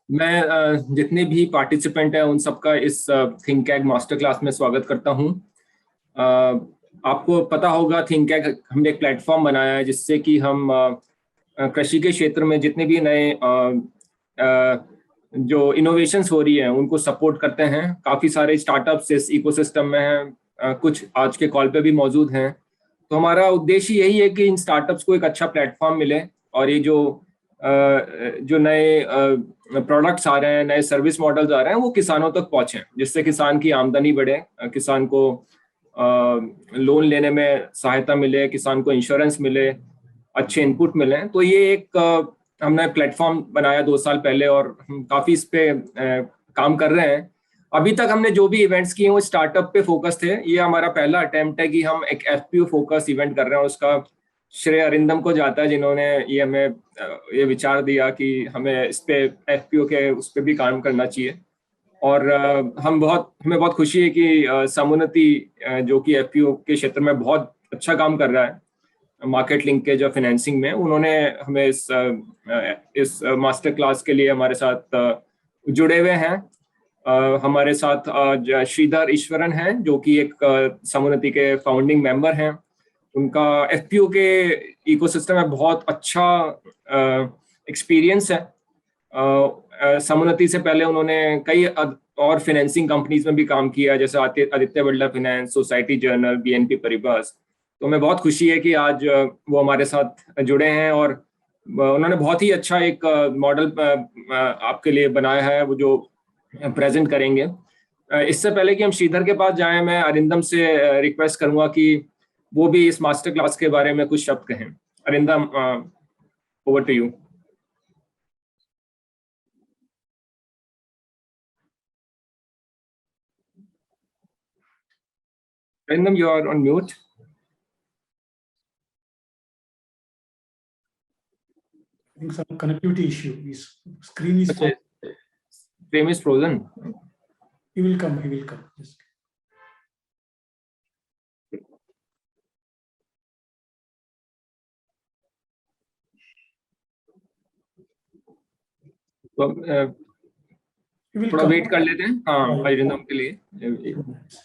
मैं जितने भी पार्टिसिपेंट हैं उन सबका इस थिंकैग मास्टर क्लास में स्वागत करता हूं। अ, आपको पता होगा थिंकैग हमने एक प्लेटफॉर्म बनाया है जिससे कि हम कृषि के क्षेत्र में जितने भी नए अ, जो इनोवेशंस हो रही हैं उनको सपोर्ट करते हैं। काफ़ी सारे स्टार्टअप्स इस इकोसिस्टम में हैं। कुछ आज के कॉल पे भी मौजूद हैं। तो हमारा उद्देश्य यही है कि इन स्टार्टअप्स को एक अच्छा प्लेटफॉर्म मिले और ये जो नए प्रोडक्ट्स आ रहे हैं, नए सर्विस मॉडल्स आ रहे हैं, वो किसानों तक पहुंचे, जिससे किसान की आमदनी बढ़े, किसान को लोन लेने में सहायता मिले, किसान को इंश्योरेंस मिले, अच्छे इनपुट मिले। तो ये एक हमने प्लेटफॉर्म बनाया 2 साल पहले और हम काफी इस पे काम कर रहे हैं। अभी तक हमने जो भी इवेंट्स किए वो स्टार्टअप पे फोकस थे। ये हमारा पहला अटेम्प्ट है कि हम एक एफपीओ फोकस इवेंट कर रहे हैं। उसका श्रेय अरिंदम को जाता है, जिन्होंने ये हमें ये विचार दिया कि हमें इस पे एफपीओ के उस पे भी काम करना चाहिए। और हमें बहुत खुशी है कि समुन्नति, जो कि एफपीओ के क्षेत्र में बहुत अच्छा काम कर रहा है, मार्केट लिंकेज और फाइनेंसिंग में, उन्होंने हमें इस मास्टर क्लास के लिए हमारे साथ जुड़े हुए हैं। हमारे साथ आज श्रीधर ईश्वरन हैं, जो कि एक समुन्नति के फाउंडिंग मेंबर हैं। उनका एफपीओ के इकोसिस्टम में बहुत अच्छा एक्सपीरियंस है। समुन्नति से पहले उन्होंने कई और फाइनेंसिंग कंपनीज में भी काम किया, जैसे Aditya Birla finance, society general, BNP Paribas. तो हमें बहुत खुशी है कि आज वो हमारे साथ जुड़े हैं और उन्होंने बहुत ही अच्छा एक मॉडल आपके लिए बनाया है, वो जो प्रेजेंट करेंगे। इससे पहले कि हम श्रीधर के पास जाएं, मैं अरिंदम से रिक्वेस्ट करूंगा कि वो भी इस मास्टर क्लास के बारे में कुछ शब्द कहें। Arindam, over to you. Arindam, you are on mute. I think some connectivity issue. His screen is अच्छा, frame is frozen. He will come. He will come. Just तो he will थोड़ा come. वेट कर लेते हैं, हाँ, Yeah, अरिंदम के लिए। 2 minutes.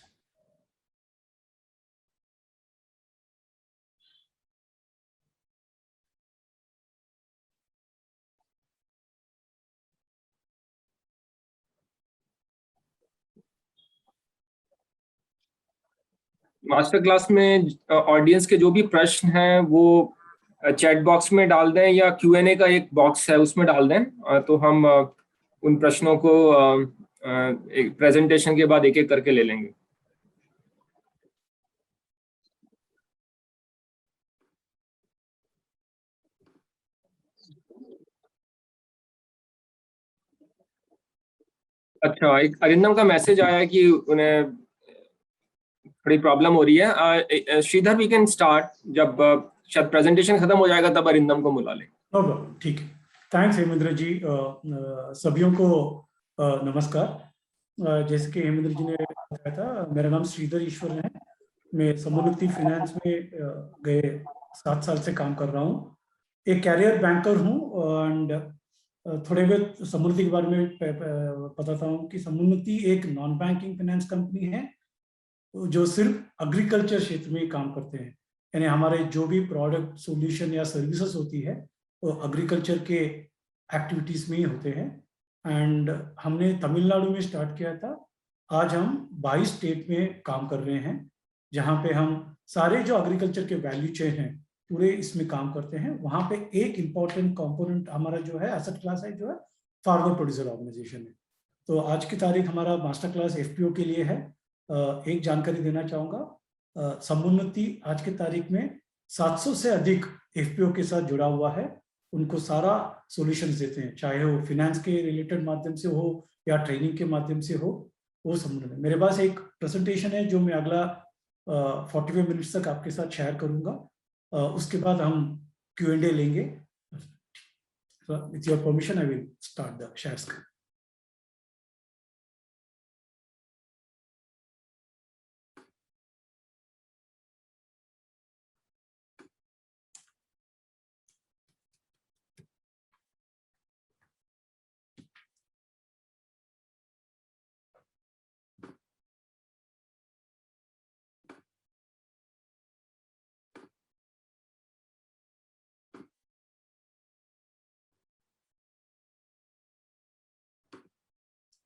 मास्टर क्लास में ऑडियंस के जो भी प्रश्न हैं वो चैट बॉक्स में डाल दें, या क्यूएनए का एक बॉक्स है उसमें डाल दें। तो हम उन प्रश्नों को एक प्रेजेंटेशन के बाद एक एक करके ले लेंगे। अच्छा, एक अरिंदम का मैसेज आया है कि उन्हें थोड़ी प्रॉब्लम हो रही है। श्रीधर, वी कैन स्टार्ट जब शायद प्रेजेंटेशन खत्म हो जाएगा तब अरिंदम को बुला लेंगे। No problem. ठीक है. थैंक्स हेमेंद्र जी. सभियों को नमस्कार. जैसे कि हेमेंद्र जी ने बताया था, मेरा नाम श्रीधर ईश्वर है. मैं समुन्नति फाइनेंस में गए 7 साल से काम कर रहा हूँ. एक कैरियर बैंकर हूँ एंड थोड़े बहुत समुन्नति के बारे में बताता हूँ कि समुन्नति एक नॉन बैंकिंग फाइनेंस कंपनी है जो सिर्फ एग्रीकल्चर क्षेत्र में काम करते हैं. यानी हमारे जो भी प्रोडक्ट, सॉल्यूशन या सर्विसेज होती है वो एग्रीकल्चर के एक्टिविटीज में ही होते हैं. एंड हमने तमिलनाडु में स्टार्ट किया था. आज हम 22 स्टेट में काम कर रहे हैं, जहाँ पे हम सारे जो एग्रीकल्चर के वैल्यू चेन है पूरे इसमें काम करते हैं. वहाँ पे एक इम्पॉर्टेंट कंपोनेंट हमारा जो है एसेट क्लास है, जो है फार्मर प्रोड्यूसर ऑर्गेनाइजेशन है. तो आज की तारीख हमारा मास्टर क्लास एफपीओ के लिए है. एक जानकारी देना चाहूँगा, समुन्नति आज की तारीख में 700 से अधिक एफपीओ के साथ जुड़ा हुआ है. उनको सारा सॉल्यूशंस देते हैं, चाहे वो फिनेंस के रिलेटेड माध्यम से हो या ट्रेनिंग के माध्यम से हो. वो समुन्नति. मेरे पास एक प्रेजेंटेशन है जो मैं अगला 45 मिनट्स तक आपके साथ शेयर करूँगा. उसके बाद हम Q&A लेंगे. With your permission I will start the share screen.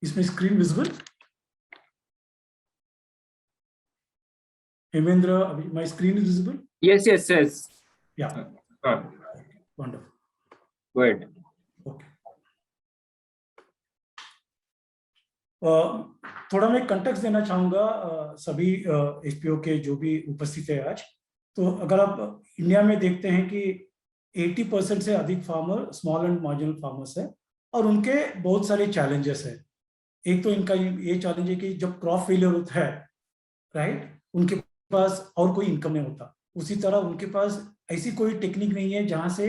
इसमें screen visible? Hemendra, my screen is visible? Yes, yes, yes. या, हाँ, वंडरफुल, good. ओके। थोड़ा मैं कंटेक्स्ट देना चाहूँगा सभी एफपीओ के जो भी उपस्थित है आज। तो अगर आप इंडिया में देखते हैं कि 80% से अधिक farmer small and marginal farmers है और उनके बहुत सारे चैलेंजेस है। एक तो इनका ये चैलेंज है कि जब क्रॉप फेलियर होता है, राइट, उनके पास और कोई इनकम नहीं होता। उसी तरह उनके पास ऐसी कोई टेक्निक नहीं है जहाँ से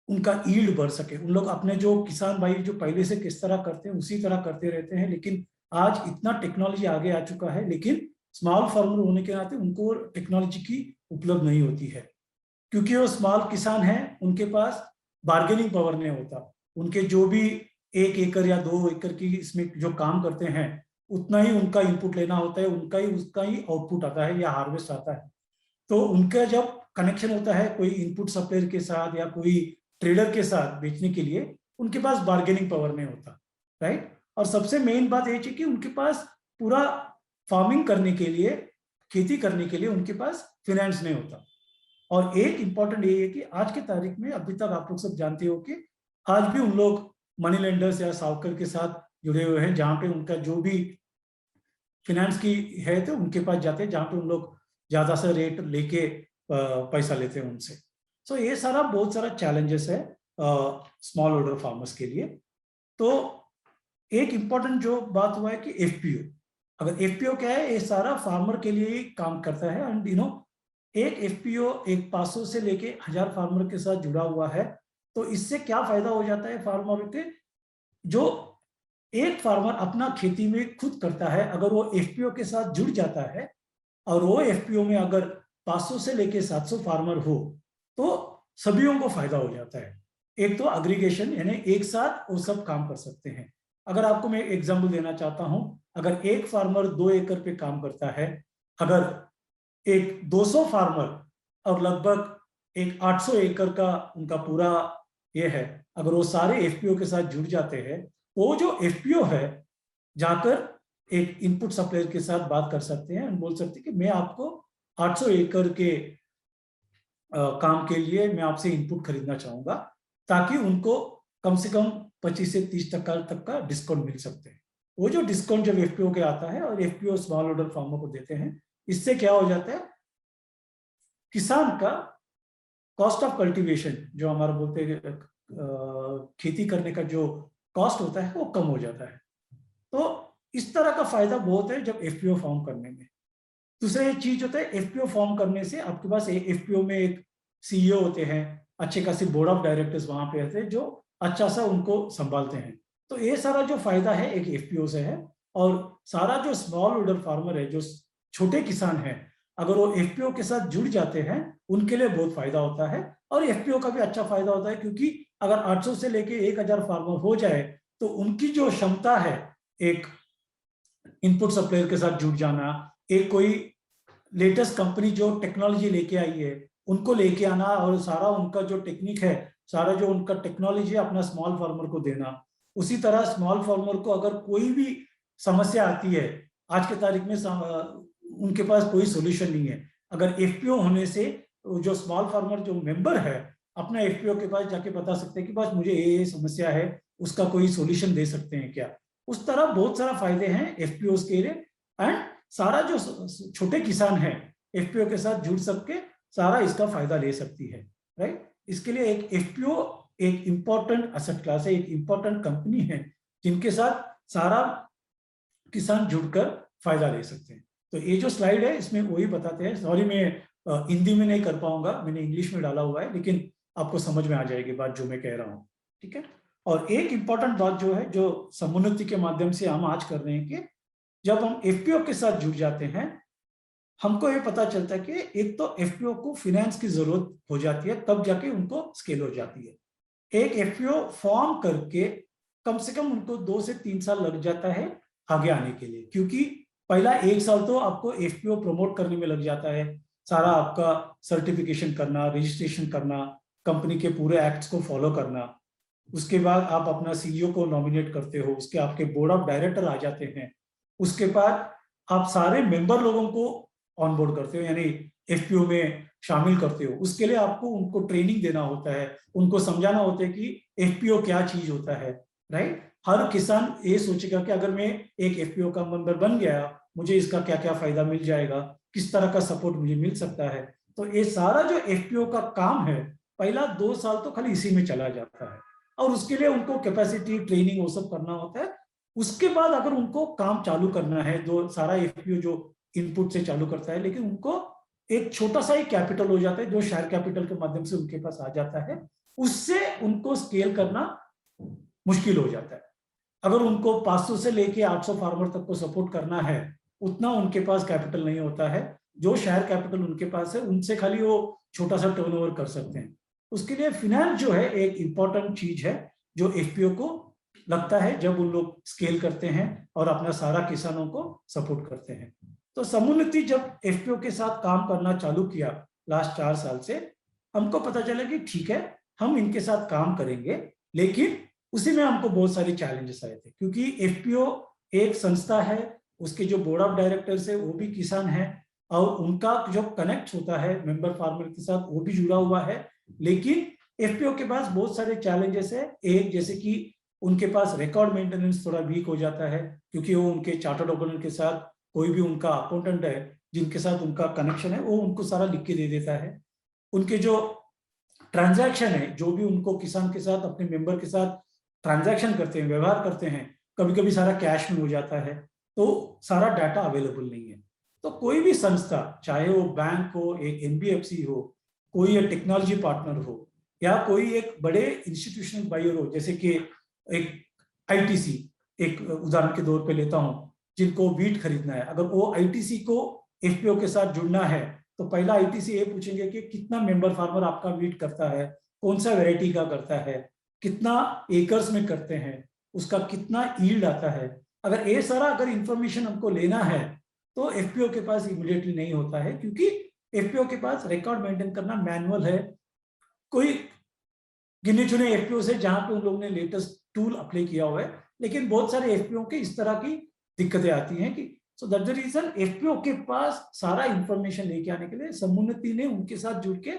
उनका ईल्ड बढ़ सके। उन लोग अपने जो किसान भाई जो पहले से किस तरह करते हैं उसी तरह करते रहते हैं, लेकिन आज इतना टेक्नोलॉजी आगे आ चुका है, लेकिन स्मॉल फार्मर होने के नाते उनको टेक्नोलॉजी की उपलब्ध नहीं होती है, क्योंकि वो स्मॉल किसान हैं, उनके पास बार्गेनिंग पावर नहीं होता। उनके जो भी 1 एकड़ या 2 एकड़ की इसमें जो काम करते हैं उतना ही उनका इनपुट लेना होता है, उसका ही आउटपुट आता है या हार्वेस्ट आता है। तो उनका जब कनेक्शन होता है कोई इनपुट सप्लायर के साथ या कोई ट्रेडर के साथ बेचने के लिए, उनके पास बार्गेनिंग पावर नहीं होता, राइट। और सबसे मेन बात ये है कि उनके पास पूरा फार्मिंग करने के लिए, खेती करने के लिए उनके पास फाइनेंस नहीं होता। और एक इंपॉर्टेंट ये है कि आज के तारीख में अभी तक आप लोग सब जानते हो कि आज भी उन लोग मनी लेंडर्स या साहूकर के साथ जुड़े हुए हैं, जहां पे उनका जो भी फाइनेंस की है तो उनके पास जाते हैं, जहां पे उन लोग ज्यादा सा रेट लेके पैसा लेते हैं उनसे। सो ये सारा बहुत सारा चैलेंजेस है स्मॉल होल्डर फार्मर्स के लिए। तो एक इंपॉर्टेंट जो बात हुआ है कि एफपीओ, अगर एफपीओ क्या है, ये सारा फार्मर के लिए ही काम करता है। एंड एक एफपीओ एक 500 से लेके 1000 फार्मर के साथ जुड़ा हुआ है। तो इससे क्या फायदा हो जाता है फार्मर के, जो एक फार्मर अपना खेती में खुद करता है, अगर वो एफपीओ के साथ जुड़ जाता है और वो एफपीओ में अगर 500 से लेके 700 फार्मर हो तो सभी को फायदा हो जाता है। एक तो एग्रीगेशन, यानी एक साथ वो सब काम कर सकते हैं। अगर आपको मैं एग्जांपल देना चाहता हूं, अगर एक फार्मर 2 एकड़ पे काम करता है, अगर एक 200 फार्मर और लगभग एक 800 एकड़ का उनका पूरा ये है, अगर वो सारे एफपीओ के साथ जुड़ जाते हैं, वो जो एफपीओ है जाकर एक इनपुट सप्लायर के साथ बात कर सकते हैं और बोल सकते हैं कि मैं आपको 800 एकड़ के काम के लिए मैं आपसे इनपुट खरीदना चाहूंगा, ताकि उनको कम से कम 25 से 30% तक का डिस्काउंट मिल सकते हैं। वो जो डिस्काउंट जब एफपीओ के आता है और एफपीओ स्मॉल होल्डर फार्मर को देते हैं, इससे क्या हो जाता है, किसान का कॉस्ट ऑफ कल्टीवेशन, जो हमारा बोलते हैं खेती करने का जो कॉस्ट होता है वो कम हो जाता है। तो इस तरह का फायदा बहुत है जब एफपीओ फॉर्म करने में। दूसरा एक चीज होता है, एफपीओ फॉर्म करने से आपके पास एफपीओ में एक सीईओ होते हैं, अच्छे खासी बोर्ड ऑफ डायरेक्टर्स वहां पे रहते हैं जो अच्छा सा उनको संभालते हैं। तो ये सारा जो फायदा है एक एफपीओ से है। और सारा जो स्मॉल होल्डर फार्मर है, जो छोटे किसान हैं, अगर वो एफपीओ के साथ जुड़ जाते हैं उनके लिए बहुत फायदा होता है। और एफपीओ का भी अच्छा फायदा होता है, क्योंकि अगर 800 से लेके 1000 फार्मर हो जाए तो उनकी जो क्षमता है एक इनपुट सप्लायर के साथ जुड़ जाना, एक कोई लेटेस्ट कंपनी जो टेक्नोलॉजी लेके आई है उनको लेके आना और सारा उनका जो टेक्निक है, सारा जो उनका टेक्नोलॉजी है अपना स्मॉल फार्मर को देना। उसी तरह स्मॉल फार्मर को अगर कोई भी समस्या आती है, आज के तारीख में उनके पास कोई सोल्यूशन नहीं है, अगर एफपीओ होने से जो स्मॉल फार्मर जो मेंबर है अपना एफपीओ के पास जाके बता सकते हैं कि बस मुझे ये समस्या है, उसका कोई सोल्यूशन दे सकते हैं क्या। उस तरह बहुत सारा फायदे हैं एफपीओ के लिए। एंड सारा जो छोटे किसान हैं एफपीओ के साथ जुड़ सकके सारा इसका फायदा ले सकती है, राइट। इसके लिए एक एफपीओ एक इंपॉर्टेंट एसेट क्लास है, एक इंपॉर्टेंट कंपनी है जिनके साथ सारा किसान जुड़कर फायदा ले सकते हैं। तो ये जो स्लाइड है इसमें वही बताते हैं। सॉरी मैं हिंदी में नहीं कर पाऊंगा, मैंने इंग्लिश में डाला हुआ है, लेकिन आपको समझ में आ जाएगी बात जो मैं कह रहा हूँ, ठीक है। और एक इंपॉर्टेंट बात जो है जो समुन्नति के माध्यम से हम आज कर रहे हैं कि जब हम एफपीओ के साथ जुड़ जाते हैं हमको ये पता चलता है कि एक तो एफपीओ को फाइनेंस की जरूरत हो जाती है, तब जाके उनको स्केल हो जाती है। एक एफपीओ फॉर्म करके कम से कम उनको 2 से 3 साल लग जाता है आगे आने के लिए, क्योंकि पहला 1 साल तो आपको एफपीओ प्रमोट करने में लग जाता है, सारा आपका सर्टिफिकेशन करना, रजिस्ट्रेशन करना, कंपनी के पूरे एक्ट्स को फॉलो करना, उसके बाद आप अपना सीईओ को नॉमिनेट करते हो, उसके आपके बोर्ड ऑफ डायरेक्टर आ जाते हैं, उसके बाद आप सारे मेंबर लोगों को ऑनबोर्ड करते हो, यानी एफपीओ में शामिल करते हो। उसके लिए आपको उनको ट्रेनिंग देना होता है, उनको समझाना होता है कि एफपीओ क्या चीज होता है, राइट। हर किसान ये सोचेगा कि अगर मैं एक एफपीओ का मेंबर बन गया, मुझे इसका क्या क्या फायदा मिल जाएगा, किस तरह का सपोर्ट मुझे मिल सकता है। तो ये सारा जो एफपीओ का काम है, पहला 2 साल तो खाली इसी में चला जाता है, और उसके लिए उनको कैपेसिटी ट्रेनिंग वो सब करना होता है। उसके बाद अगर उनको काम चालू करना है, जो सारा एफपीओ जो इनपुट से चालू करता है, लेकिन उनको एक छोटा सा ही कैपिटल हो जाता है जो शेयर कैपिटल के माध्यम से उनके पास आ जाता है, उससे उनको स्केल करना मुश्किल हो जाता है। अगर उनको 500 से लेके 800 फार्मर तक को सपोर्ट करना है, उतना उनके पास कैपिटल नहीं होता है। जो शेयर कैपिटल उनके पास है, उनसे खाली वो छोटा सा टर्नओवर कर सकते हैं। उसके लिए फिनेंस जो है एक इंपॉर्टेंट चीज है, जो एफपीओ को लगता है जब उन लोग स्केल करते हैं और अपना सारा किसानों को सपोर्ट करते हैं। तो समून्नति जब एफपीओ के साथ काम करना चालू किया लास्ट 4 साल से, हमको पता चला कि ठीक है, हम इनके साथ काम करेंगे, लेकिन उसी में हमको बहुत सारे चैलेंजेस आए थे, क्योंकि एफपीओ एक संस्था है, उसके जो बोर्ड ऑफ डायरेक्टर्स है वो भी किसान है, और उनका जो कनेक्ट होता है मेंबर फार्मर के साथ वो भी जुड़ा हुआ है। लेकिन एफपीओ के पास बहुत सारे चैलेंजेस है। एक, जैसे कि उनके पास रिकॉर्ड मेंटेनेंस थोड़ा वीक हो जाता है, क्योंकि वो उनके चार्टर्ड अकाउंटेंट के साथ, कोई भी उनका अकाउंटेंट है जिनके साथ उनका कनेक्शन है, वो उनको सारा लिख के दे देता है। उनके जो ट्रांजैक्शन है, जो भी उनको किसान के साथ, अपने मेंबर के साथ ट्रांजैक्शन करते हैं, व्यवहार करते हैं, कभी कभी सारा कैश में हो जाता है, तो सारा डाटा अवेलेबल नहीं है। तो कोई भी संस्था, चाहे वो बैंक हो, एक एनबीएफसी हो, कोई एक टेक्नोलॉजी पार्टनर हो, या कोई एक बड़े इंस्टीट्यूशनल बायर हो, जैसे कि एक आईटीसी, एक उदाहरण के तौर पे लेता हूं, जिनको वीट खरीदना है, अगर वो आईटीसी को एफपीओ के साथ जुड़ना है, तो पहला आईटीसी ये पूछेंगे कि कितना मेंबर फार्मर आपका वीट करता है, कौन सा वेराइटी का करता है, कितना एकर्स में करते हैं, उसका कितना यील्ड आता है। अगर ये सारा अगर इंफॉर्मेशन हमको लेना है, तो एफपीओ के पास इमीडिएटली नहीं होता है, क्योंकि एफपीओ के पास रिकॉर्ड मेंटेन करना मैनुअल है। कोई गिने चुने एफपीओ से जहां पे उन लोगों ने लेटेस्ट टूल अप्लाई किया हुआ है, लेकिन बहुत सारे एफपीओ के इस तरह की दिक्कतें आती हैं कि so that the reason FPO के पास सारा इंफॉर्मेशन लेके आने के लिए समुन्नति ने उनके साथ जुड़ के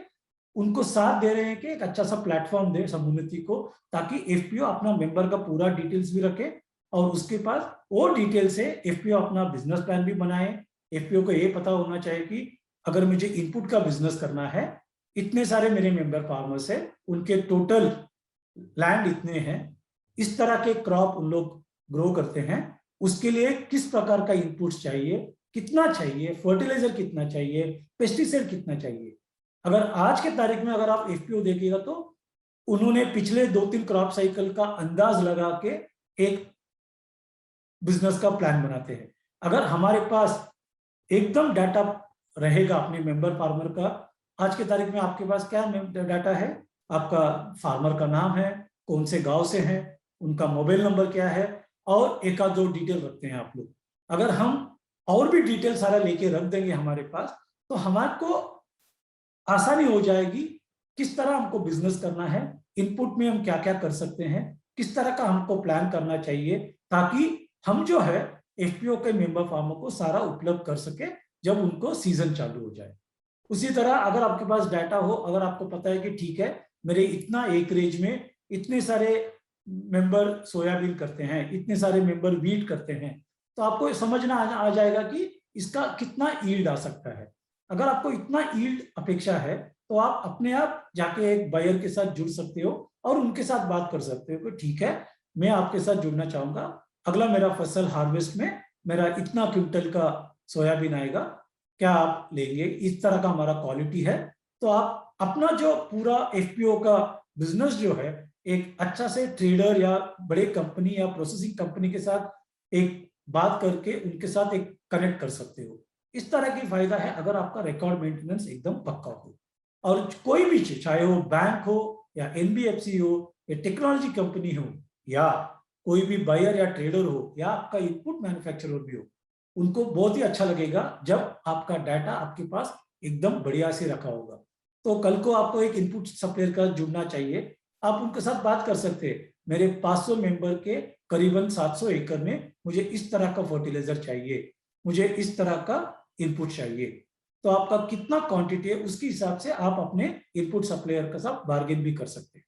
उनको साथ दे रहे हैं कि एक अच्छा सा प्लेटफॉर्म दे समुन्नति को, ताकि एफपीओ अपना मेंबर का पूरा डिटेल्स भी रखे, और उसके पास वो डिटेल से एफपीओ अपना बिजनेस प्लान भी बनाए। एफपीओ को ये पता होना चाहिए कि अगर मुझे इनपुट का बिजनेस करना है, इतने सारे मेरे मेंबर फार्मर्स है, उनके टोटल लैंड इतने हैं, इस तरह के क्रॉप उन लोग ग्रो करते हैं, उसके लिए किस प्रकार का इनपुट्स चाहिए, कितना चाहिए, फर्टिलाइजर कितना चाहिए, पेस्टिसाइड कितना चाहिए। अगर आज के तारीख में अगर आप एफपीओ देखिएगा, तो उन्होंने पिछले 2-3 क्रॉप साइकिल का अंदाज लगा के एक बिजनेस का प्लान बनाते हैं। अगर हमारे पास एकदम डाटा रहेगा अपने मेंबर फार्मर का, आज के तारीख में आपके पास क्या डाटा है, आपका फार्मर का नाम है, कौन से गांव से है, उनका मोबाइल नंबर क्या है, और एक आध दो डिटेल रखते हैं आप लोग। अगर हम और भी डिटेल सारा लेके रख देंगे हमारे पास, तो हमारे को आसानी हो जाएगी किस तरह हमको बिजनेस करना है, इनपुट में हम क्या क्या कर सकते हैं, किस तरह का हमको प्लान करना चाहिए, ताकि हम जो है एफपीओ के मेंबर फार्मर को सारा उपलब्ध कर सके जब उनको सीजन चालू हो जाए। उसी तरह अगर आपके पास डाटा हो, अगर आपको पता है कि ठीक है, मेरे इतना एकरेज में इतने सारे मेंबर सोयाबीन करते हैं, इतने सारे मेंबर वीट करते हैं, तो आपको समझना आ जाएगा कि इसका कितना यील्ड आ सकता है। अगर आपको इतना यील्ड अपेक्षा है, तो आप अपने आप जाके एक बायर के साथ जुड़ सकते हो और उनके साथ बात कर सकते हो कि ठीक है, मैं आपके साथ जुड़ना चाहूंगा, अगला मेरा फसल हार्वेस्ट में मेरा इतना क्विंटल का सोयाबीन आएगा, क्या आप लेंगे, इस तरह का हमारा क्वालिटी है। तो आप अपना जो पूरा एफपीओ का बिजनेस जो है, एक अच्छा से ट्रेडर या बड़े कंपनी या प्रोसेसिंग कंपनी के साथ एक बात करके उनके साथ एक कनेक्ट कर सकते हो। इस तरह की फायदा है अगर आपका रिकॉर्ड मेंटेनेंस एकदम पक्का हो। और कोई भी चीज, चाहे वो बैंक हो या एनबीएफसी हो या टेक्नोलॉजी कंपनी हो या कोई भी बायर या ट्रेडर हो या आपका इनपुट मैन्युफैक्चरर भी हो, उनको बहुत ही अच्छा लगेगा जब आपका डाटा आपके पास एकदम बढ़िया से रखा होगा। तो कल को आपको एक इनपुट सप्लायर का जुड़ना चाहिए, आप उनके साथ बात कर सकते हैं, मेरे 500 मेंबर के करीबन 700 एकड़ में मुझे इस तरह का फर्टिलाइजर चाहिए, मुझे इस तरह का इनपुट चाहिए। तो आपका कितना क्वांटिटी है उसके हिसाब से आप अपने इनपुट सप्लायर के साथ बार्गेन भी कर सकते हैं।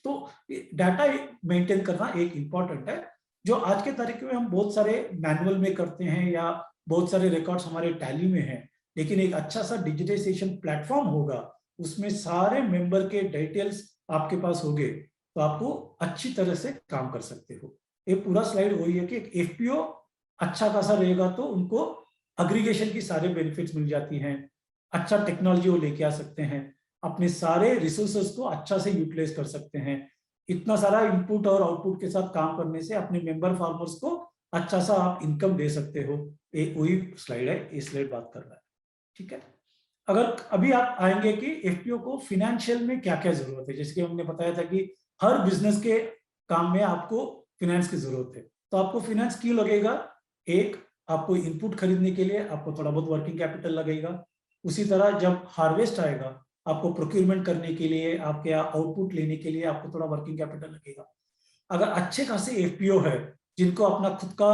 तो डाटा मेंटेन करना एक इंपॉर्टेंट है, जो आज के तारीख में हम बहुत सारे मैनुअल में करते हैं या बहुत सारे रिकॉर्ड्स हमारे टैली में हैं, लेकिन एक अच्छा सा डिजिटाइजेशन प्लेटफॉर्म होगा, उसमें सारे मेंबर के डिटेल्स आपके पास होंगे, तो आपको अच्छी तरह से काम कर सकते हो। ये पूरा स्लाइड वही है कि एक एफपीओ अच्छा खासा रहेगा तो उनको एग्रीगेशन की सारे बेनिफिट्स मिल जाती हैं, अच्छा टेक्नोलॉजी वो लेके आ सकते हैं, अपने सारे रिसोर्सेस को अच्छा से यूटिलाइज कर सकते हैं। इतना सारा इनपुट और आउटपुट के साथ काम करने से अपने मेंबर फार्मर्स को अच्छा सा आप इनकम दे सकते हो। एक वही स्लाइड है, ये स्लाइड बात कर रहा है। ठीक है, अगर अभी आप आएंगे कि एफपीओ को फिनेंशियल में क्या क्या जरूरत है, जैसे कि हमने बताया था कि हर बिजनेस के काम में आपको फिनेंस की जरूरत है, तो आपको फिनेंस क्यों लगेगा? एक, आपको इनपुट खरीदने के लिए आपको थोड़ा बहुत वर्किंग कैपिटल लगेगा। उसी तरह जब हार्वेस्ट आएगा, आपको प्रोक्यूरमेंट करने के लिए, आपके आउटपुट लेने के लिए आपको थोड़ा वर्किंग कैपिटल लगेगा। अगर अच्छे खासे एफपीओ है जिनको अपना खुद का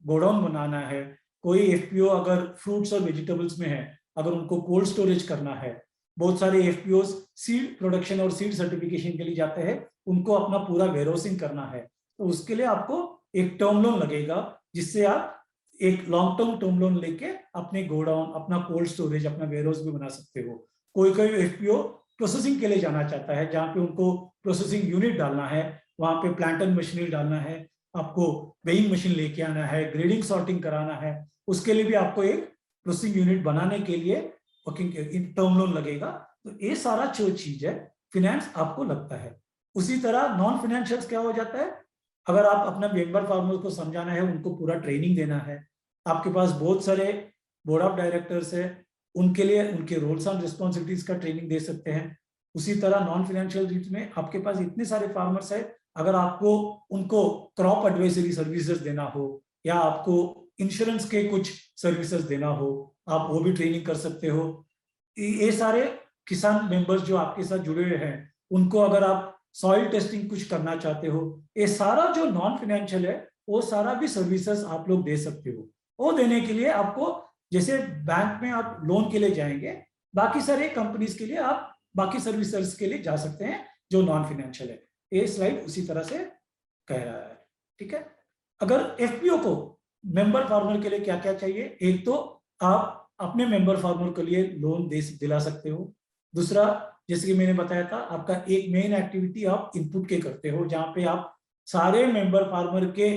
गोडाउन बनाना है, कोई एफपीओ अगर फ्रूट्स और वेजिटेबल्स में है, अगर उनको कोल्ड स्टोरेज करना है, बहुत सारे एफपीओ सीड प्रोडक्शन और सीड सर्टिफिकेशन के लिए जाते हैं, उनको अपना पूरा वेयरहाउसिंग करना है, तो उसके लिए आपको एक टर्म लोन लगेगा, जिससे आप एक लॉन्ग टर्म लोन लेके अपने गोडाउन, अपना कोल्ड स्टोरेज, अपना वेयरहाउस भी बना सकते हो। कोई कोई एफपीओ प्रोसेसिंग के लिए जाना चाहता है, जहाँ पे उनको प्रोसेसिंग यूनिट डालना है, वहां पे प्लांट एंड मशीनरी डालना है, आपको वेइंग मशीन लेके आना है, ग्रेडिंग सॉर्टिंग कराना है, उसके लिए भी आपको एक प्रोसेसिंग यूनिट बनाने के लिए वर्किंग टर्म लोन लगेगा। तो ये सारा जो चीज है फिनेंस आपको लगता है। उसी तरह नॉन फाइनेंशियल क्या हो जाता है, अगर आप अपना मेंबर फार्मर्स को समझाना है, उनको पूरा ट्रेनिंग देना है, आपके पास बहुत सारे बोर्ड ऑफ डायरेक्टर्स है, उनके लिए उनके रोल्स एंड रिस्पॉन्सिबिलिटीज का ट्रेनिंग दे सकते हैं। उसी तरह नॉन फाइनेंशियल रीच में आपके पास इतने सारे फार्मर्स है, अगर आपको उनको क्रॉप एडवाइजरी सर्विसेज देना हो या आपको इंश्योरेंस के कुछ सर्विसेज देना हो, आप वो भी ट्रेनिंग कर सकते हो। ये सारे किसान मेंबर्स जो आपके साथ जुड़े हुए हैं, उनको अगर आप सॉइल टेस्टिंग कुछ करना चाहते हो, ये सारा जो नॉन फाइनेंशियल है वो सारा भी सर्विसेज आप लोग दे सकते हो। वो देने के लिए आपको, जैसे बैंक में आप लोन के लिए जाएंगे, बाकी सारे कंपनीज के लिए आप बाकी सर्विसेज के लिए जा सकते हैं जो नॉन फाइनेंशियल है। ये स्लाइड उसी तरह से कह रहा है। ठीक है, अगर एफपीओ को मेंबर फार्मर के लिए क्या क्या चाहिए, एक तो आप अपने मेंबर फार्मर के लिए लोन दिला सकते हो। दूसरा, जैसे कि मैंने बताया था, आपका एक मेन एक्टिविटी आप इनपुट के करते हो, जहां पे आप सारे मेंबर फार्मर के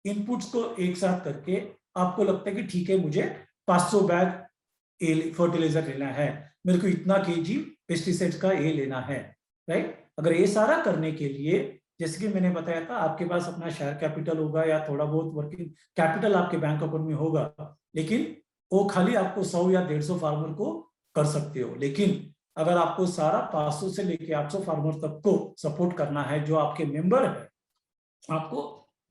इनपुट्स को एक साथ करके आपको लगता है कि ठीक है, मुझे 500 बैग फर्टिलाइजर लेना है, मेरे को इतना केजी पेस्टिसाइड्स का ये लेना है, राइट। अगर ये सारा करने के लिए, जैसे कि मैंने बताया था, आपके पास अपना शेयर कैपिटल होगा या थोड़ा बहुत वर्किंग कैपिटल आपके बैंक अकाउंट में होगा, लेकिन वो खाली आपको 100 या 150 फार्मर को कर सकते हो। लेकिन अगर आपको सारा 500 से लेके 800 फार्मर तक को सपोर्ट करना है जो आपके मेंबर है, आपको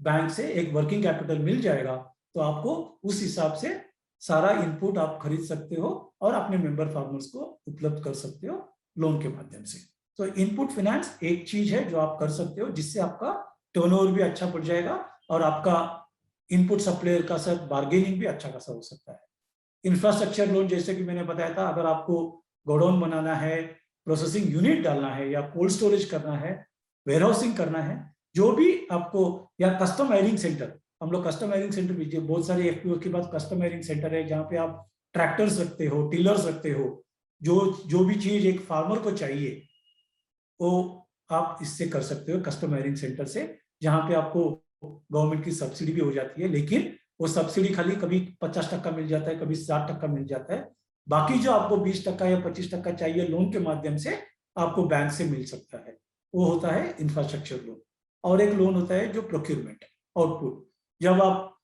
बैंक से एक वर्किंग कैपिटल मिल जाएगा, तो आपको उस हिसाब से सारा इनपुट आप खरीद सकते हो और अपने मेंबर फार्मर्स को उपलब्ध कर सकते हो लोन के माध्यम से। तो इनपुट फाइनेंस एक चीज है जो आप कर सकते हो, जिससे आपका टर्नओवर भी अच्छा बढ़ जाएगा और आपका इनपुट सप्लायर का साथ बार्गेनिंग भी अच्छा खासा हो सकता है। इंफ्रास्ट्रक्चर लोन, जैसे कि मैंने बताया था, अगर आपको गोडाउन बनाना है, प्रोसेसिंग यूनिट डालना है या कोल्ड स्टोरेज करना है, वेयरहाउसिंग करना है, जो भी आपको, या कस्टम वायरिंग सेंटर, हम लोग कस्टम वायरिंग सेंटर भी, बहुत सारे एफपीओ के पास कस्टम वायरिंग सेंटर है, जहाँ पे आप ट्रैक्टर्स रखते हो, टिलर्स रखते हो, जो भी चीज एक फार्मर को चाहिए वो आप इससे कर सकते हो कस्टम वायरिंग सेंटर से, जहाँ पे आपको गवर्नमेंट की सब्सिडी भी हो जाती है, लेकिन वो सब्सिडी खाली कभी 50% मिल जाता है, कभी 60% मिल जाता है, बाकी जो आपको 20% या 25% चाहिए लोन के माध्यम से आपको बैंक से मिल सकता है, वो होता है इंफ्रास्ट्रक्चर लोन। और एक लोन होता है जो प्रोक्यूरमेंट आउटपुट, जब आप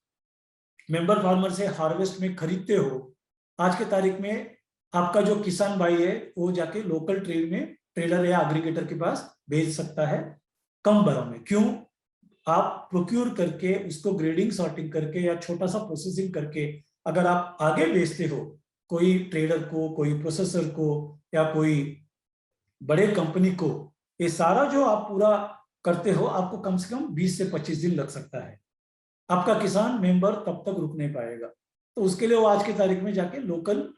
मेंबर फार्मर से हार्वेस्ट में खरीदते हो, आज के तारीख में आपका जो किसान भाई है वो जाके लोकल ट्रेड में ट्रेडर या एग्रीगेटर के पास बेच सकता है कम दरों में। क्यों? आप प्रोक्यूर करके उसको ग्रेडिंग सॉर्टिंग करके या छोटा सा प्रोसेसिंग करके अगर आप आगे बेचते हो, कोई ट्रेडर को, कोई प्रोसेसर को या कोई बड़े कंपनी को, ये सारा जो आप पूरा करते हो आपको कम से कम 20 से 25 दिन लग सकता है। आपका किसान मेंबर तब तक रुक नहीं पाएगा, तो उसके लिए वो आज की तारीख में जाके लोकल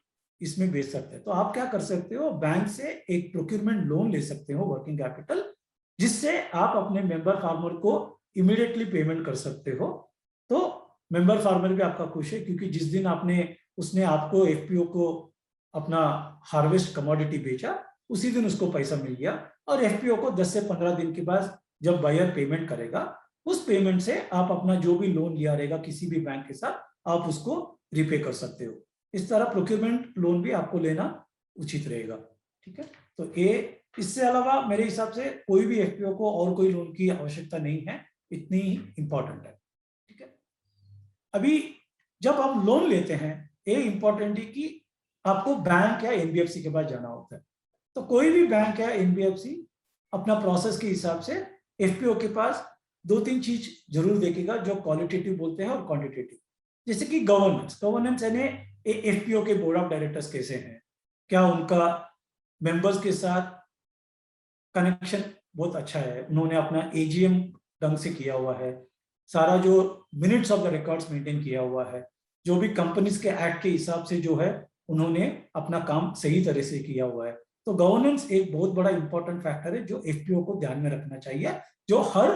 इसमें बेच सकते हैं। तो आप क्या कर सकते हो, बैंक से एक प्रोक्यूरमेंट लोन ले सकते हो, वर्किंग कैपिटल, जिससे आप अपने मेंबर फार्मर को इमीडिएटली पेमेंट कर सकते हो। तो मेंबर फार्मर भी आपका खुश है, क्योंकि जिस दिन उसने आपको एफपीओ को अपना हार्वेस्ट कमोडिटी बेचा, उसी दिन उसको पैसा मिल गया। और एफपीओ को 10 से 15 दिन के बाद जब बायर पेमेंट करेगा, उस पेमेंट से आप अपना जो भी लोन लिया रहेगा किसी भी बैंक के साथ, आप उसको रिपे कर सकते हो। इस तरह प्रोक्योरमेंट लोन भी आपको लेना उचित रहेगा। ठीक है, तो ये इससे अलावा मेरे हिसाब से कोई भी एफपीओ को और कोई लोन की आवश्यकता नहीं है, इतनी ही इंपॉर्टेंट है। ठीक है, अभी जब आप लोन लेते हैं, ये इंपॉर्टेंट है कि आपको बैंक या एनबीएफसी के पास जाना होता है। तो कोई भी बैंक या एनबीएफसी अपना प्रोसेस के हिसाब से एफपीओ के पास 2-3 चीज जरूर देखेगा, जो क्वालिटेटिव बोलते हैं और क्वांटिटेटिव। जैसे कि गवर्नेंस यानी एफपीओ के बोर्ड ऑफ डायरेक्टर्स कैसे हैं, क्या उनका मेंबर्स के साथ कनेक्शन बहुत अच्छा है, उन्होंने अपना एजीएम ढंग से किया हुआ है, सारा जो minutes of the records maintain किया हुआ है, जो भी कंपनीज के एक्ट के हिसाब से जो है उन्होंने अपना काम सही तरह से किया हुआ है। तो गवर्नेंस एक बहुत बड़ा इंपॉर्टेंट फैक्टर है जो एफपीओ को ध्यान में रखना चाहिए। जो हर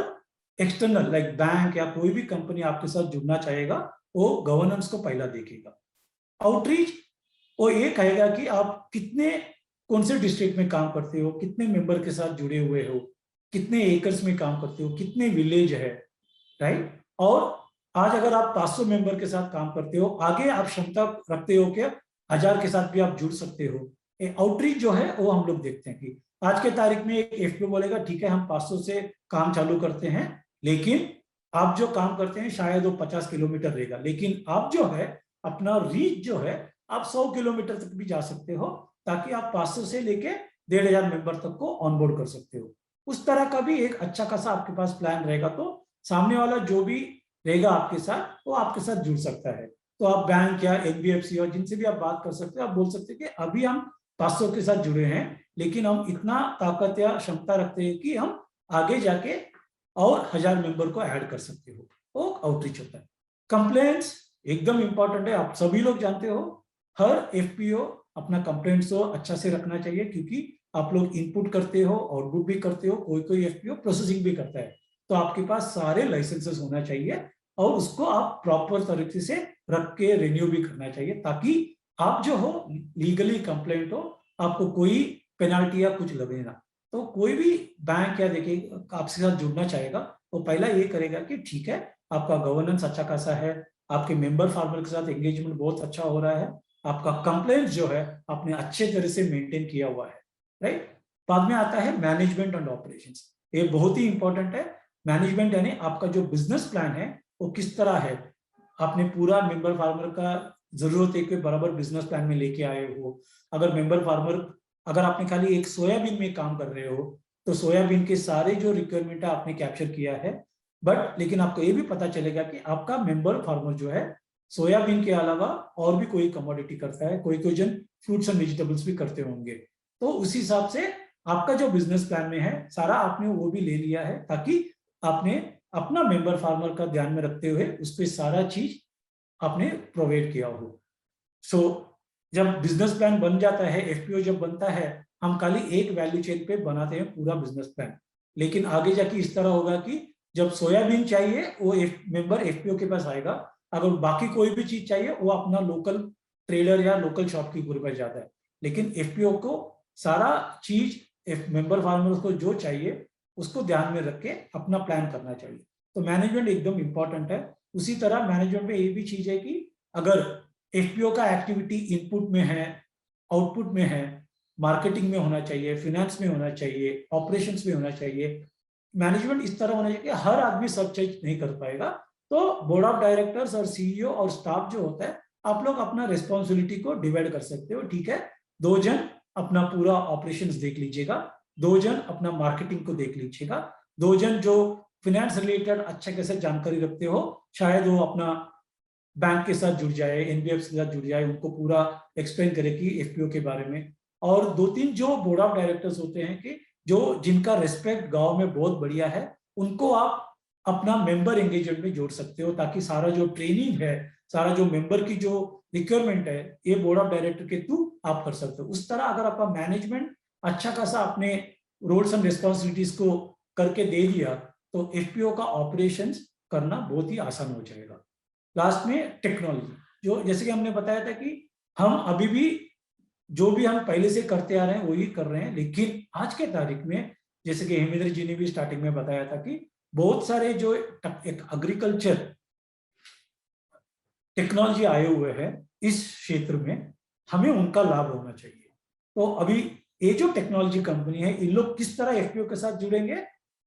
एक्सटर्नल लाइक बैंक या कोई भी कंपनी आपके साथ जुड़ना चाहेगा, वो गवर्नेंस को पहला देखेगा। आउटरीच वो ये कहेगा कि आप कौन से डिस्ट्रिक्ट में काम करते हो, कितने मेंबर के साथ जुड़े हुए हो, कितने एकर्स में काम करते हो, कितने विलेज है, राइट। और आज अगर आप 500 मेंबर के साथ काम करते हो, आगे आप क्षमता रखते हो कि 1000 के साथ भी आप जुड़ सकते हो। आउटरीच जो है वो हम लोग देखते हैं कि आज के तारीख में एक एफपीओ बोलेगा ठीक है हम 500 से काम चालू करते हैं, लेकिन आप जो काम करते हैं शायद वो 50 किलोमीटर रहेगा, लेकिन आप जो है अपना रीच जो है आप 100 किलोमीटर तक भी जा सकते हो, ताकि आप 500 से लेके 1500 मेंबर तक को ऑनबोर्ड कर सकते हो। उस तरह का भी एक अच्छा खासा आपके पास प्लान रहेगा, तो सामने वाला जो भी रहेगा आपके साथ वो आपके साथ जुड़ सकता है। तो आप बैंक या एनबीएफसी और जिनसे भी आप बात कर सकते हो, आप बोल सकते हैं कि अभी हम 500 के साथ जुड़े हैं, लेकिन हम इतना ताकत या क्षमता रखते हैं कि हम आगे जाके और 1000 मेंबर को ऐड कर सकते हो। वो आउटरीच होता है। कंप्लेंट्स एकदम इंपॉर्टेंट है, आप सभी लोग जानते हो हर एफपीओ अपना कंप्लेंट्स को अच्छा से रखना चाहिए, क्योंकि आप लोग इनपुट करते हो, आउटपुट भी करते हो, कोई कोई एफपीओ प्रोसेसिंग भी करता है। तो आपके पास सारे लाइसेंसेस होना चाहिए और उसको आप प्रॉपर तरीके से रख के रिन्यू भी करना चाहिए, ताकि आप जो हो लीगली कंप्लेंट हो, आपको कोई पेनाल्टी या कुछ लगे ना। तो कोई भी बैंक या देखिए आपके साथ जुड़ना चाहेगा, तो पहला ये करेगा कि ठीक है आपका गवर्नेंस अच्छा खासा है, आपके मेंबर फार्मर के साथ एंगेजमेंट बहुत अच्छा हो रहा है, आपका कंप्लेंट जो है आपने अच्छे तरह से मेंटेन किया हुआ है, राइट। बाद में आता है मैनेजमेंट एंड ऑपरेशंस। ये बहुत ही इंपॉर्टेंट है। मैनेजमेंट यानी आपका जो बिजनेस प्लान है वो किस तरह है, आपने पूरा मेंबर फार्मर का जरूरत है कि बराबर बिजनेस प्लान में लेके आए हो। अगर आपने खाली एक सोयाबीन में काम कर रहे हो, तो सोयाबीन के सारे जो रिक्वायरमेंट है आपने कैप्चर किया है, बट लेकिन आपको ये भी पता चलेगा कि आपका मेंबर फार्मर जो है सोयाबीन के अलावा और भी कोई कमोडिटी करता है, कोई कोई जन फ्रूट्स एंड वेजिटेबल्स भी करते होंगे। तो उस हिसाब से आपका जो बिजनेस प्लान में है सारा आपने वो भी ले लिया है, ताकि आपने अपना मेंबर फार्मर का ध्यान में रखते हुए उस पर सारा चीज आपने प्रोवाइड किया हो। सो जब बिजनेस प्लान बन जाता है, एफपीओ जब बनता है, हम खाली एक वैल्यू चेन पे बनाते हैं पूरा बिजनेस प्लान, लेकिन आगे जाके इस तरह होगा कि जब सोयाबीन चाहिए वो मेंबर एफपीओ के पास आएगा, अगर बाकी कोई भी चीज चाहिए वो अपना लोकल ट्रेडर या लोकल शॉपकीपर पर जाता है, लेकिन एफपीओ को सारा चीज मेंबर फार्मर को जो चाहिए उसको ध्यान में रख के अपना प्लान करना चाहिए। तो मैनेजमेंट एकदम इंपॉर्टेंट है। उसी तरह मैनेजमेंट में ये भी चीज है कि अगर एफपीओ का एक्टिविटी इनपुट में है, आउटपुट में है, मार्केटिंग में होना चाहिए, फिनेंस में होना चाहिए, ऑपरेशंस में होना चाहिए, मैनेजमेंट इस तरह होना चाहिए कि हर आदमी सब चीज नहीं कर पाएगा। तो बोर्ड ऑफ डायरेक्टर्स और सीईओ और स्टाफ जो होता है, आप लोग अपना रिस्पॉन्सिबिलिटी को डिवाइड कर सकते हो। ठीक है, 2 जन अपना पूरा ऑपरेशंस देख लीजिएगा, 2 जन अपना मार्केटिंग को देख लीजिएगा, 2 जन जो फिनेंस रिलेटेड अच्छा कैसे जानकारी रखते हो, शायद वो अपना बैंक के साथ जुड़ जाए, एनबीएफसी के साथ जुड़ जाए, उनको पूरा एक्सप्लेन करे कि एफपीओ के बारे में। और 2-3 जो बोर्ड ऑफ डायरेक्टर्स होते हैं कि जो जिनका रिस्पेक्ट गांव में बहुत बढ़िया है, उनको आप अपना मेंबर एंगेजमेंट में जोड़ सकते हो, ताकि सारा जो ट्रेनिंग है, सारा जो मेंबर की जो रिक्वायरमेंट है, ये बोर्ड ऑफ डायरेक्टर के थ्रू आप कर सकते हो। उस तरह अगर आपका मैनेजमेंट अच्छा खासा अपने रोल्स एंड रिस्पॉन्सिबिलिटीज को करके दे दिया, तो एफपीओ का ऑपरेशंस करना बहुत ही आसान हो जाएगा। लास्ट में टेक्नोलॉजी, जो जैसे कि हमने बताया था कि हम अभी भी जो भी हम पहले से करते आ रहे हैं वही कर रहे हैं, लेकिन आज के तारीख में जैसे कि हेमेंद्र जी ने भी स्टार्टिंग में बताया था कि बहुत सारे जो एक एग्रीकल्चर टेक्नोलॉजी आए हुए हैं इस क्षेत्र में, हमें उनका लाभ होना चाहिए। तो अभी ये जो टेक्नोलॉजी कंपनी है, इन लोग किस तरह एफपीओ के साथ जुड़ेंगे,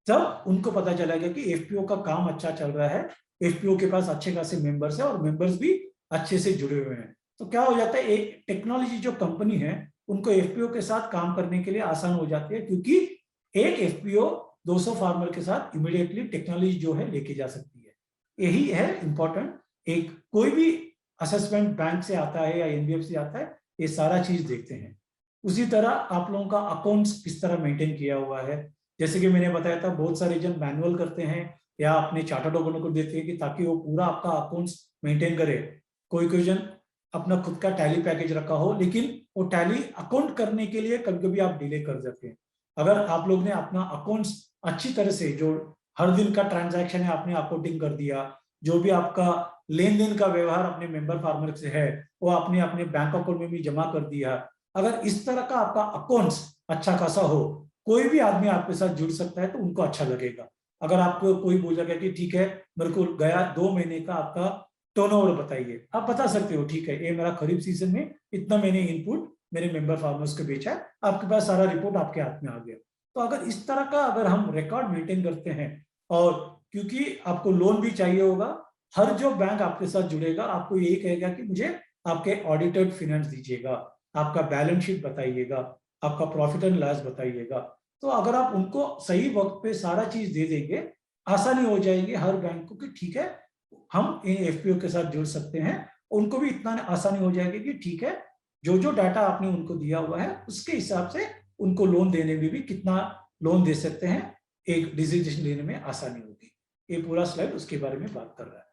तब उनको पता चलेगा कि एफपीओ का काम अच्छा चल रहा है, एफपीओ के पास अच्छे खासे मेंबर्स है और मेंबर्स भी अच्छे से जुड़े हुए हैं। तो क्या हो जाता है, एक टेक्नोलॉजी जो कंपनी है उनको एफपीओ के साथ काम करने के लिए आसान हो जाती है, क्योंकि एक एफपीओ 200 फार्मर के साथ इमीडिएटली टेक्नोलॉजी जो है लेके जा सकती है। यही है इंपॉर्टेंट। एक कोई भी असेसमेंट बैंक से आता है या एनबीएफसी आता है, ये सारा चीज देखते हैं। उसी तरह आप लोगों का अकाउंट्स किस तरह मेंटेन किया हुआ है, जैसे कि मैंने बताया था, बहुत सारे जन मैनुअल करते हैं या अपने चार्टर्ड अकाउंटेंट को देते हैं कि ताकि वो पूरा आपका अकाउंट्स मेंटेन करे। कोई कोई जन अपना खुद का टैली पैकेज रखा हो, लेकिन वो टैली अकाउंट करने के लिए कभी कभी आप डिले कर जाते हैं। अगर आप लोग ने अपना अकाउंट्स अच्छी तरह से, जो हर दिन का ट्रांजैक्शन है आपने अकाउंटिंग कर दिया, जो भी आपका लेन देन का व्यवहार अपने मेंबर फार्मर से है वो आपने अपने बैंक अकाउंट में भी जमा कर दिया, अगर इस तरह का आपका अकाउंट्स अच्छा खासा हो, कोई भी आदमी आपके साथ जुड़ सकता है तो उनको अच्छा लगेगा। अगर आपको कोई बोलेगा कि ठीक है मेरे को गया 2 महीने का आपका टर्नओवर बताइए, आप बता सकते हो ठीक है ये मेरा खरीफ सीजन में इतना मैंने इनपुट मेरे मेंबर फार्मर्स को बेचा है, आपके पास सारा रिपोर्ट आपके हाथ में आ गया। तो अगर इस तरह का अगर हम रिकॉर्ड मेंटेन करते हैं, और क्योंकि आपको लोन भी चाहिए होगा, हर जो बैंक आपके साथ जुड़ेगा आपको यही कहेगा कि मुझे आपके ऑडिटेड फिनेंस दीजिएगा, आपका बैलेंस शीट बताइएगा, आपका प्रॉफिट एंड लॉस बताइएगा। तो अगर आप उनको सही वक्त पे सारा चीज दे देंगे, आसानी हो जाएगी हर बैंक को कि ठीक है हम इन एफपीओ के साथ जुड़ सकते हैं। उनको भी इतना आसानी हो जाएगी कि ठीक है जो जो डाटा आपने उनको दिया हुआ है उसके हिसाब से उनको लोन देने में भी कितना लोन दे सकते हैं, एक डिसीजन लेने में आसानी होगी। ये पूरा स्लाइड उसके बारे में बात कर रहा है।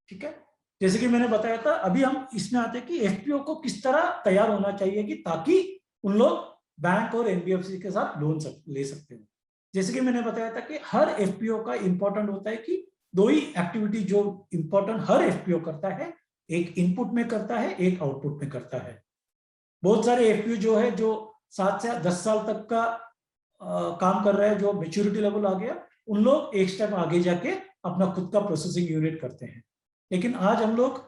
ठीक है, जैसे कि मैंने बताया था, अभी हम इसमें आते हैं कि एफपीओ को किस तरह तैयार होना चाहिए कि ताकि उन लोग बैंक और एनबीएफसी के साथ लोन ले सकते हैं। जैसे कि मैंने बताया था कि हर एफपीओ का इंपॉर्टेंट होता है कि 2 ही एक्टिविटी जो इंपॉर्टेंट हर एफपीओ करता है, एक इनपुट में करता है, एक आउटपुट में करता है। बहुत सारे एफपीओ जो है जो 7 से 10 साल तक का काम कर रहे हैं, जो मेच्योरिटी लेवल आ गया, उन लोग एक स्टेप आगे जाके अपना खुद का प्रोसेसिंग यूनिट करते हैं। लेकिन आज हम लोग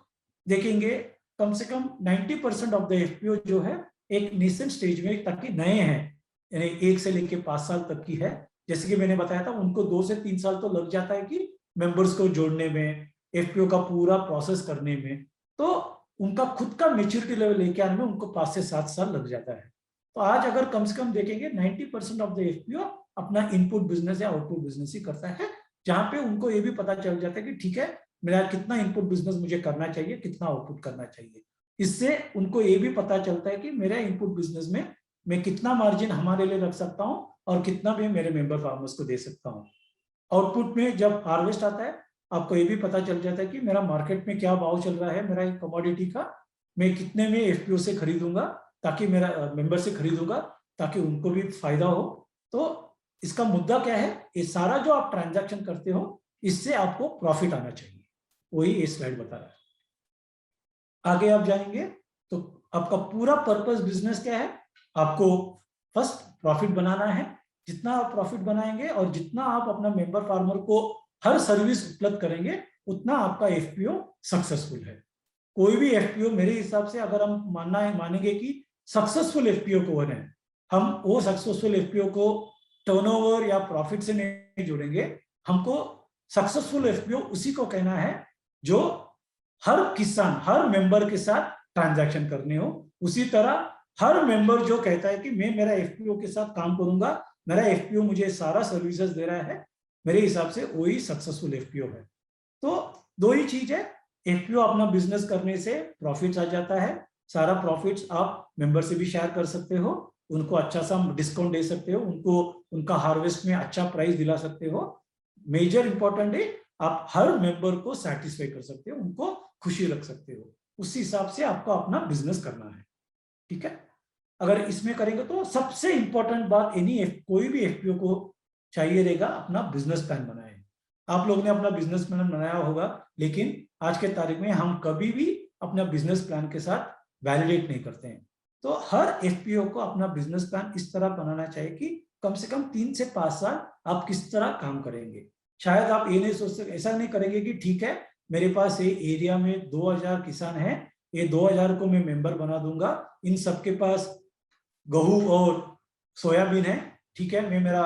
देखेंगे कम से कम 90% ऑफ द एफपीओ जो है एक नेसेंट स्टेज में, ताकि नए हैं, यानी 1 से लेके 5 साल तक की है। जैसे कि मैंने बताया था उनको 2 से 3 साल तो लग जाता है कि मेंबर्स को जोड़ने में, एफपीओ का पूरा प्रोसेस करने में। तो उनका खुद का मेच्योरिटी लेवल लेके आने में उनको 5 से 7 साल लग जाता है। तो आज अगर कम से कम देखेंगे 90% ऑफ द एफपीओ अपना इनपुट बिजनेस या आउटपुट बिजनेस ही करता है, जहां पे उनको ये भी पता चल जाता है कि ठीक है मेरा कितना इनपुट बिजनेस मुझे करना चाहिए, कितना आउटपुट करना चाहिए। इससे उनको ये भी पता चलता है कि मेरा इनपुट बिजनेस में मैं कितना मार्जिन हमारे लिए रख सकता हूं और कितना भी मेरे मेंबर फार्मर्स को दे सकता हूं। आउटपुट में जब हार्वेस्ट आता है आपको ये भी पता चल जाता है कि मेरा मार्केट में क्या भाव चल रहा है, मेरा कमोडिटी का मैं कितने में एफपीओ से खरीदूंगा, ताकि मेरा मेंबर से खरीदूंगा ताकि उनको भी फायदा हो। तो इसका मुद्दा क्या है, ये सारा जो आप ट्रांजैक्शन करते हो इससे आपको प्रॉफिट आना चाहिए, वही ये स्लाइड बता रहा है। आगे आप जाएंगे तो आपका पूरा पर्पस बिजनेस क्या है, आपको फर्स्ट प्रॉफिट बनाना है। जितना आप प्रॉफिट बनाएंगे और जितना आप अपना मेंबर फार्मर को हर सर्विस उपलब्ध करेंगे, उतना आपका एफपीओ सक्सेसफुल है। कोई भी एफपीओ मेरे हिसाब से अगर हम मानेंगे कि सक्सेसफुल एफपीओ कौन है, हम वो सक्सेसफुल एफपीओ को टर्नओवर या प्रॉफिट से नहीं जोड़ेंगे। हमको सक्सेसफुल एफपीओ उसी को कहना है जो हर किसान, हर मेंबर के साथ ट्रांजैक्शन करने हो। उसी तरह हर मेंबर जो कहता है कि मैं मेरा एफपीओ के साथ काम करूंगा, मेरा एफपीओ मुझे सारा सर्विसेज दे रहा है, मेरे हिसाब से वही सक्सेसफुल एफपीओ है। तो 2 ही चीज है, एफपीओ अपना बिजनेस करने से प्रॉफिट्स आ जाता है, सारा प्रॉफिट्स आप मेंबर से भी शेयर कर सकते हो, उनको अच्छा सा डिस्काउंट दे सकते हो, उनको उनका हार्वेस्ट में अच्छा प्राइस दिला सकते हो। मेजर इंपॉर्टेंट है आप हर मेंबर को सेटिस्फाई कर सकते हो, उनको खुशी रख सकते हो। उस हिसाब से आपको अपना बिजनेस करना है, ठीक है। अगर इसमें करेंगे तो सबसे इंपॉर्टेंट बात कोई भी एफपीओ को चाहिए रहेगा, अपना बिजनेस प्लान बनाए। आप लोगों ने अपना बिजनेस प्लान बनाया होगा, लेकिन आज के तारीख में हम कभी भी अपना बिजनेस प्लान के साथ वैलिडेट नहीं करते हैं। तो हर एफपीओ को अपना बिजनेस प्लान इस तरह बनाना चाहिए कि कम से कम 3 से 5 साल आप किस तरह काम करेंगे। शायद आप ये नहीं सोच सकते, ऐसा नहीं करेंगे कि ठीक है मेरे पास ये एरिया में 2000 किसान हैं, ये 2000 को मैं मेंबर बना दूंगा, इन सबके पास गेहूं और सोयाबीन है, ठीक है मैं मेरा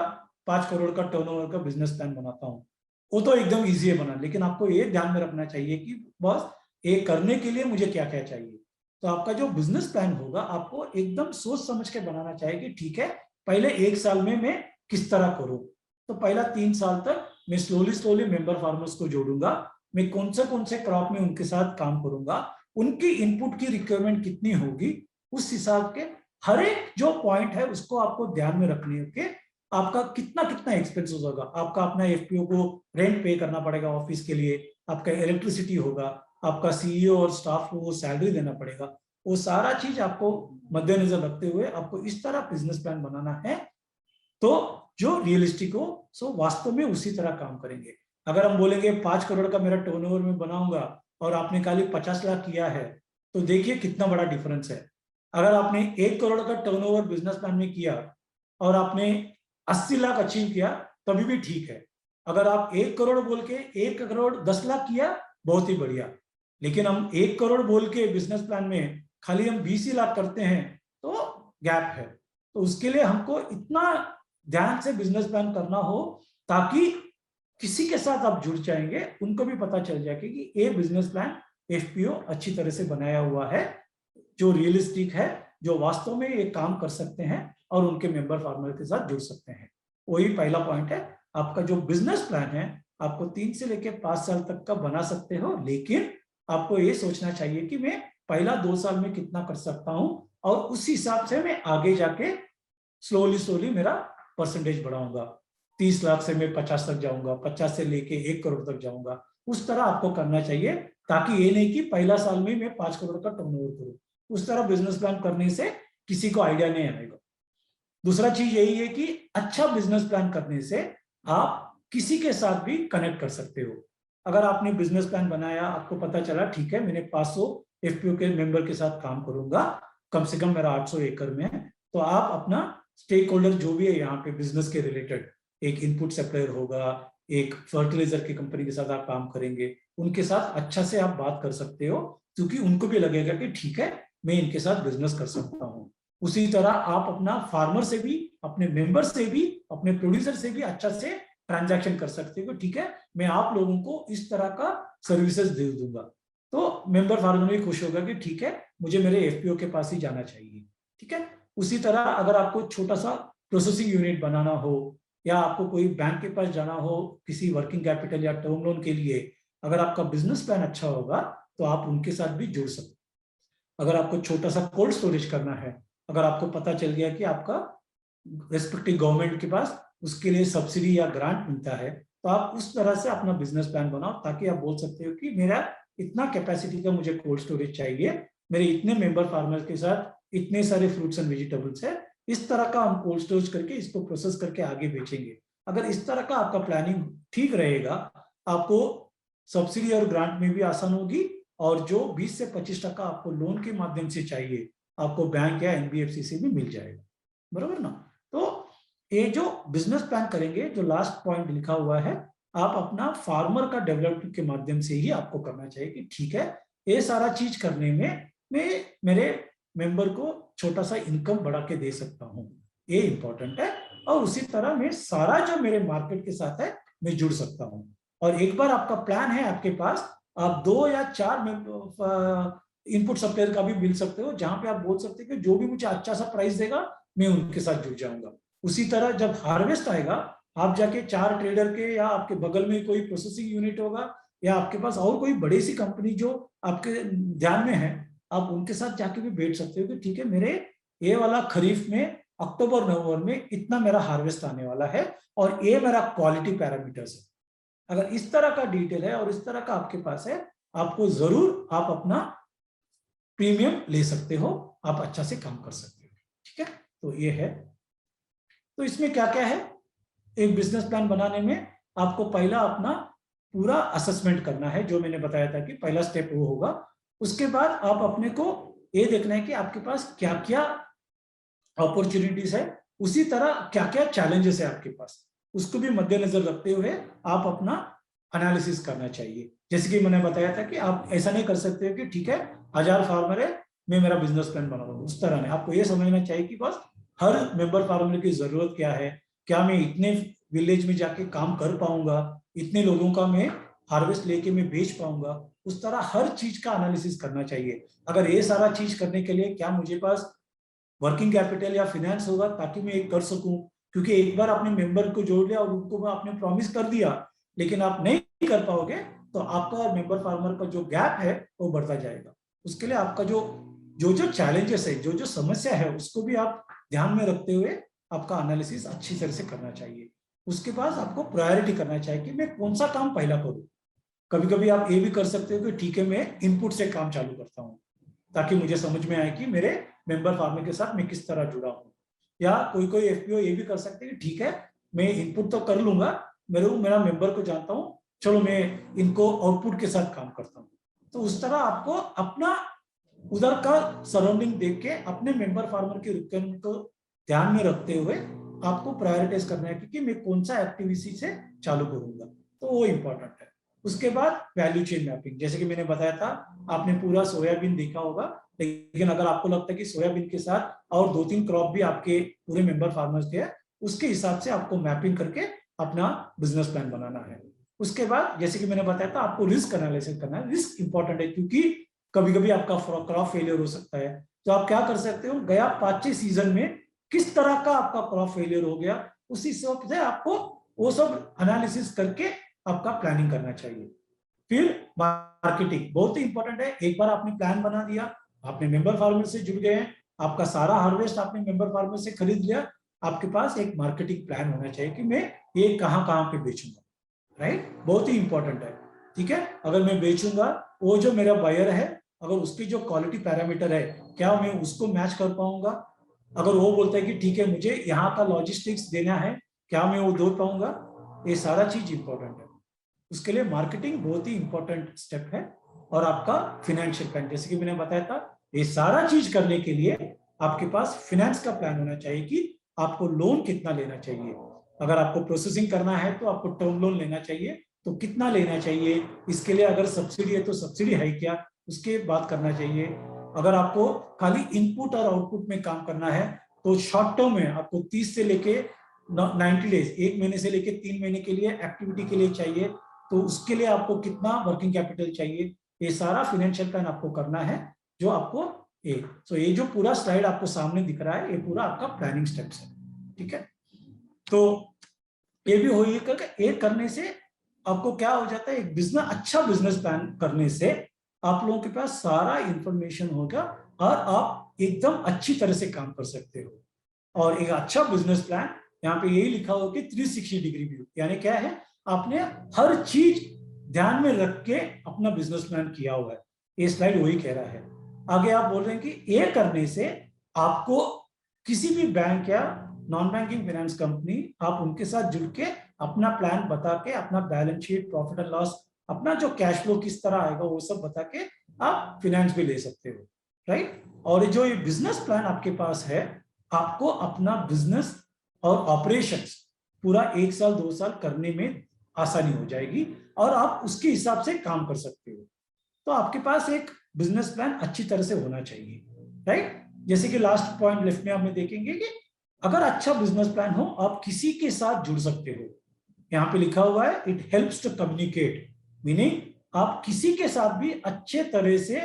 5 करोड़ का टर्नओवर का बिजनेस प्लान बनाता हूँ। वो तो एकदम इजी है बना, लेकिन आपको ये ध्यान में रखना चाहिए कि बस ये करने के लिए मुझे क्या क्या चाहिए। तो आपका जो बिजनेस प्लान होगा आपको एकदम सोच समझ के बनाना चाहिए कि ठीक है पहले 1 साल में मैं किस तरह करूं। तो पहला 3 साल तक मैं स्लोली मेंबर फार्मर्स को जोड़ूंगा, मैं कौन से क्रॉप में उनके साथ काम करूंगा, उनकी इनपुट की रिक्वायरमेंट कितनी होगी, उस हिसाब के हर एक जो पॉइंट है उसको आपको ध्यान में रखने के आपका कितना कितना एक्सपेंसेस होगा। आपका अपना एफपीओ को रेंट पे करना पड़ेगा ऑफिस के लिए, आपका इलेक्ट्रिसिटी होगा, आपका सीईओ और स्टाफ को सैलरी देना पड़ेगा। वो सारा चीज आपको मद्देनजर रखते हुए आपको इस तरह बिजनेस प्लान बनाना है, तो जो रियलिस्टिक हो सो वास्तव में उसी तरह काम करेंगे। अगर हम बोलेंगे 5 करोड़ का मेरा टर्नओवर में बनाऊंगा और आपने खाली 50 लाख किया है, तो देखिए कितना बड़ा डिफरेंस है। अगर आपने 1 करोड़ का टर्नओवर बिजनेस प्लान में किया और आपने 80 लाख अचीव किया, तभी भी ठीक है। अगर आप 1 करोड़ बोल के 1 करोड़ 10 लाख किया, बहुत ही बढ़िया। लेकिन हम 1 करोड़ बोल के बिजनेस प्लान में खाली हम 20 ही लाख करते हैं, तो गैप है। तो उसके लिए हमको इतना ध्यान से बिजनेस प्लान करना हो ताकि किसी के साथ आप जुड़ जाएंगे उनको भी पता चल जाए कि ये बिजनेस प्लान एफपीओ अच्छी तरह से बनाया हुआ है, जो रियलिस्टिक है, जो वास्तव में ये काम कर सकते हैं और उनके मेंबर फार्मर के साथ जुड़ सकते हैं। वही पहला पॉइंट है। आपका जो बिजनेस प्लान है आपको 3 से लेकर 5 साल तक का बना सकते हो, लेकिन आपको ये सोचना चाहिए कि मैं पहला 2 साल में कितना कर सकता हूं और उस हिसाब से मैं आगे जाके स्लोली मेरा परसेंटेज बढ़ाऊंगा। 30 लाख से मैं 50 तक जाऊंगा, 50 से लेके 1 करोड़ तक जाऊंगा। उस तरह आपको करना चाहिए, ताकि ये नहीं कि पहला साल में मैं 5 करोड़ का टर्नओवर करूं। उस तरह बिजनेस प्लान करने से किसी को आइडिया नहीं आएगा। दूसरा चीज यही है कि अच्छा बिजनेस प्लान करने से आप किसी के साथ भी कनेक्ट कर सकते हो। अगर आपने बिजनेस प्लान बनाया, आपको पता चला ठीक है मैंने 500 एफपीओ के मेंबर के साथ काम करूंगा, कम से कम मेरा 800 एकड़ में है, तो आप अपना स्टेक होल्डर जो भी है यहाँ पे बिजनेस के रिलेटेड, एक इनपुट सप्लायर होगा, एक फर्टिलाइजर की कंपनी के साथ आप काम करेंगे, उनके साथ अच्छा से आप बात कर सकते हो, क्योंकि उनको भी लगेगा कि ठीक है मैं इनके साथ बिजनेस कर सकता हूँ। उसी तरह आप अपना फार्मर से भी, अपने मेंबर से भी, अपने प्रोड्यूसर से भी अच्छा से ट्रांजैक्शन कर सकते हो। ठीक है मैं आप लोगों को इस तरह का सर्विसेज दे दूंगा, तो मेंबर फार्मर भी खुश होगा कि ठीक है मुझे मेरे एफपीओ के पास ही जाना चाहिए। ठीक है उसी तरह अगर आपको छोटा सा प्रोसेसिंग यूनिट बनाना हो, या आपको कोई बैंक के पास जाना हो किसी वर्किंग कैपिटल या टर्म लोन के लिए, अगर आपका बिजनेस प्लान अच्छा होगा तो आप उनके साथ भी जुड़ सकते। अगर आपको छोटा सा कोल्ड स्टोरेज करना है, अगर आपको पता चल गया कि आपका रेस्पेक्टिव गवर्नमेंट के पास उसके लिए सब्सिडी या ग्रांट मिलता है, तो आप उस तरह से अपना बिजनेस प्लान बनाओ, ताकि आप बोल सकते हो कि मेरा इतना कैपेसिटी का मुझे कोल्ड स्टोरेज चाहिए, मेरे इतने मेंबर फार्मर के साथ इतने सारे फ्रूट्स एंड वेजिटेबल्स है, इस तरह का हम कोल्ड स्टोरेज करके इसको प्रोसेस करके आगे बेचेंगे। अगर इस तरह का आपका प्लानिंग ठीक रहेगा, आपको सब्सिडी और ग्रांट में भी आसान होगी, और जो 20 से 25% आपको लोन के माध्यम से चाहिए आपको बैंक या एनबीएफसी से भी मिल जाएगा, बराबर ना। तो ये जो बिजनेस प्लान करेंगे, जो लास्ट पॉइंट लिखा हुआ है, आप अपना फार्मर का डेवलपमेंट के माध्यम से ही आपको करना चाहिए कि ठीक है ये सारा चीज करने में मैं मेरे मेंबर को छोटा सा इनकम बढ़ा के दे सकता हूँ, ये इंपॉर्टेंट है। और उसी तरह मैं सारा जो मेरे मार्केट के साथ है मैं जुड़ सकता हूँ। और एक बार आपका प्लान है आपके पास, आप 2 या 4 इनपुट सप्लायर का भी मिल सकते हो, जहां पे आप बोल सकते हो कि जो भी मुझे अच्छा सा प्राइस देगा मैं उनके साथ जुड़ जाऊंगा। उसी तरह जब हार्वेस्ट आएगा, आप जाके 4 ट्रेडर के, या आपके बगल में कोई प्रोसेसिंग यूनिट होगा, या आपके पास और कोई बड़ी सी कंपनी जो आपके ध्यान में है, आप उनके साथ जाके भी बैठ सकते हो कि ठीक है मेरे ये वाला खरीफ में अक्टूबर नवंबर में इतना मेरा हार्वेस्ट आने वाला है और ये मेरा क्वालिटी पैरामीटर्स है। अगर इस तरह का डिटेल है और इस तरह का आपके पास है, आपको जरूर आप अपना प्रीमियम ले सकते हो, आप अच्छा से काम कर सकते हो। ठीक है, तो ये है। तो इसमें क्या क्या है, एक बिजनेस प्लान बनाने में आपको पहला अपना पूरा असेसमेंट करना है, जो मैंने बताया था कि पहला स्टेप वो होगा। उसके बाद आप अपने को ये देखना है कि आपके पास क्या क्या अपॉर्चुनिटीज है, उसी तरह क्या क्या चैलेंजेस है आपके पास, उसको भी मद्देनजर रखते हुए आप अपना एनालिसिस करना चाहिए। जैसे कि मैंने बताया था कि आप ऐसा नहीं कर सकते हो कि ठीक है 1000 फार्मर है, मैं मेरा बिजनेस प्लान बनाऊंगा, उस तरह नहीं। आपको ये समझना चाहिए कि बस हर मेंबर फार्मर की जरूरत क्या है, क्या मैं इतने विलेज में जाके काम कर पाऊंगा, इतने लोगों का मैं हार्वेस्ट लेके मैं बेच पाऊंगा, उस तरह हर चीज का एनालिसिस करना चाहिए। अगर ये सारा चीज करने के लिए क्या मुझे पास वर्किंग कैपिटल या फाइनेंस होगा ताकि मैं एक कर सकूं, क्योंकि एक बार आपने मेंबर को जोड़ लिया और उनको आपने प्रॉमिस कर दिया लेकिन आप नहीं कर पाओगे तो आपका और मेंबर फार्मर का जो गैप है वो बढ़ता जाएगा। उसके लिए आपका जो जो जो चैलेंजेस है, जो जो समस्या है, उसको भी आप ध्यान में रखते हुए आपका एनालिसिस अच्छी तरह से करना चाहिए। उसके बाद आपको प्रायोरिटी करना चाहिए कि मैं कौन सा काम पहला करूं। कभी कभी आप ये भी कर सकते हो कि ठीक है मैं इनपुट से काम चालू करता हूँ ताकि मुझे समझ में आए कि मेरे मेंबर फार्मर के साथ मैं किस तरह जुड़ा हूँ। या कोई कोई एफपीओ ये भी कर सकते हैं कि ठीक है मैं इनपुट तो कर लूंगा, मेरा मेंबर को जानता हूँ, चलो मैं इनको आउटपुट के साथ काम करता हूँ। तो उस तरह आपको अपना उधर का सराउंडिंग देख के अपने मेंबर फार्मर की रिक्वायरमेंट को ध्यान में रखते हुए आपको प्रायोरिटाइज करना है कि मैं कौन सा एक्टिविटी से चालू करूंगा, तो वो इंपॉर्टेंट है। उसके बाद वैल्यू चेन मैपिंग, जैसे कि मैंने बताया था, आपने पूरा सोयाबीन देखा होगा, लेकिन अगर आपको लगता है कि सोयाबीन के साथ और 2-3 क्रॉप भी आपके पूरे मेंबर फार्मर्स के हैं, उसके हिसाब से आपको मैपिंग करके अपना बिजनेस प्लान बनाना है। उसके बाद जैसे कि मैंने बताया था आपको रिस्क एनालिसिस करना है। रिस्क इंपॉर्टेंट है क्योंकि कभी कभी आपका क्रॉप फेलियर हो सकता है, तो आप क्या कर सकते हो, गया 5-6 सीजन में किस तरह का आपका क्रॉप फेलियर हो गया, उसी हिसाब से आपको वो सब एनालिसिस करके आपका प्लानिंग करना चाहिए। फिर मार्केटिंग बहुत ही इंपॉर्टेंट है। एक बार आपने प्लान बना दिया, आपने मेंबर फार्मर से जुड़ गए हैं, आपका सारा हार्वेस्ट आपने मेंबर फार्मर से खरीद लिया, आपके पास एक मार्केटिंग प्लान होना चाहिए कि मैं ये कहां कहां पे बेचूंगा। राइट, बहुत ही इंपॉर्टेंट है। ठीक है, अगर मैं बेचूंगा, वो जो मेरा बायर है अगर उसकी जो क्वालिटी पैरामीटर है क्या मैं उसको मैच कर पाऊंगा, अगर वो बोलता है कि ठीक है मुझे यहाँ का लॉजिस्टिक्स देना है, क्या मैं वो दे पाऊंगा, ये सारा चीज इंपॉर्टेंट है। उसके लिए मार्केटिंग बहुत ही इंपॉर्टेंट स्टेप है। और आपका फाइनेंशियल प्लान, जैसे कि मैंने बताया था, ये सारा चीज करने के लिए आपके पास फाइनेंस का प्लान होना चाहिए कि आपको लोन कितना लेना चाहिए। अगर आपको प्रोसेसिंग करना है तो आपको टर्म लोन लेना चाहिए, तो कितना लेना चाहिए, इसके लिए अगर सब्सिडी है तो सब्सिडी है क्या, उसके बात करना चाहिए। अगर आपको खाली इनपुट और आउटपुट में काम करना है तो शॉर्ट टर्म में आपको 30 से लेके 90 डेज, 1 महीने से लेके 3 महीने के लिए एक्टिविटी के लिए चाहिए, तो उसके लिए आपको कितना वर्किंग कैपिटल चाहिए, ये सारा फाइनेंशियल प्लान आपको करना है। जो आपको ये जो पूरा स्लाइड आपको सामने दिख रहा है, ये पूरा आपका प्लानिंग स्टेप्स है। ठीक है, तो ये भी हो, ये करने से आपको क्या हो जाता है, एक अच्छा बिजनेस प्लान करने से आप लोगों के पास सारा इंफॉर्मेशन होगा और आप एकदम अच्छी तरह से काम कर सकते हो। और एक अच्छा बिजनेस प्लान, यहाँ पे यही लिखा हो कि 360 डिग्री व्यू, यानी क्या है, आपने हर चीज ध्यान में रख के अपना बिजनेस प्लान किया हुआ है। ये स्लाइड वही कह रहा है। आगे आप बोल रहे हैं कि ये करने से आपको किसी भी बैंक या नॉन बैंकिंग फाइनेंस कंपनी, आप उनके साथ जुड़ के अपना प्लान बता के, अपना balance sheet, profit and loss, अपना जो कैश फ्लो किस तरह आएगा वो सब बता के आप फाइनेंस भी ले सकते हो। राइट, और जो ये बिजनेस प्लान आपके पास है, आपको अपना बिजनेस और ऑपरेशंस पूरा 1 साल 2 साल करने में आसानी हो जाएगी और आप उसके हिसाब से काम कर सकते हो। तो आपके पास एक बिजनेस प्लान अच्छी तरह से होना चाहिए। राइट, जैसे कि लास्ट पॉइंट लेफ्ट में आप देखेंगे कि अगर अच्छा बिजनेस प्लान हो, आप किसी के साथ जुड़ सकते हो। यहाँ पे लिखा हुआ है it helps to communicate, meaning आप किसी के साथ भी अच्छे तरह से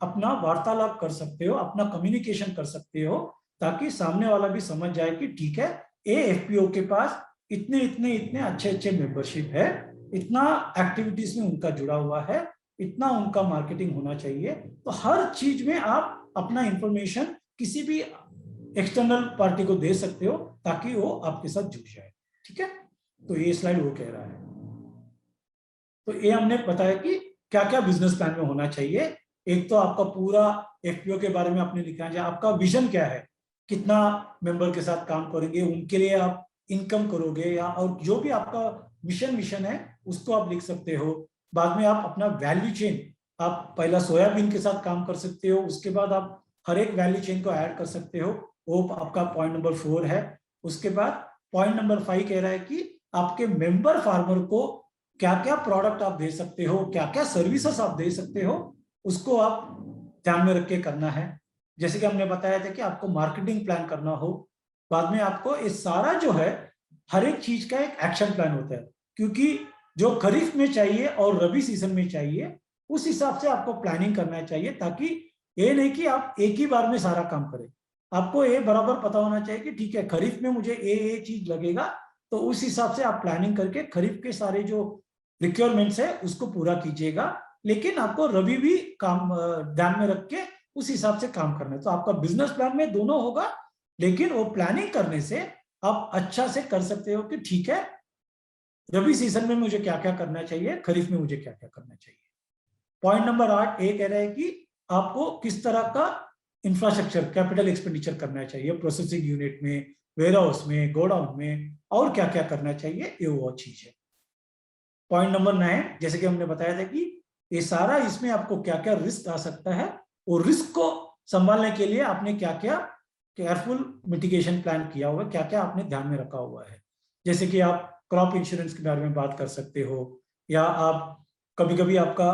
अपना वार्तालाप कर सकते हो, अपना कम्युनिकेशन कर सकते हो, ताकि सामने वाला भी समझ जाए कि ठीक है एएफपीओ के पास इतने इतने इतने अच्छे अच्छे मेंबरशिप है, इतना एक्टिविटीज में उनका जुड़ा हुआ है, इतना उनका मार्केटिंग होना चाहिए। तो हर चीज में आप अपना इंफॉर्मेशन किसी भी एक्सटर्नल पार्टी को दे सकते हो ताकि वो आपके साथ जुड़ जाए। ठीक है, तो ये स्लाइड वो कह रहा है। तो ये हमने बताया कि क्या क्या बिजनेस प्लान में होना चाहिए। एक तो आपका पूरा एफपीओ के बारे में आपने लिखना चाहिए, आपका विजन क्या है, कितना मेंबर के साथ काम करेंगे, उनके लिए आप इनकम करोगे, या और जो भी आपका मिशन है उसको आप लिख सकते हो। बाद में आप अपना वैल्यू चेन, आप पहला सोयाबीन के साथ काम कर सकते हो, उसके बाद आप हर एक वैल्यू चेन को ऐड कर सकते हो, वो आपका पॉइंट नंबर 4 है। उसके बाद पॉइंट नंबर 5 कह रहा है कि आपके मेंबर फार्मर को क्या क्या प्रोडक्ट आप दे सकते हो, क्या क्या सर्विसेज आप दे सकते हो, उसको आप ध्यान में रख के करना है। जैसे कि हमने बताया था कि आपको मार्केटिंग प्लान करना हो, बाद में आपको ये सारा जो है हर एक चीज का एक एक्शन प्लान होता है, क्योंकि जो खरीफ में चाहिए और रबी सीजन में चाहिए उस हिसाब से आपको प्लानिंग करना चाहिए, ताकि ये नहीं कि आप एक ही बार में सारा काम करें। आपको ये बराबर पता होना चाहिए कि ठीक है खरीफ में मुझे ये चीज लगेगा, तो उस हिसाब से आप प्लानिंग करके खरीफ के सारे जो रिक्वायरमेंट्स है उसको पूरा कीजिएगा। लेकिन आपको रबी भी काम ध्यान में रख के उस हिसाब से काम करना है। तो आपका बिजनेस प्लान में दोनों होगा, लेकिन वो प्लानिंग करने से आप अच्छा से कर सकते हो कि ठीक है रबी सीजन में मुझे क्या क्या करना चाहिए, खरीफ में मुझे क्या क्या करना चाहिए। पॉइंट नंबर 8 ये कह रहा है कि आपको किस तरह का इंफ्रास्ट्रक्चर कैपिटल एक्सपेंडिचर करना चाहिए, प्रोसेसिंग यूनिट में, वेयर हाउस में, गोडाउन में, और क्या क्या करना चाहिए, ये वो चीज है। पॉइंट नंबर 9, जैसे कि हमने बताया था कि ये सारा इसमें आपको क्या क्या रिस्क आ सकता है, और रिस्क को संभालने के लिए आपने क्या क्या केयरफुल मिटिगेशन प्लान किया हुआ है, क्या क्या आपने ध्यान में रखा हुआ है। जैसे कि आप क्रॉप इंश्योरेंस के बारे में बात कर सकते हो, या आप कभी कभी आपका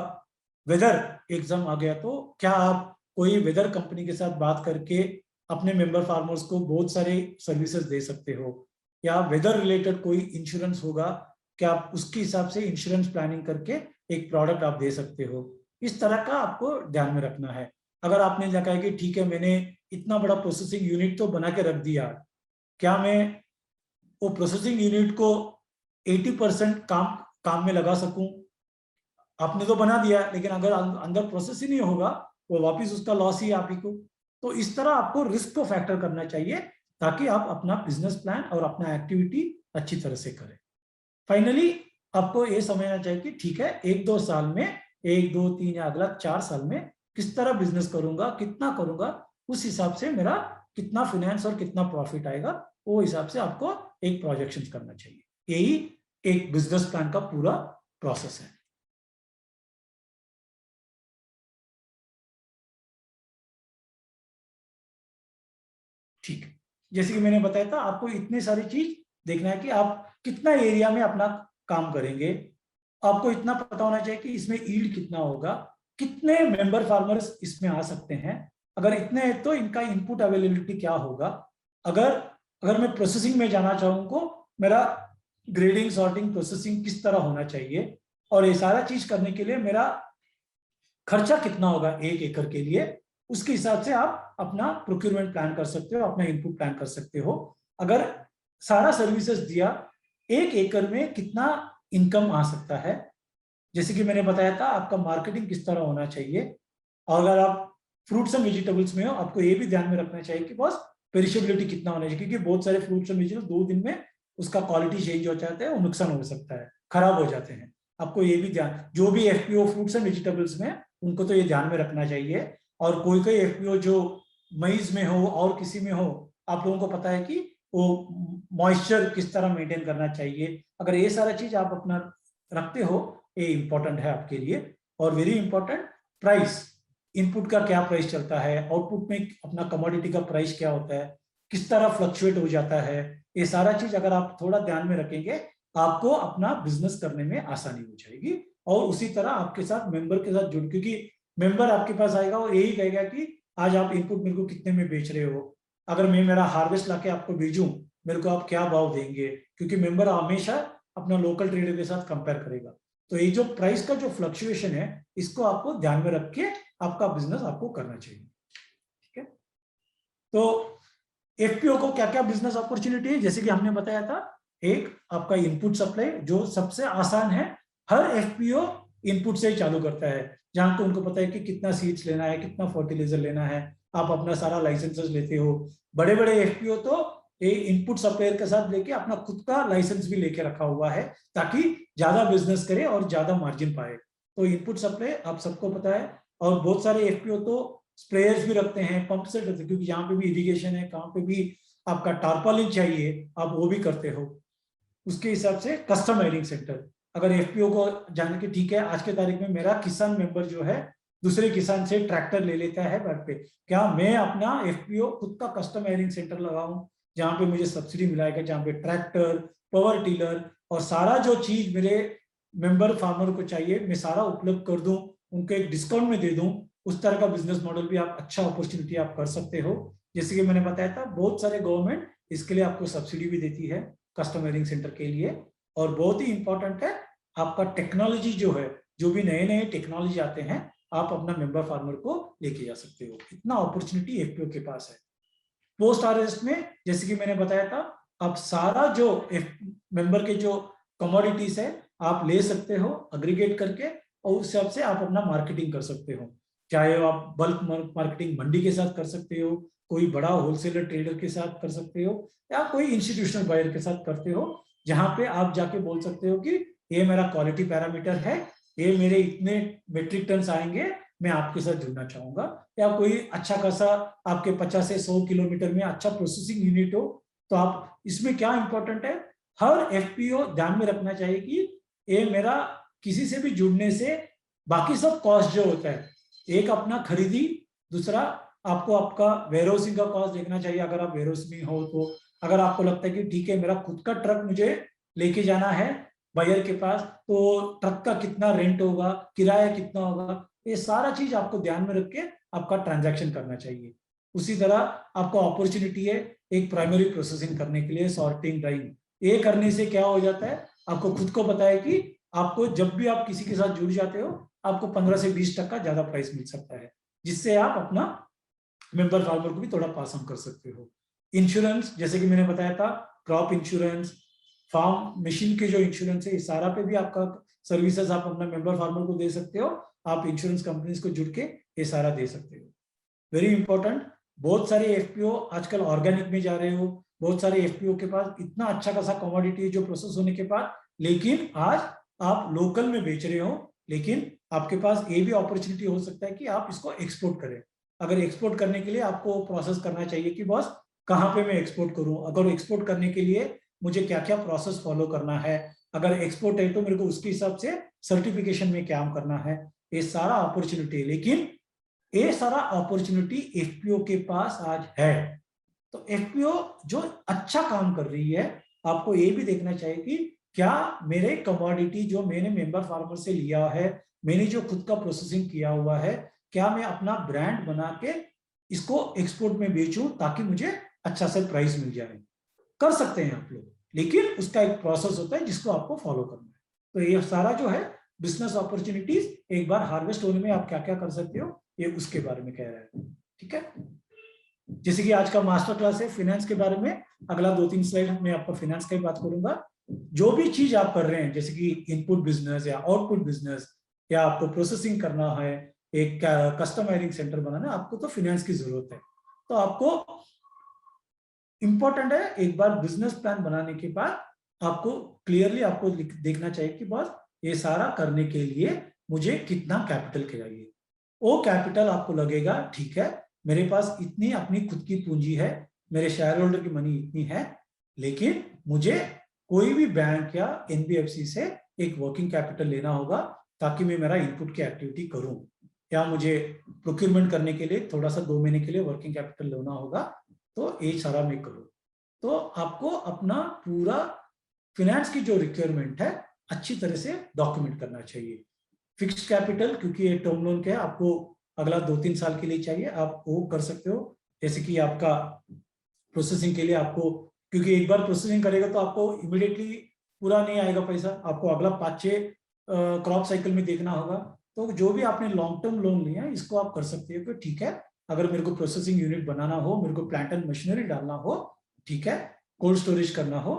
वेदर एग्जाम आ गया तो क्या आप कोई वेदर कंपनी के साथ बात करके अपने मेंबर फार्मर्स को बहुत सारे सर्विसेज दे सकते हो, या वेदर रिलेटेड कोई इंश्योरेंस होगा, क्या आप उसके हिसाब से इंश्योरेंस प्लानिंग करके एक प्रोडक्ट आप दे सकते हो। इस तरह का आपको ध्यान में रखना है। अगर आपने लगा है कि ठीक है मैंने इतना बड़ा प्रोसेसिंग यूनिट तो बना के रख दिया, क्या मैं वो प्रोसेसिंग यूनिट को 80% काम में लगा सकूं? आपने तो बना दिया, लेकिन अगर अंदर प्रोसेस ही नहीं होगा वो वापिस उसका लॉस ही आप ही को। तो इस तरह आपको रिस्क को फैक्टर करना चाहिए ताकि आप अपना बिजनेस प्लान और अपना एक्टिविटी अच्छी तरह से करें। फाइनली आपको ये समझना चाहिए कि ठीक है 1-2 साल में, 1-2-3 या अगला 4 साल में किस तरह बिजनेस करूंगा, कितना करूंगा, उस हिसाब से मेरा कितना फाइनेंस और कितना प्रॉफिट आएगा, वो हिसाब से आपको एक प्रोजेक्शन करना चाहिए। यही एक बिजनेस प्लान का पूरा प्रोसेस है। ठीक है, जैसे कि मैंने बताया था आपको इतने सारी चीज देखना है कि आप कितना एरिया में अपना काम करेंगे। आपको इतना पता होना चाहिए कि इसमें ईल्ड कितना होगा, कितने मेंबर फार्मर्स इसमें आ सकते हैं, अगर इतने हैं तो इनका इनपुट अवेलेबिलिटी क्या होगा, अगर अगर मैं प्रोसेसिंग में जाना चाहूँ तो मेरा ग्रेडिंग सॉर्टिंग प्रोसेसिंग किस तरह होना चाहिए, और ये सारा चीज करने के लिए मेरा खर्चा कितना होगा 1 एकड़ के लिए, उसके हिसाब से आप अपना प्रोक्योरमेंट प्लान कर सकते हो, अपना इनपुट प्लान कर सकते हो। अगर सारा सर्विसेज दिया 1 एकड़ में कितना इनकम आ सकता है। जैसे कि मैंने बताया था आपका मार्केटिंग किस तरह होना चाहिए, और अगर आप फ्रूट्स एंड वेजिटेबल्स में हो आपको ये भी ध्यान में रखना चाहिए कि बस पेरिशेबिलिटी कितना होना चाहिए, क्योंकि बहुत सारे फ्रूट्स एंड वेजिटेबल्स 2 दिन में उसका क्वालिटी चेंज हो जाता है, वो नुकसान हो सकता है, खराब हो जाते हैं। आपको ये भी ध्यान, जो भी एफपीओ फ्रूट्स एंड वेजिटेबल्स में उनको तो ये ध्यान में रखना चाहिए। और कोई कोई एफपीओ जो मईज में हो और किसी में हो, आप लोगों को पता है कि वो मॉइस्चर किस तरह मेंटेन करना चाहिए। अगर ये सारा चीज आप अपना रखते हो, ये इंपॉर्टेंट है आपके लिए। और वेरी इंपॉर्टेंट, प्राइस, इनपुट का क्या प्राइस चलता है, आउटपुट में अपना कमोडिटी का प्राइस क्या होता है, किस तरह फ्लक्चुएट हो जाता है, ये सारा चीज अगर आप थोड़ा ध्यान में रखेंगे आपको अपना बिजनेस करने में आसानी हो जाएगी। और उसी तरह आपके साथ मेंबर के साथ जुड़, क्योंकि मेंबर आपके पास आएगा और यही कहेगा कि आज आप इनपुट मेरे को कितने में बेच रहे हो, अगर मैं मेरा हार्वेस्ट लाके आपको भेजूं मेरे को आप क्या भाव देंगे, क्योंकि मेंबर हमेशा अपना लोकल ट्रेडर के साथ कंपेयर करेगा। तो ये जो प्राइस का जो फ्लक्चुएशन है इसको आपको ध्यान में रख के आपका बिजनेस आपको करना चाहिए। ठीक है, तो एफपीओ को क्या क्या बिजनेस अपॉर्चुनिटी है, जैसे कि हमने बताया था, एक आपका इनपुट सप्लाई जो सबसे आसान है, हर एफपीओ इनपुट से ही चालू करता है, जहां तो उनको पता है कि कितना सीड्स लेना है, कितना फर्टिलाइजर लेना है, आप अपना सारा लाइसेंसेस लेते हो। बड़े बड़े एफपीओ तो ये इनपुट सप्लायर के साथ लेके अपना खुद का लाइसेंस भी लेके रखा हुआ है ताकि ज्यादा बिजनेस करे और ज्यादा मार्जिन पाए। तो इनपुट सप्लाई आप सबको पता है। और बहुत सारे एफपीओ तो स्प्रेयर्स भी रखते हैं, पंप सेट रखते हैं, क्योंकि यहाँ पे भी इरिगेशन है, कहाँ पे भी आपका टारपालिन चाहिए आप वो भी करते हो। उसके हिसाब से कस्टम वायरिंग सेंटर, अगर एफपीओ को जाने के ठीक है आज के तारीख में मेरा किसान मेंबर जो है दूसरे किसान से ट्रैक्टर ले लेता है घर पे, क्या मैं अपना एफपीओ खुद का कस्टम वायरिंग सेंटर लगाऊं जहां पे मुझे सब्सिडी मिलाएगा, जहां पे ट्रैक्टर, पावर टिलर और सारा जो चीज मेरे मेंबर फार्मर को चाहिए मैं सारा उपलब्ध कर दूं, उनको एक डिस्काउंट में दे दूं। उस तरह का बिजनेस मॉडल भी आप अच्छा अपॉर्चुनिटी आप कर सकते हो। जैसे कि मैंने बताया था बहुत सारे गवर्नमेंट इसके लिए आपको सब्सिडी भी देती है कस्टम वायरिंग सेंटर के लिए। और बहुत ही इंपॉर्टेंट है आपका टेक्नोलॉजी जो है, जो भी नए नए टेक्नोलॉजी आते हैं आप अपना मेंबर फार्मर को लेके जा सकते हो। इतना अपॉर्चुनिटी एफपीओ के पास है। पोस्ट हार्वेस्ट में जैसे कि मैंने बताया था आप सारा जो मेंबर के जो कमोडिटीज है आप ले सकते हो अग्रीगेट करके, और उस हिसाब से आप अपना मार्केटिंग कर सकते हो। चाहे आप बल्क मार्केटिंग मंडी के साथ कर सकते हो, कोई बड़ा होलसेलर ट्रेडर के साथ कर सकते हो, या कोई इंस्टीट्यूशनल बायर के साथ करते हो, जहां पे आप जाके बोल सकते हो कि ये मेरा क्वालिटी पैरामीटर है, ये मेरे इतने मेट्रिक टन आएंगे, मैं आपके साथ जुड़ना चाहूंगा। या कोई अच्छा खासा आपके 50 से 100 किलोमीटर में अच्छा प्रोसेसिंग यूनिट हो, तो आप इसमें क्या इंपॉर्टेंट है हर एफपीओ ध्यान में रखना चाहिए कि ये मेरा किसी से भी जुड़ने से बाकी सब कॉस्ट जो होता है, एक अपना खरीदी, दूसरा आपको आपका वेयरहाउसिंग का कॉस्ट देखना चाहिए अगर आप वेयरहाउस में हो तो। अगर आपको लगता है कि ठीक है मेरा खुद का ट्रक मुझे लेके जाना है बायर के पास, तो ट्रक का कितना रेंट होगा, किराया कितना होगा, ये सारा चीज आपको ध्यान में रख के आपका ट्रांजैक्शन करना चाहिए। उसी तरह आपको अपॉर्चुनिटी है एक प्राइमरी प्रोसेसिंग करने के लिए, सॉर्टिंग, ड्राइंग। ये करने से क्या हो जाता है आपको खुद को पता है कि आपको जब भी आप किसी के साथ जुड़ जाते हो आपको 15 से 20% ज्यादा प्राइस मिल सकता है, जिससे आप अपना मेंबर फार्मर को भी थोड़ा पास ऑन कर सकते हो। इंश्योरेंस जैसे कि मैंने बताया था, क्रॉप इंश्योरेंस, फार्म मशीन के जो इंश्योरेंस है, इस सारा पे भी आपका सर्विसेज आप अपना मेंबर फार्मर को दे सकते हो। आप इंश्योरेंस कंपनीज को जुड़ के ये सारा दे सकते हो। वेरी इंपॉर्टेंट, बहुत सारे एफपीओ आजकल ऑर्गेनिक में जा रहे हो, बहुत सारे एफपीओ के पास इतना अच्छा खासा कमोडिटी है जो प्रोसेस होने के बाद, लेकिन आज आप लोकल में बेच रहे हो, लेकिन आपके पास ये भी अपॉर्चुनिटी हो सकता है कि आप इसको एक्सपोर्ट करें। अगर एक्सपोर्ट करने के लिए आपको प्रोसेस करना चाहिए कि बॉस कहाँ पे मैं एक्सपोर्ट करूं, अगर एक्सपोर्ट करने के लिए मुझे क्या क्या प्रोसेस फॉलो करना है, अगर एक्सपोर्ट है तो मेरे को उसके हिसाब से सर्टिफिकेशन में क्या करना है, ये सारा अपॉर्चुनिटी है। लेकिन ये सारा अपॉर्चुनिटी एफपीओ के पास आज है। तो एफपीओ जो अच्छा काम कर रही है, आपको ये भी देखना चाहिए कि क्या मेरे कमोडिटी जो मैंने मेंबर फार्मर से लिया है, मैंने जो खुद का प्रोसेसिंग किया हुआ है, क्या मैं अपना ब्रांड बना के इसको एक्सपोर्ट में बेचूं ताकि मुझे अच्छा से प्राइस मिल जाए। कर सकते हैं आप लोग, लेकिन उसका एक प्रोसेस होता है जिसको आपको फॉलो करना है। तो ये सारा जो है बिजनेस अपॉर्चुनिटीज एक बार हार्वेस्ट होने में आप क्या क्या कर सकते हो, ये उसके बारे में कह रहा है। ठीक है, जैसे कि आज का मास्टर क्लास है फाइनेंस के बारे में, अगला 2-3 स्लाइड में आपको फाइनेंस की बात करूंगा। जो भी चीज आप कर रहे हैं, जैसे कि इनपुट बिजनेस या आउटपुट बिजनेस, या आपको प्रोसेसिंग करना है, एक कस्टम वायरिंग सेंटर बनाना, आपको तो फाइनेंस की जरूरत है। तो आपको इंपॉर्टेंट है एक बार बिजनेस प्लान बनाने के बाद आपको क्लियरली आपको देखना चाहिए कि बस ये सारा करने के लिए मुझे कितना कैपिटल चाहिए। वो कैपिटल आपको लगेगा ठीक है मेरे पास इतनी अपनी खुद की पूंजी है, मेरे शेयर होल्डर की मनी इतनी है, लेकिन मुझे कोई भी बैंक या एनबीएफसी से एक वर्किंग कैपिटल लेना होगा ताकि मैं मेरा इनपुट की एक्टिविटी करूं, या मुझे प्रोक्योरमेंट करने के लिए थोड़ा सा 2 महीने के लिए वर्किंग कैपिटल लेना होगा, तो ये सारा मैं करूं। तो आपको अपना पूरा फिनेंस की जो रिक्वायरमेंट है अच्छी तरह से डॉक्यूमेंट करना चाहिए। फिक्स्ड कैपिटल क्योंकि ये टर्म लोन के आपको अगला 2-3 साल के लिए चाहिए, आप वो कर सकते हो। जैसे कि आपका प्रोसेसिंग के लिए आपको, क्योंकि एक बार प्रोसेसिंग करेगा तो आपको इमीडिएटली पूरा नहीं आएगा पैसा, आपको अगला 5-6 क्रॉप साइकिल में देखना होगा। तो जो भी आपने लॉन्ग टर्म लोन लिया है इसको आप कर सकते हो कि ठीक है अगर मेरे को प्रोसेसिंग यूनिट बनाना हो, मेरे को प्लांट एंड मशीनरी डालना हो, ठीक है, कोल्ड स्टोरेज करना हो,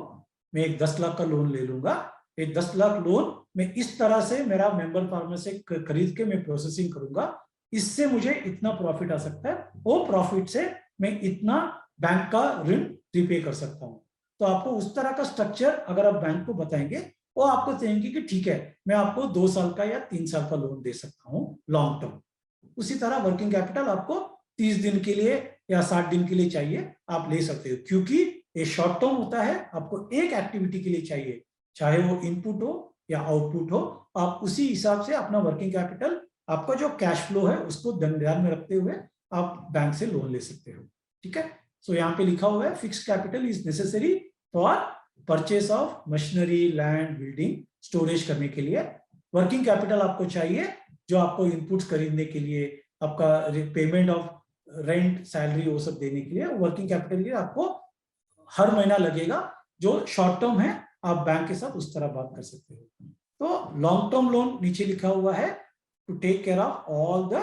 मैं एक 10 लाख का लोन ले लूंगा। एक 10 लाख लोन मैं इस तरह से मेरा मेंबर फार्मर से खरीद के मैं प्रोसेसिंग करूंगा इससे मुझे इतना प्रॉफिट आ सकता है, वो प्रॉफिट से मैं इतना बैंक का ऋण रिपे कर सकता हूँ। तो आपको उस तरह का स्ट्रक्चर अगर आप बैंक को बताएंगे, वो आपको कहेंगे कि ठीक है, मैं आपको 2 साल का या 3 साल का लोन दे सकता हूँ लॉन्ग टर्म। उसी तरह वर्किंग कैपिटल आपको 30 दिन के लिए या 60 दिन के लिए चाहिए, आप ले सकते हो, क्योंकि ये शॉर्ट टर्म होता है, आपको एक एक्टिविटी के लिए चाहिए, चाहे वो इनपुट हो या आउटपुट हो। आप उसी हिसाब से अपना वर्किंग कैपिटल, आपका जो कैश फ्लो है उसको ध्यान में रखते हुए आप बैंक से लोन ले सकते हो। ठीक है, सो यहाँ पे लिखा हुआ है fixed capital is necessary for purchase of machinery, land, building, storage करने के लिए। वर्किंग कैपिटल आपको चाहिए जो आपको इनपुट्स खरीदने के लिए, आपका पेमेंट ऑफ रेंट, सैलरी, वो सब देने के लिए वर्किंग कैपिटल के लिए आपको हर महीना लगेगा। जो शॉर्ट टर्म है आप बैंक के साथ उस तरह बात कर सकते हो। तो लॉन्ग टर्म लोन नीचे लिखा हुआ है to take care of all the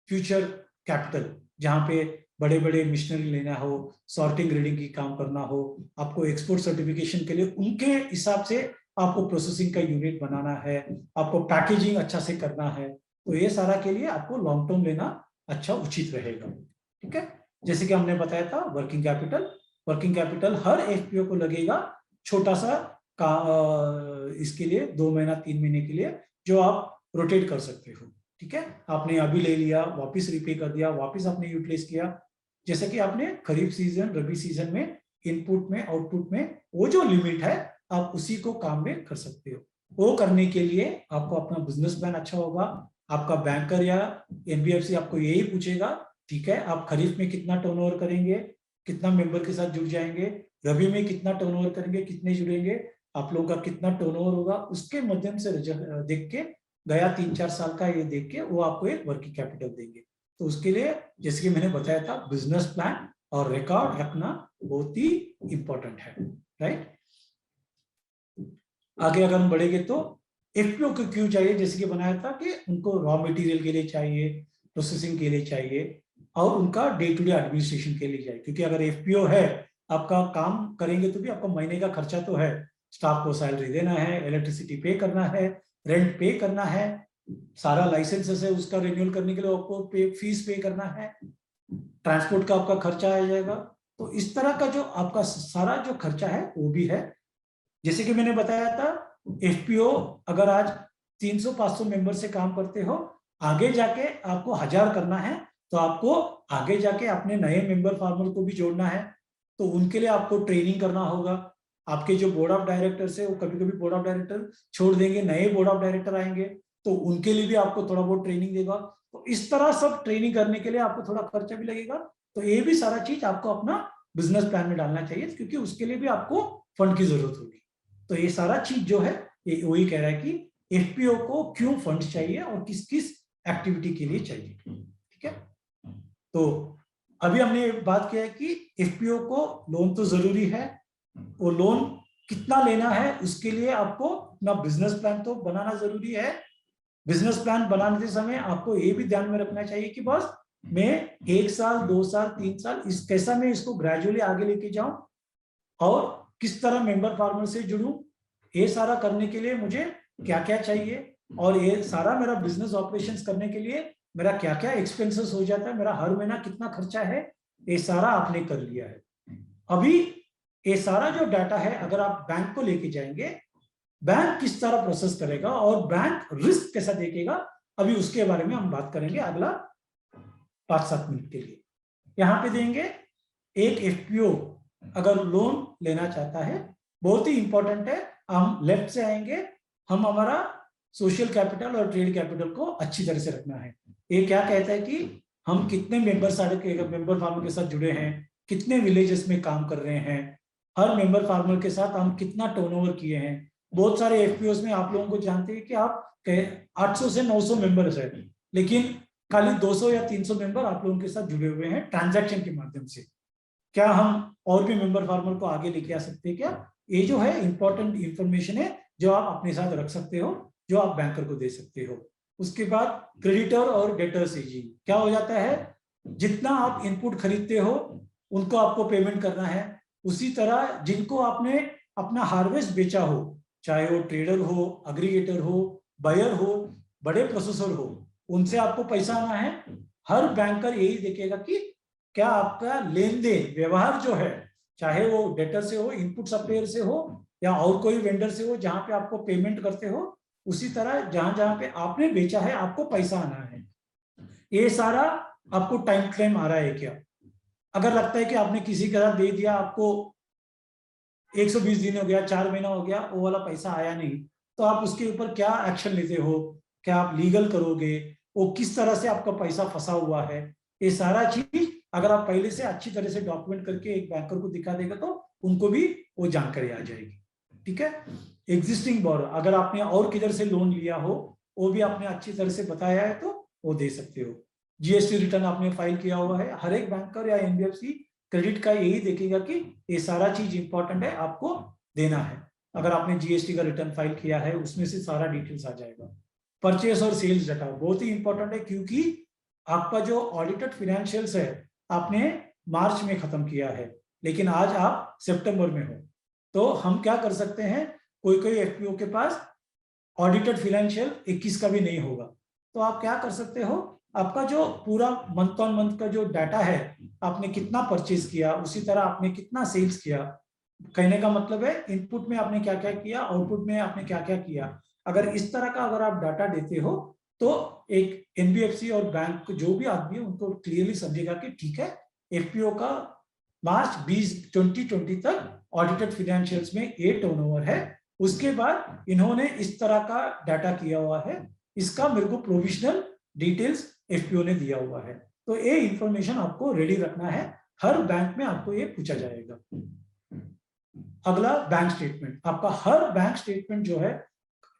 future capital, जहां पे बड़े बड़े मिशनरी लेना हो, सॉर्टिंग ग्रेडिंग की काम करना हो, आपको एक्सपोर्ट सर्टिफिकेशन के लिए उनके हिसाब से आपको प्रोसेसिंग का यूनिट बनाना है, आपको पैकेजिंग अच्छा से करना है, तो ये सारा के लिए आपको लॉन्ग टर्म लेना अच्छा उचित रहेगा। ठीक है, जैसे कि हमने बताया था वर्किंग कैपिटल हर एफपीओ को लगेगा छोटा सा इसके लिए 2 महीना 3 महीने के लिए, जो आप रोटेट कर सकते हो। ठीक है, आपने अभी ले लिया, वापस रिपे कर दिया, वापस आपने यूटिलाइज किया, जैसे कि आपने खरीफ सीजन, रबी सीजन में इनपुट में, आउटपुट में वो जो लिमिट है आप उसी को काम में कर सकते हो। वो करने के लिए आपको अपना बिजनेस प्लान अच्छा होगा। आपका बैंकर या एनबीएफसी आपको यही पूछेगा, ठीक है, आप खरीफ में कितना टर्नओवर करेंगे, कितना मेंबर के साथ जुड़ जाएंगे, रबी में कितना टर्नओवर करेंगे, कितने जुड़ेंगे, आप लोगों का कितना टर्नओवर होगा, उसके माध्यम से देख के गया 3-4 साल का ये देख के वो आपको एक वर्किंग कैपिटल देंगे। तो उसके लिए जैसे कि मैंने बताया था, बिजनेस प्लान और रिकॉर्ड रखना बहुत ही इंपॉर्टेंट है, राइट। आगे अगर हम बढ़ेंगे तो एफपीओ को क्यों चाहिए, जैसे कि बनाया था कि उनको रॉ मटेरियल के लिए चाहिए, प्रोसेसिंग के लिए चाहिए, और उनका डे टू डे एडमिनिस्ट्रेशन के लिए चाहिए। क्योंकि अगर एफपीओ है, आपका काम करेंगे तो भी आपका महीने का खर्चा तो है, स्टाफ को सैलरी देना है, इलेक्ट्रिसिटी पे करना है, रेंट पे करना है, सारा लाइसेंस है उसका रिन्यूअल करने के लिए आपको फीस पे करना है, ट्रांसपोर्ट का आपका खर्चा आ जाएगा। तो इस तरह का जो आपका सारा जो खर्चा है वो भी है। जैसे कि मैंने बताया था, एफपीओ अगर आज 300-500 मेंबर से काम करते हो, आगे जाके आपको 1000 करना है, तो आपको आगे जाके अपने नए मेंबर फार्मर को भी जोड़ना है, तो उनके लिए आपको ट्रेनिंग करना होगा। आपके जो बोर्ड ऑफ डायरेक्टर्स है वो कभी कभी बोर्ड ऑफ डायरेक्टर छोड़ देंगे, नए बोर्ड ऑफ डायरेक्टर आएंगे, तो उनके लिए भी आपको थोड़ा बहुत ट्रेनिंग देगा। तो इस तरह सब ट्रेनिंग करने के लिए आपको थोड़ा खर्चा भी लगेगा। तो ये भी सारा चीज आपको अपना बिजनेस प्लान में डालना चाहिए, क्योंकि उसके लिए भी आपको फंड की जरूरत होगी। तो ये सारा चीज जो है ये वही कह रहा है कि एफपीओ को क्यों फंड चाहिए और किस किस एक्टिविटी के लिए चाहिए। ठीक है, तो अभी हमने बात किया है कि एफपीओ को लोन तो जरूरी है, वो लोन कितना लेना है उसके लिए आपको अपना बिजनेस प्लान तो बनाना जरूरी है। बिजनेस प्लान बनाने के समय आपको ये भी ध्यान में रखना चाहिए कि बस मैं 1 साल 2 साल 3 साल इस कैसा मैं इसको ग्रेजुअली आगे लेके जाऊं और किस तरह मेंबर फार्मर से जुड़ूं, ये सारा करने के लिए मुझे क्या क्या चाहिए, और ये सारा मेरा बिजनेस ऑपरेशंस करने के लिए मेरा क्या क्या एक्सपेंसेस हो जाता है, मेरा हर महीना कितना खर्चा है, ये सारा आपने कर लिया है। अभी ये सारा जो डाटा है अगर आप बैंक को लेके जाएंगे, बैंक किस तरह प्रोसेस करेगा और बैंक रिस्क कैसा देखेगा, अभी उसके बारे में हम बात करेंगे अगला 5-7 मिनट के लिए। यहाँ पे देंगे एक एफपीओ अगर लोन लेना चाहता है, बहुत ही इंपॉर्टेंट है, हम लेफ्ट से आएंगे, हम हमारा सोशल कैपिटल और ट्रेड कैपिटल को अच्छी तरह से रखना है। ये क्या कहता है कि हम कितने मेंबर फार्मर के साथ जुड़े हैं, कितने विलेजेस में काम कर रहे हैं, हर मेंबर फार्मर के साथ हम कितना टर्नओवर किए हैं। बहुत सारे एफपीओस में आप लोगों को जानते हैं कि आप 800 से 900 मेंबर्स है, लेकिन खाली 200 या 300 मेंबर आप लोगों के साथ जुड़े हुए हैं ट्रांजैक्शन के माध्यम से। क्या हम और भी मेंबर फार्मर को आगे लेके आ सकते हैं क्या? ये जो है इंपॉर्टेंट इंफॉर्मेशन है जो आप अपने साथ रख सकते हो, जो आप बैंकर को दे सकते हो। उसके बाद क्रेडिटर और डेटर्स एजिंग क्या हो जाता है, जितना आप इनपुट खरीदते हो उनको आपको पेमेंट करना है, उसी तरह जिनको आपने अपना हार्वेस्ट बेचा हो, चाहे वो ट्रेडर हो, एग्रीगेटर हो, बायर हो, बड़े प्रोसेसर हो, उनसे आपको पैसा आना है। हर बैंकर यही देखेगा कि क्या आपका लेन देन व्यवहार जो है, चाहे वो डेटर से हो, इनपुट सप्लायर से हो, या और कोई वेंडर से हो जहां पे आपको पेमेंट करते हो, उसी तरह जहां जहां पे आपने बेचा है आपको पैसा आना है। ये सारा आपको टाइम फ्रेम आ रहा है क्या? अगर लगता है कि आपने किसी के साथ दे दिया, आपको 120 दिन हो गया, 4 महीना हो गया, वो वाला पैसा आया नहीं, तो आप उसके ऊपर क्या एक्शन लेते हो? क्या आप लीगल करोगे? वो किस तरह से आपका पैसा फंसा हुआ है? ये सारा चीज अगर आप पहले से अच्छी तरह से डॉक्यूमेंट करके एक बैंकर को दिखा देगा तो उनको भी वो जानकारी आ जाएगी। ठीक है। एग्जिस्टिंग बोरो, अगर आपने और किधर से लोन लिया हो वो भी आपने अच्छी तरह से बताया है तो वो दे सकते हो। जीएसटी रिटर्न आपने फाइल किया हुआ है, हर एक बैंकर या एनबीएफसी क्रेडिट का यही देखेगा कि ये सारा चीज इंपॉर्टेंट है, आपको देना है। अगर आपने जीएसटी का रिटर्न फाइल किया है उसमें से सारा डिटेल्स आ जाएगा। परचेस और सेल्स डाटा बहुत ही इंपॉर्टेंट है, क्योंकि आपका जो ऑडिटेड फिनेंशियल्स है आपने मार्च में खत्म किया है, लेकिन आज आप सितंबर में हो, तो हम क्या कर सकते हैं, कोई कोई एफपीओ के पास ऑडिटेड फिनेंशियल 21 का भी नहीं होगा, तो आप क्या कर सकते हो, आपका जो पूरा मंथ ऑन मंथ का जो डाटा है, आपने कितना परचेज किया, उसी तरह आपने कितना सेल्स किया, कहने का मतलब है इनपुट में आपने क्या क्या किया, आउटपुट में आपने क्या क्या किया। अगर इस तरह का अगर आप डाटा देते हो तो एक एनबीएफसी और बैंक जो भी आदमी है उनको क्लियरली समझेगा कि ठीक है, एफपीओ का मार्च 2020 तक ऑडिटेड फाइनेंशियल्स में ये टर्नओवर है, उसके बाद इन्होंने इस तरह का डाटा किया हुआ है, इसका मेरे को प्रोविजनल डिटेल्स एफपीओ ने दिया हुआ है। तो ये इंफॉर्मेशन आपको रेडी रखना है, हर बैंक में आपको ये पूछा जाएगा। अगला बैंक स्टेटमेंट, आपका हर बैंक स्टेटमेंट जो है,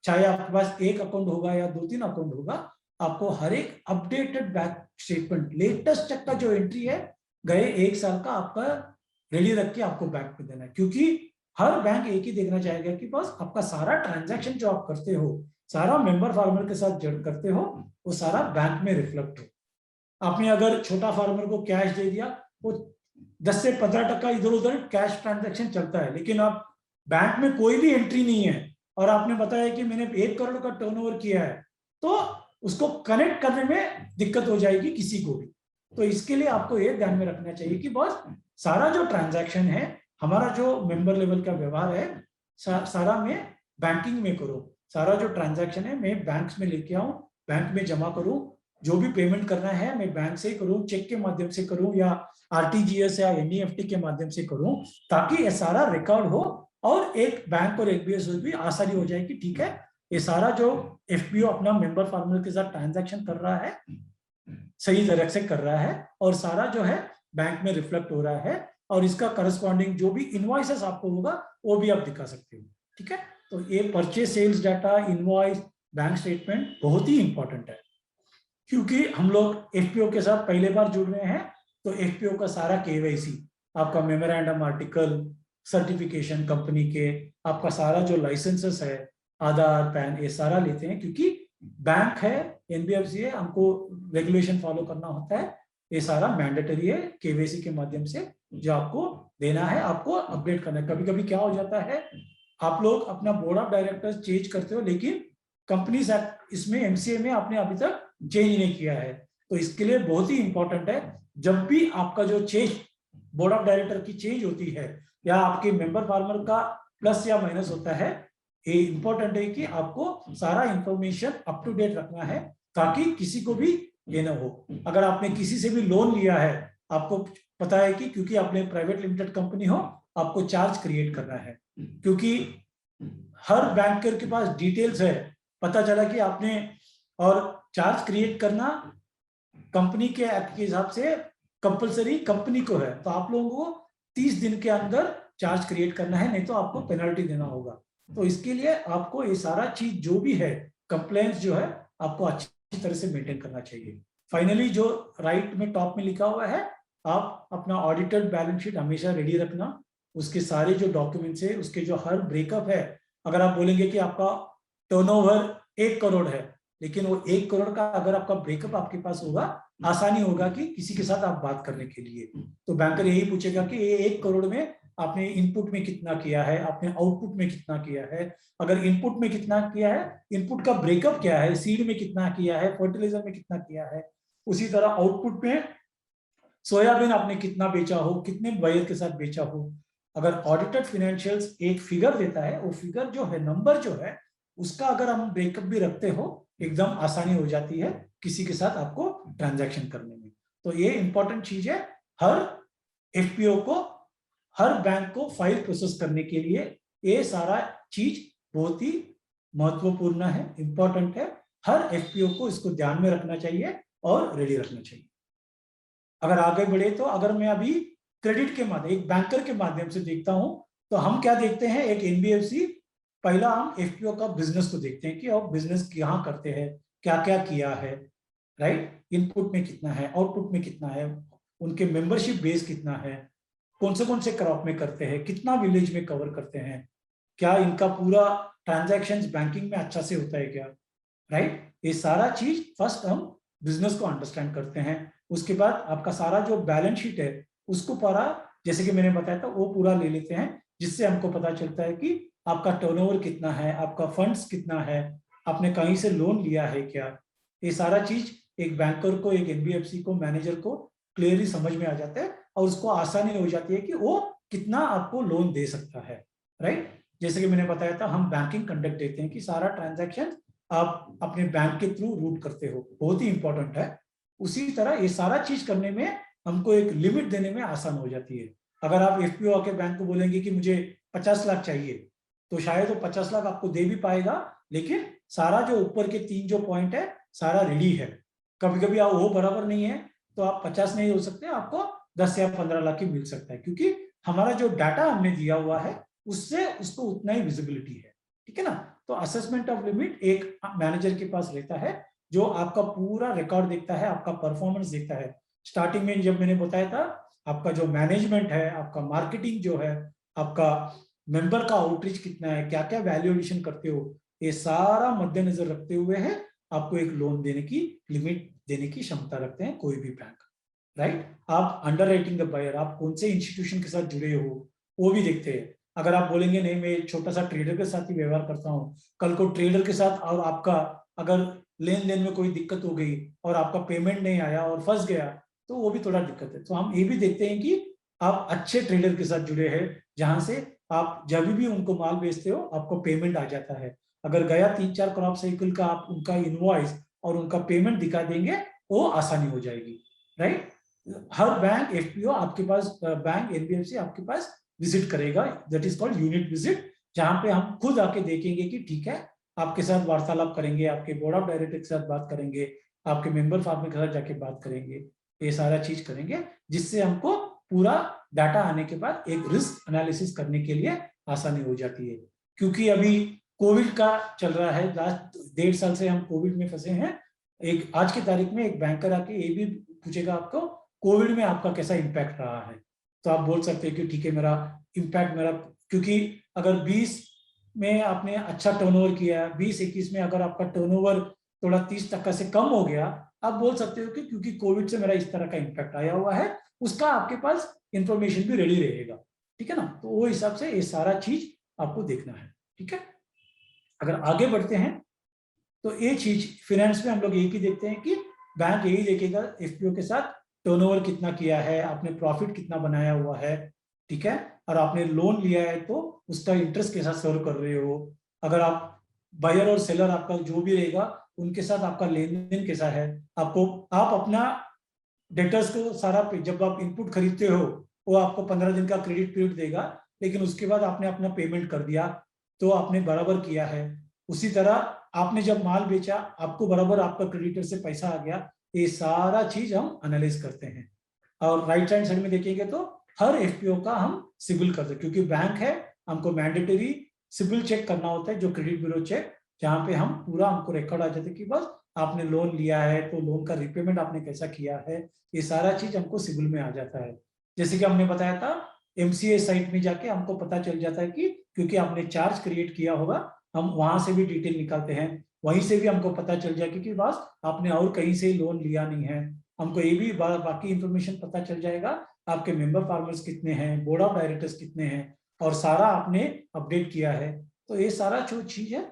चाहे आपके पास एक अकाउंट होगा या 2-3 अकाउंट होगा, आपको हर एक अपडेटेड बैंक स्टेटमेंट लेटेस्ट तक का जो एंट्री है गए 1 साल का आपका रेडी रख के आपको बैंक में देना है, क्योंकि हर बैंक एक ही देखना चाहेगा कि बस आपका सारा ट्रांजैक्शन जो आप करते हो, सारा मेंबर फार्मर के साथ जड़ करते हो, वो सारा बैंक में रिफ्लेक्ट हो। आपने अगर छोटा फार्मर को कैश दे दिया, वो 10 से 15% इधर उधर कैश ट्रांजैक्शन चलता है, लेकिन आप बैंक में कोई भी एंट्री नहीं है और आपने बताया कि मैंने 1 करोड़ का टर्नओवर किया है, तो उसको कनेक्ट करने में दिक्कत हो जाएगी किसी को भी। तो इसके लिए आपको ये ध्यान में रखना चाहिए कि बस सारा जो ट्रांजैक्शन है, हमारा जो मेंबर लेवल का व्यवहार है, सारा मैं बैंकिंग में करूं, सारा जो ट्रांजैक्शन है मैं बैंक में लेके आऊं, बैंक में जमा करूं, जो भी पेमेंट करना है मैं बैंक से ही करूं, चेक के माध्यम से करूं या आरटीजीएस या एनईएफटी के माध्यम से करूं, ताकि ये सारा रिकॉर्ड हो और एक बैंक और एफबीएस भी आसानी हो जाए कि ठीक है, ये सारा जो एफपीओ अपना मेंबर फार्मर के साथ ट्रांजैक्शन कर रहा है सही तरह से कर रहा है और सारा जो है बैंक में रिफ्लेक्ट हो रहा है, और इसका करस्पॉन्डिंग जो भी इनवॉइसेस आपको होगा वो भी आप दिखा सकते हो। ठीक है, तो ये purchase sales data, invoice, bank statement बहुत ही इंपॉर्टेंट है, क्योंकि हम लोग एफपीओ के साथ पहले बार जुड़ रहे हैं, तो एफपीओ का सारा केवाईसी, आपका मेमोरेंडम आर्टिकल, सर्टिफिकेशन कंपनी के, आपका सारा जो लाइसेंसेस है, आधार पैन, ये सारा लेते हैं, क्योंकि बैंक है, एनबीएफसी है, हमको रेगुलेशन फॉलो करना होता है, ये सारा मैंडेटरी है केवाईसी के माध्यम से जो आपको देना है, आपको अपडेट करना है। कभी कभी क्या हो जाता है, आप लोग अपना बोर्ड ऑफ डायरेक्टर्स चेंज करते हो, लेकिन कंपनीज एक्ट इसमें एमसीए में आपने अभी तक चेंज नहीं किया है, तो इसके लिए बहुत ही इंपॉर्टेंट है, जब भी आपका जो चेंज बोर्ड ऑफ डायरेक्टर की चेंज होती है या आपके मेंबर फार्मर का प्लस या माइनस होता है, ये इंपॉर्टेंट है कि आपको सारा इंफॉर्मेशन अप टू डेट रखना है, ताकि किसी को भी ये ना हो। अगर आपने किसी से भी लोन लिया है, आपको पता है कि क्योंकि आपने प्राइवेट लिमिटेड कंपनी हो, आपको चार्ज क्रिएट करना है, क्योंकि हर बैंकर के पास डिटेल्स है, पता चला कि आपने, और चार्ज क्रिएट करना कंपनी के एक्ट के हिसाब से कंपलसरी कंपनी को है, तो आप लोगों को 30 दिन के अंदर चार्ज क्रिएट करना है, नहीं तो आपको पेनल्टी देना होगा। तो इसके लिए आपको ये सारा चीज जो भी है, कंप्लेंट्स जो है, आपको अच्छी तरह से मेंटेन करना चाहिए। फाइनली जो राइट में टॉप में लिखा हुआ है, आप अपना ऑडिटेड बैलेंस शीट हमेशा रेडी रखना, उसके सारे जो डॉक्यूमेंट्स है, उसके जो हर ब्रेकअप है, अगर आप बोलेंगे कि आपका टर्नओवर 1 करोड़ है, लेकिन वो 1 करोड़ का अगर आपका ब्रेकअप आपके पास होगा, आसानी होगा कि किसी के साथ आप बात करने के लिए, तो बैंकर यही पूछेगा कि ये 1 करोड़ में आपने इनपुट में कितना किया है, आपने आउटपुट में कितना किया है। अगर इनपुट में कितना किया है, इनपुट का ब्रेकअप क्या है, सीड में कितना किया है, फर्टिलाइजर में कितना किया है। उसी तरह आउटपुट में सोयाबीन आपने कितना बेचा हो, कितने बायर के साथ बेचा हो। अगर ऑडिटेड फाइनेंशियल्स एक फिगर देता है, वो फिगर जो है, नंबर जो है, उसका अगर हम ब्रेकअप भी रखते हो, एकदम आसानी हो जाती है किसी के साथ आपको ट्रांजैक्शन करने में। तो ये इंपॉर्टेंट चीज है। हर एफपीओ को, हर बैंक को फाइल प्रोसेस करने के लिए ये सारा चीज बहुत ही महत्वपूर्ण है, इंपॉर्टेंट है। हर एफपीओ को इसको ध्यान में रखना चाहिए और रेडी रखना चाहिए। अगर आगे बढ़े तो अगर मैं अभी क्रेडिट के माध्यम, एक बैंकर के माध्यम से देखता हूं, तो हम क्या देखते हैं, एक एनबीएफसी, पहला हम एफपीओ का बिजनेस को देखते हैं कि अब बिजनेस कहाँ करते हैं, क्या क्या किया है, राइट। इनपुट में कितना है, आउटपुट में कितना है, उनके मेंबरशिप बेस कितना है, कौन से क्रॉप में करते हैं, कितना विलेज में कवर करते हैं, क्या इनका पूरा ट्रांजैक्शंस बैंकिंग में अच्छा से होता है क्या, राइट। ये सारा चीज फर्स्ट हम बिजनेस को अंडरस्टैंड करते हैं। उसके बाद आपका सारा जो बैलेंस शीट है उसको पूरा, जैसे कि मैंने बताया था, वो पूरा ले लेते हैं, जिससे हमको पता चलता है कि आपका टर्नओवर कितना है, आपका फंड्स कितना है, आपने कहीं से लोन लिया है क्या। ये सारा चीज एक बैंकर को, एक एनबीएफसी को, मैनेजर को क्लियरली समझ में आ जाता है और उसको आसानी हो जाती है कि वो कितना आपको लोन दे सकता है, राइट। जैसे कि मैंने बताया था, हम बैंकिंग कंडक्ट देते हैं कि सारा ट्रांजैक्शन आप अपने बैंक के थ्रू रूट करते हो, बहुत ही इंपॉर्टेंट है। उसी तरह ये सारा चीज करने में हमको एक लिमिट देने में आसान हो जाती है। अगर आप एफपीओ आके बैंक को बोलेंगे कि मुझे 50 लाख चाहिए, तो शायद वो 50 लाख आपको दे भी पाएगा, लेकिन सारा जो ऊपर के 3 जो पॉइंट है सारा रेडी है। कभी कभी आप वो बराबर नहीं है तो आप 50 नहीं हो सकते, आपको 10 या 15 लाख ही मिल सकता है, क्योंकि हमारा जो डाटा हमने दिया हुआ है उससे उसको उतना ही विजिबिलिटी है, ठीक है ना। तो असेसमेंट ऑफ लिमिट एक मैनेजर के पास रहता है, जो आपका पूरा रिकॉर्ड देखता है, आपका परफॉर्मेंस देखता है। स्टार्टिंग में जब मैंने बताया था, आपका जो मैनेजमेंट है, आपका मार्केटिंग जो है, आपका मेंबर का आउटरीच कितना है, क्या क्या वैल्यू एडिशन करते हो, ये सारा मद्देनजर रखते हुए है आपको एक लोन देने की, लिमिट देने की क्षमता रखते हैं कोई भी बैंक, राइट। आप अंडर राइटिंग द बायर, आप कौन से इंस्टीट्यूशन के साथ जुड़े हो वो भी देखते हैं। अगर आप बोलेंगे नहीं मैं छोटा सा ट्रेडर के साथ ही व्यवहार करता हूँ, कल को ट्रेडर के साथ और आपका अगर लेन देन में कोई दिक्कत हो गई और आपका पेमेंट नहीं आया और फंस गया, तो वो भी थोड़ा दिक्कत है। तो हम ये भी देखते हैं कि आप अच्छे ट्रेडर के साथ जुड़े हैं, जहां से आप जब भी उनको माल बेचते हो आपको पेमेंट आ जाता है। अगर गया 3-4 क्रॉप साइकिल का आप उनका इनवॉइस और उनका पेमेंट दिखा देंगे, वो आसानी हो जाएगी, राइट। हर बैंक एफपीओ आपके पास, बैंक एनबीएफसी आपके पास विजिट करेगा, that is called unit visit, जहां पे हम खुद आके देखेंगे कि ठीक है, आपके साथ वार्तालाप करेंगे, आपके बोर्ड ऑफ डायरेक्टर के साथ बात करेंगे, आपके मेंबर फार्म के साथ जाके बात करेंगे, ये सारा चीज करेंगे, जिससे हमको पूरा डाटा आने के बाद एक रिस्क एनालिसिस करने के लिए आसानी हो जाती है। क्योंकि अभी कोविड का चल रहा है, लास्ट 1.5 साल से हम कोविड में फंसे हैं। एक आज की तारीख में एक बैंकर आके ये भी पूछेगा आपको कोविड में आपका कैसा इम्पैक्ट रहा है, तो आप बोल सकते हैं कि ठीक है मेरा इम्पैक्ट, मेरा, क्योंकि अगर 20 में आपने अच्छा टर्नओवर किया, 20-21 में अगर आपका टर्नओवर थोड़ा 30% से कम हो गया, आप बोल सकते हो कि क्योंकि कोविड से मेरा इस तरह का इम्पैक्ट आया हुआ है, उसका आपके पास इंफॉर्मेशन भी रेडी रहेगा, ठीक है ना। तो वो हिसाब से ये सारा चीज आपको देखना है, ठीक है। अगर आगे बढ़ते हैं तो ये चीज फाइनेंस में हम लोग एक ही देखते हैं कि बैंक यही देखेगा एफपीओ के साथ टर्नओवर कितना किया है, आपने प्रॉफिट कितना बनाया हुआ है, ठीक है, और आपने लोन लिया है तो उसका इंटरेस्ट कैसा सर्व कर रहे हो। अगर आप बायर और सेलर आपका जो भी रहेगा उनके साथ आपका लेन देन कैसा है, आपको आप अपना डेटर्स को सारा जब आप इनपुट खरीदते हो वो आपको 15 दिन का क्रेडिट पीरियड देगा, लेकिन उसके बाद आपने अपना पेमेंट कर दिया तो आपने बराबर किया है। उसी तरह आपने जब माल बेचा आपको बराबर आपका क्रेडिटर से पैसा आ गया, ये सारा चीज हम एनालाइज करते हैं। और राइट हैंड साइड में देखेंगे तो हर एफपीओ का हम सिबिल करते हैं, क्योंकि बैंक है, हमको मैंडेटरी सिबिल चेक करना होता है, जो क्रेडिट ब्यूरो चेक, जहां पे हम पूरा हमको रिकॉर्ड आ जाता है कि बस आपने लोन लिया है तो लोन का रिपेमेंट आपने कैसा किया है, ये सारा चीज हमको सिबिल में आ जाता है। जैसे कि हमने बताया था एमसीए साइट में जाके हमको पता चल जाता है कि क्योंकि आपने चार्ज क्रिएट किया होगा, हम वहां से भी डिटेल निकालते हैं, वहीं से भी हमको पता चल जाएगा कि बस आपने और कहीं से लोन लिया नहीं है, हमको ये भी बाकी इंफॉर्मेशन पता चल जाएगा आपके मेंबर फार्मर्स कितने हैं, बोर्ड ऑफ डायरेक्टर्स कितने हैं, और सारा आपने अपडेट किया है। तो ये सारा जो चीज है।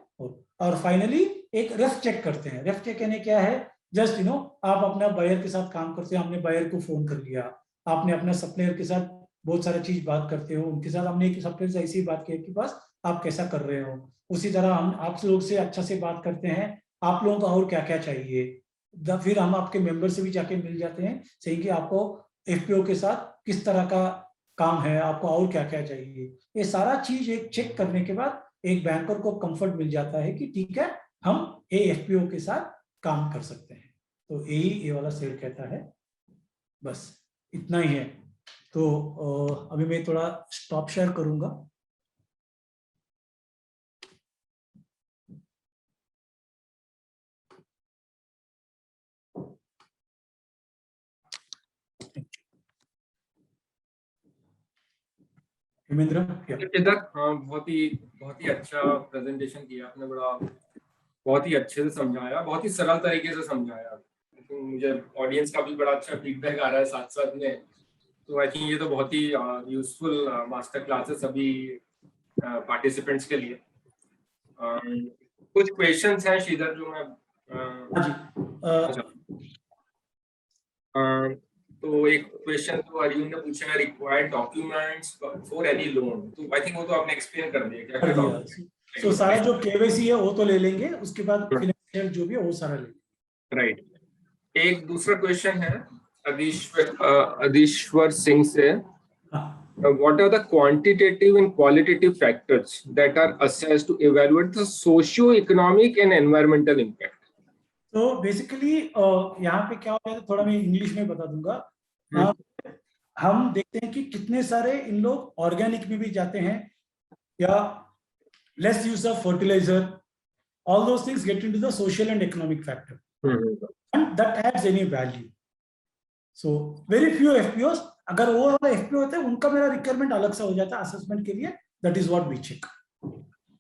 और फाइनली एक रेफ चेक करते हैं। रेफ चेक यानी क्या है? जस्ट आप अपना बायर के साथ काम करते हो, आपने बायर को फोन कर लिया, आपने अपने सप्लायर के साथ बहुत सारा चीज बात करते हो, उनके साथ हमने एक सप्लायर से ऐसी बात की कि बस आप कैसा कर रहे हो। उसी तरह हम आप लोग से अच्छा से बात करते हैं, आप लोगों को और क्या क्या चाहिए। फिर हम आपके मेंबर से भी जाके मिल जाते हैं, सही कि आपको एफपीओ के साथ किस तरह का काम है, आपको और क्या क्या चाहिए। ये सारा चीज एक चेक करने के बाद एक बैंकर को कंफर्ट मिल जाता है कि ठीक है, हम ए एफपीओ के साथ काम कर सकते हैं। तो यही ये वाला सेल कहता है। बस इतना ही है। तो अभी मैं थोड़ा स्टॉप शेयर करूंगा। हेमेंद्र, हाँ, बहुत ही अच्छा प्रेजेंटेशन किया आपने। बहुत ही अच्छे से समझाया, बहुत ही सरल तरीके से समझाया। मुझे ऑडियंस का भी बड़ा अच्छा फीडबैक आ रहा है साथ साथ में। तो आई थिंक ये तो बहुत ही यूजफुल मास्टर क्लास है सभी पार्टिसिपेंट्स के लिए। कुछ क्वेश्चंस हैं श्रीधर जो मैं अच्छा तो एक क्वेश्चन तो अर्जुन ने पूछा है, required documents for any loan. तो आई थिंक वो तो आपने एक्सप्लेन कर दिया क्या क्या डॉक्यूमेंट। सो सारा जो केवाईसी है वो तो ले लेंगे, उसके बाद फाइनेंशियल जो भी है वो सारा ले लेंगे। राइट। एक दूसरा क्वेश्चन है अधीश्वर सिंह से, what are the quantitative and qualitative factors that are assessed to evaluate the socio-economic and environmental impact? तो बेसिकली यहाँ पे क्या होता है, थोड़ा मैं इंग्लिश में बता दूंगा। हम देखते हैं कि कितने सारे इन लोग ऑर्गेनिक में भी जाते हैं, या less use of fertiliser, all those things get into the social and economic factor, and that adds any value. So very few FPOs, अगर वो वाला FPO होता है उनका मेरा रिक्वायरमेंट अलग से हो जाता है असेसमेंट के लिए। That is what we check.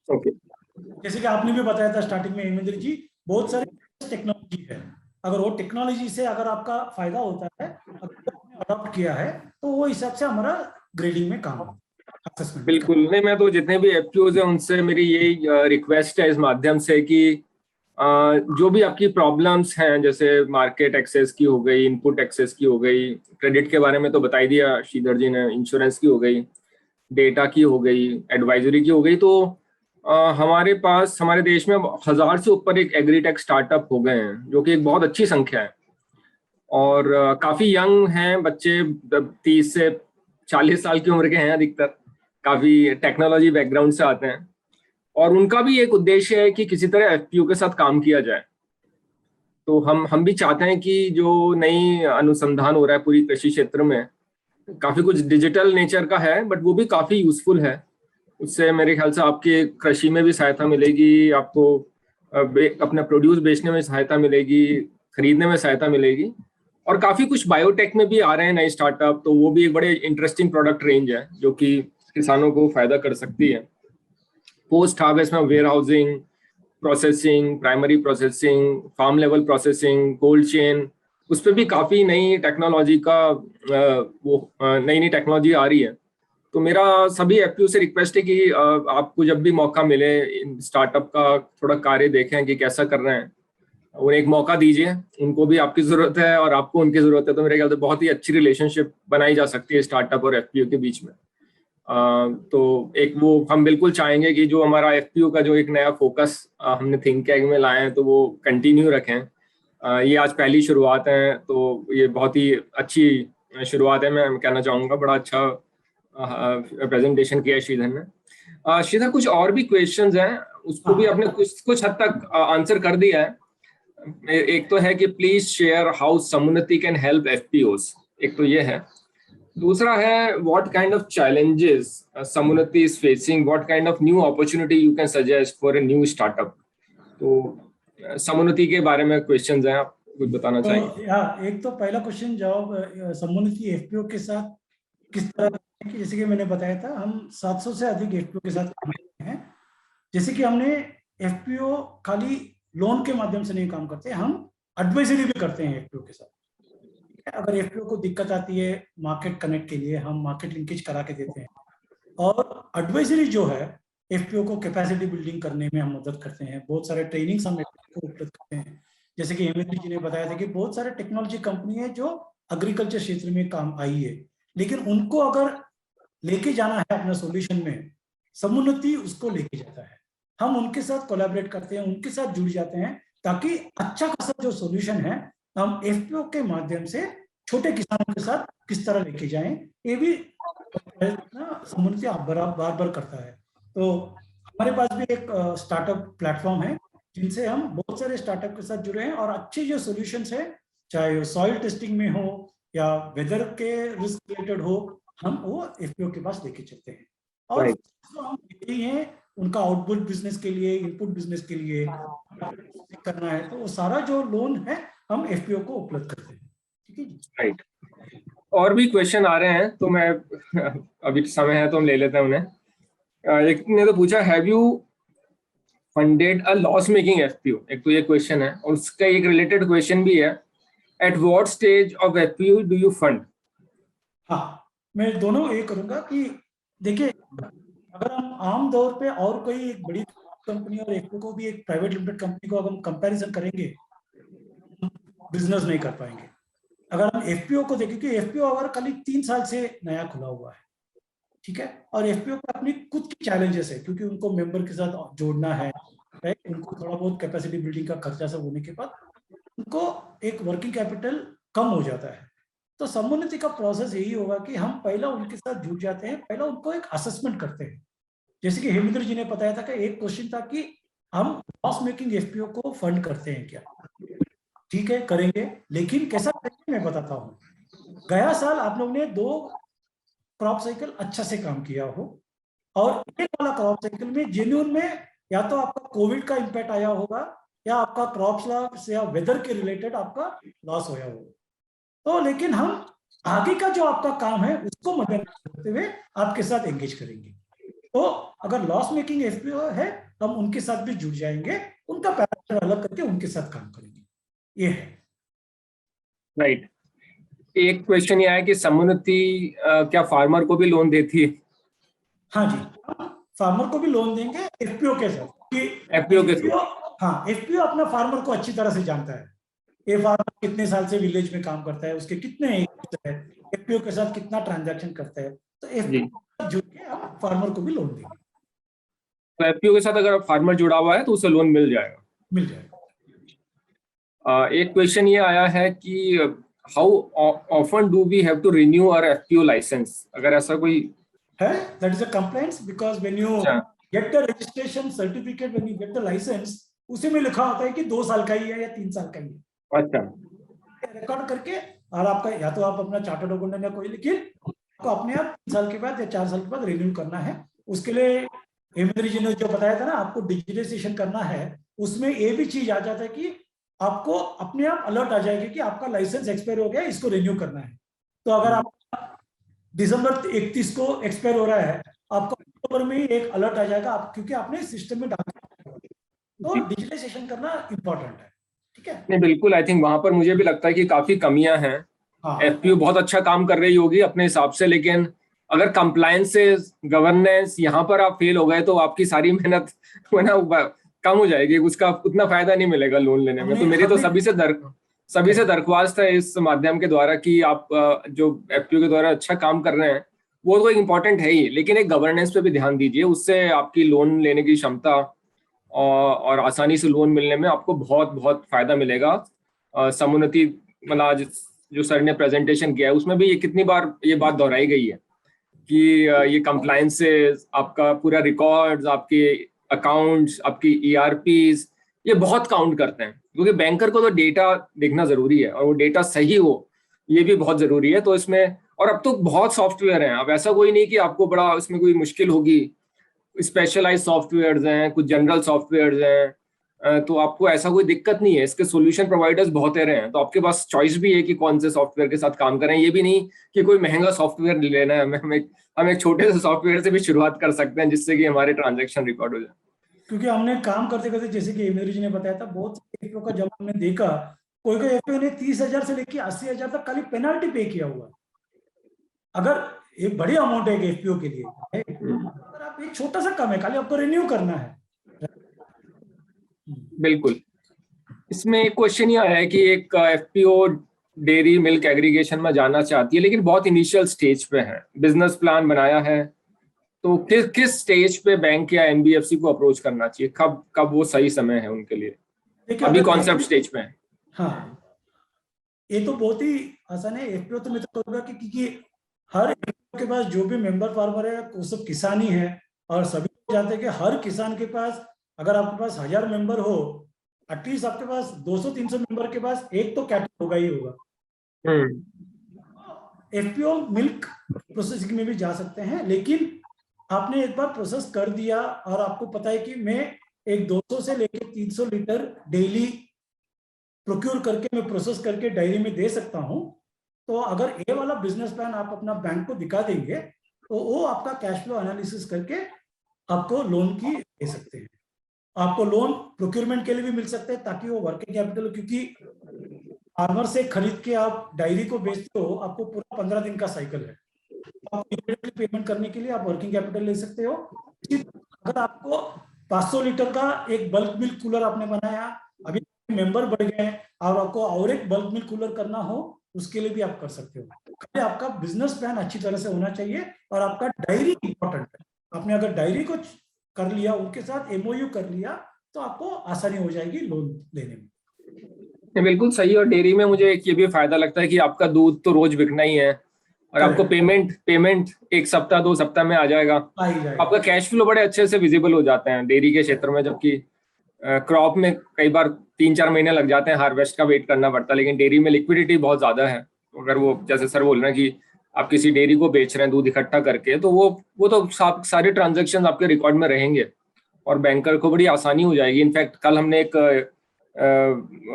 Okay. जैसे कि आपने भी बताया था स्टार्टिंग में हेमेंद्र जी, बहुत सारी टेक्नोलॉजी है, अगर वो टेक्नोलॉजी से अगर आपका फायदा होता है, अगर आपने अडॉप्ट किया है, तो वो हिसाब से हमारा ग्रेडिंग में काम असेसमेंट। बिल्कुल नहीं, मैं तो जितने भी एफपीओज हैं उनसे मेरी यही रिक्वेस्ट है इस माध्यम से कि जो भी आपकी प्रॉब्लम्स हैं, जैसे मार्केट एक्सेस की हो गई, इनपुट एक्सेस की हो गई, क्रेडिट के बारे में तो बता ही दिया श्रीधर जी ने, इंश्योरेंस की हो गई, डेटा की हो गई, एडवाइजरी की हो गई, तो हमारे पास हमारे देश में 1000 से ऊपर एक एग्रीटेक स्टार्टअप हो गए हैं, जो कि एक बहुत अच्छी संख्या है। और काफी यंग हैं बच्चे, 30 से 40 साल की उम्र के हैं अधिकतर, काफी टेक्नोलॉजी बैकग्राउंड से आते हैं, और उनका भी एक उद्देश्य है कि किसी तरह एफपीओ के साथ काम किया जाए। तो हम भी चाहते हैं कि जो नई अनुसंधान हो रहा है पूरी कृषि क्षेत्र में, काफी कुछ डिजिटल नेचर का है बट वो भी काफी यूजफुल है। उससे मेरे ख्याल से आपके कृषि में भी सहायता मिलेगी, आपको अपना प्रोड्यूस बेचने में सहायता मिलेगी, खरीदने में सहायता मिलेगी, और काफी कुछ बायोटेक में भी आ रहे हैं नए स्टार्टअप, तो वो भी एक बड़े इंटरेस्टिंग प्रोडक्ट रेंज है जो कि किसानों को फायदा कर सकती है। पोस्ट हार्वेस्ट में warehousing, processing, primary processing, farm level processing, cold chain, उस पर भी काफी नई टेक्नोलॉजी का नई टेक्नोलॉजी आ रही है। तो मेरा सभी एफपीओ से रिक्वेस्ट है कि आपको जब भी मौका मिले स्टार्टअप का थोड़ा कार्य देखें कि कैसा कर रहे हैं, उन्हें एक मौका दीजिए। उनको भी आपकी जरूरत है और आपको उनकी जरूरत है, तो मेरे ख्याल से बहुत ही अच्छी रिलेशनशिप बनाई जा सकती है स्टार्टअप और एफपीओ के बीच में। तो एक वो हम बिल्कुल चाहेंगे कि जो हमारा एफपीओ का जो एक नया फोकस हमने थिंकटैग में लाए हैं तो वो कंटिन्यू रखें। ये आज पहली शुरुआत है, तो ये बहुत ही अच्छी शुरुआत है, मैं कहना चाहूँगा। बड़ा अच्छा प्रेजेंटेशन किया है श्रीधर ने। श्रीधर, कुछ और भी क्वेश्चंस हैं, उसको भी आपने कुछ हद तक आंसर कर दिया है। एक तो है कि please share how Samunnati can help FPOs, एक तो ये है। दूसरा है what kind of challenges Samunnati is facing, what kind of new opportunity you can suggest for a new startup. तो समुन्नति के बारे में क्वेश्चंस हैं, आप कुछ बताना चाहेंगे? एक तो पहला क्वेश्चन जवाब, समुन्नति एफपीओ के साथ किस तरह कि जैसे कि मैंने बताया था, हम 700 से अधिक एफपीओ के साथ काम करते हैं। जैसे कि हमने एफपीओ खाली लोन के माध्यम से नहीं काम करते, हम एडवाइजरी भी करते हैं एफपीओ के साथ। अगर एफपीओ को दिक्कत आती है मार्केट कनेक्ट के लिए, हम मार्केट लिंकेज करा के देते हैं। और एडवाइजरी जो है, एफपीओ को कैपेसिटी बिल्डिंग करने में हम मदद करते हैं। बहुत सारे ट्रेनिंग्स हम एफपीओ को उपलब्ध करते हैं। जैसे कि हेमेंद्र जी ने बताया था कि बहुत सारे टेक्नोलॉजी कंपनी है जो एग्रीकल्चर क्षेत्र में काम आई है, लेकिन उनको अगर लेके जाना है अपना सॉल्यूशन में, समुन्नति उसको लेके जाता है। हम उनके साथ कोलैबोरेट करते हैं, उनके साथ जुड़ जाते हैं, ताकि अच्छा खासा जो सॉल्यूशन है हम एफपीओ के माध्यम से छोटे किसानों के साथ किस तरह लेके जाएं, ये भी समुन्नति बार बार करता है। तो हमारे पास भी एक स्टार्टअप प्लेटफॉर्म है जिनसे हम बहुत सारे स्टार्टअप के साथ जुड़े हैं, और अच्छे जो सॉल्यूशंस है, चाहे सॉइल टेस्टिंग में हो या वेदर के रिस्क रिलेटेड हो, हम वो एफपीओ के पास लेके चलते हैं। और जो हम देते हैं उनका आउटपुट बिजनेस के लिए, इनपुट बिजनेस के लिए करना है, तो वो सारा जो लोन है हम एफपीओ को उपलब्ध करते हैं। ठीक है जी, राइट। और भी क्वेश्चन आ रहे हैं, तो मैं अभी समय है तो हम ले लेते हैं उन्हें। एक ने तो पूछा, have you funded a loss making FPO? एक तो ये क्वेश्चन है, और उसका एक रिलेटेड क्वेश्चन भी है, at what stage of FPO do you fund? हाँ, मैं दोनों ये करूंगा कि देखिए, अगर हम आम तौर पे और कोई एक बड़ी कंपनी और एफपीओ को भी एक प्राइवेट लिमिटेड कंपनी को अगर हम कंपैरिजन करेंगे, बिजनेस नहीं कर पाएंगे। अगर हम एफपीओ को देखें कि एफपीओ अगर खाली 3 साल से नया खुला हुआ है, ठीक है, और एफपीओ को अपनी खुद की चैलेंजेस है, क्योंकि उनको मेंबर के साथ जोड़ना है, राइट, उनको थोड़ा बहुत कैपेसिटी बिल्डिंग का खर्चा सब होने के बाद उनको एक वर्किंग कैपिटल कम हो जाता है। तो समुन्नति का प्रोसेस यही होगा कि हम पहला उनके साथ जुड़ जाते हैं, पहला उनको एक असेसमेंट करते हैं। जैसे कि हेमेंद्र जी ने बताया था कि एक क्वेश्चन था कि हम लॉस मेकिंग एफपीओ को फंड करते हैं क्या? ठीक है, करेंगे, लेकिन कैसा करेंगे मैं बताता हूँ। गया साल आप लोग ने 2 क्रॉप साइकिल अच्छा से काम किया हो, और एक वाला क्रॉप साइकिल में जेन्युइन में या तो आपका कोविड का इम्पैक्ट आया होगा, या आपका क्रॉप लॉस या वेदर के रिलेटेड आपका लॉस होया होगा। तो लेकिन हम आगे का जो आपका काम है उसको मद्देनजर रखते हुए आपके साथ एंगेज करेंगे। तो अगर लॉस मेकिंग एफपीओ है, हम उनके साथ भी जुड़ जाएंगे, उनका पैरामीटर अलग करके उनके साथ काम करेंगे। ये है। राइट। एक क्वेश्चन ये आया कि समुन्नति क्या फार्मर को भी लोन देती है? हाँ जी, हम फार्मर को भी लोन देंगे एफपीओ के साथ, कि एफपीओ के थ्रू? हाँ, एफपीओ अपना फार्मर को अच्छी तरह से जानता है। ये फार्मर कितने साल से विलेज में काम करता है, उसके कितने एकड़ है, एफपीओ के साथ कितना ट्रांजैक्शन करता है, तो एफपीओ जुड़ के हम फार्मर को भी लोन देंगे। तो एफपीओ के साथ अगर फार्मर जुड़ा हुआ है तो उसे लोन मिल जाएगा? मिल जाएगा। एक क्वेश्चन ये आया है कि how often do we have to renew our FPO licence? अगर ऐसा कोई है, that is a complaints, because when you get the registration certificate, when you get the licence, उसी में लिखा होता है कि 2 साल का ही है या 3 साल का ही है। अच्छा, रिकॉर्ड करके, और आपका या तो आप अपना चार्टर्ड अकाउंटेंट या कोई, लेकिन आपको अपने आप 3 साल के बाद या 4 साल के बाद रिन्यू करना है। उसके लिए हेमेंद्र जी ने जो बताया था ना, आपको डिजिटाइजेशन करना है, उसमें ये भी चीज आ जाता है कि आपको अपने आप अलर्ट आ जाएगी कि आपका लाइसेंस एक्सपायर हो गया, इसको रिन्यू करना है। तो अगर आप दिसंबर 31 को एक्सपायर हो रहा है, आपको अक्टूबर में ही एक अलर्ट आ जाएगा, आप क्योंकि आपने सिस्टम में डाला। तो डिजिटाइजेशन करना इंपॉर्टेंट है। ठीक है, नहीं बिल्कुल, आई थिंक वहां पर मुझे भी लगता है कि काफी कमियां हैं। एफपीओ बहुत अच्छा काम कर रही होगी अपने हिसाब से, लेकिन अगर कंप्लायंस से गवर्नेंस यहाँ पर आप फेल हो गए तो आपकी सारी मेहनत ना कम हो जाएगी, उसका उतना फायदा नहीं मिलेगा लोन लेने में। तो मेरी तो सभी से दरख्वास्त है इस माध्यम के द्वारा कि आप जो एफपीओ के द्वारा अच्छा काम कर रहे हैं वो तो इम्पोर्टेंट है ही, लेकिन एक गवर्नेंस पे भी ध्यान दीजिए, उससे आपकी लोन लेने की क्षमता और आसानी से लोन मिलने में आपको बहुत बहुत फायदा मिलेगा। समुन्नति मतलब जो सर ने प्रेजेंटेशन किया है उसमें भी ये कितनी बार ये बात दोहराई गई है कि ये कंप्लायंस से आपका पूरा रिकॉर्ड्स, आपके अकाउंट्स, आपकी ईआरपीस, ये बहुत काउंट करते हैं, क्योंकि बैंकर को तो डेटा देखना जरूरी है और वो डेटा सही हो ये भी बहुत जरूरी है। तो इसमें, और अब तो बहुत सॉफ्टवेयर हैं, अब ऐसा कोई नहीं कि आपको बड़ा इसमें कोई मुश्किल होगी। स्पेशलाइज सॉफ्टवेयर्स हैं, कुछ जनरल सॉफ्टवेयर्स हैं, तो आपको ऐसा कोई दिक्कत नहीं है। इसके सॉल्यूशन प्रोवाइडर्स बहुत रहे हैं, तो आपके पास चॉइस भी है कि कौन से सॉफ्टवेयर के साथ काम करें। ये भी नहीं कि कोई महंगा सॉफ्टवेयर लेना है, हम एक छोटे से सॉफ्टवेयर से भी शुरुआत कर सकते हैं जिससे कि हमारे ट्रांजेक्शन रिकॉर्ड हो जाए। क्योंकि हमने काम करते करते, जैसे कि हेमेंद्र जी ने बताया था, बहुत से एफपीओ का जब हमने देखा कोई कोई एफपीओ ने 30,000 से लेके 80,000 तक खाली पेनाल्टी पे किया हुआ है। अगर एक बड़ी अमाउंट है एफपीओ के लिए, अगर आप एक छोटा सा कम है, खाली आपको रिन्यू करना है। बिल्कुल। इसमें एक क्वेश्चन ये आया है कि एक एफपीओ डेयरी मिल्क एग्रीगेशन में जाना चाहती है, लेकिन बहुत इनिशियल स्टेज पे है, बिजनेस प्लान बनाया है, तो किस स्टेज पे बैंक या एनबीएफसी को अप्रोच करना चाहिए, कब कब वो सही समय है उनके लिए? देखिए, अभी अगर कॉन्सेप्ट स्टेज पे है। हाँ, ये तो बहुत ही आसान है। एफपीओ तो मैं तो कहूँगा कि क्योंकि हर एफपीओ के पास जो भी मेंबर फार्मर है वो सब किसान ही है, और सभी लोग जानते हैं कि हर किसान के पास, अगर आपके पास 1000 मेंबर हो, एटलीस्ट आपके पास 200-300 मेंबर के पास एक तो कैटल होगा ही होगा। एफपीओ मिल्क प्रोसेसिंग में भी जा सकते हैं, लेकिन आपने एक बार प्रोसेस कर दिया और आपको पता है कि मैं एक 200 से लेकर 300 लीटर डेली प्रोक्योर करके मैं प्रोसेस करके डायरी में दे सकता हूं, तो अगर ये वाला बिजनेस प्लान आप अपना बैंक को दिखा देंगे तो वो आपका कैश फ्लो एनालिसिस करके आपको लोन की दे सकते हैं। आपको लोन प्रोक्योरमेंट के लिए भी मिल सकते हैं, ताकि वो वर्किंग कैपिटल, क्योंकि फार्मर से खरीद के आप डायरी को बेचते हो, आपको पूरा 15 दिन का साइकिल है। आप इमीडिएटली पेमेंट करने के लिए आप वर्किंग कैपिटल ले सकते हो। अगर आपको 500 लीटर का एक बल्क मिल्क कूलर आपने बनाया, अभी मेंबर बढ़ गए और आपको और एक बल्क मिल्क कूलर करना हो, उसके लिए भी आप कर सकते हो। आपका बिजनेस प्लान अच्छी तरह से होना चाहिए, और आपका डायरी इंपॉर्टेंट है। आपने अगर डायरी को कर लिया, उनके साथ एमओयू कर लिया, तो आपको आसानी हो जाएगी लोन देने में। बिल्कुल सही। और डेयरी में मुझे एक ये भी फायदा लगता है कि आपका दूध तो रोज बिकना ही है, और आपको पेमेंट एक सप्ताह 2 सप्ताह में आ जाएगा। आपका कैश फ्लो बड़े अच्छे से विजिबल हो जाते हैं डेयरी के क्षेत्र में, जबकि क्रॉप में कई बार 3-4 महीने लग जाते हैं, हार्वेस्ट का वेट करना पड़ता है। लेकिन डेयरी में लिक्विडिटी बहुत ज्यादा है। अगर वो जैसे सर बोल रहे हैं कि आप किसी डेयरी को बेच रहे हैं दूध इकट्ठा करके, तो वो तो सारे ट्रांजेक्शन आपके रिकॉर्ड में रहेंगे और बैंकर को बड़ी आसानी हो जाएगी। इनफैक्ट कल हमने एक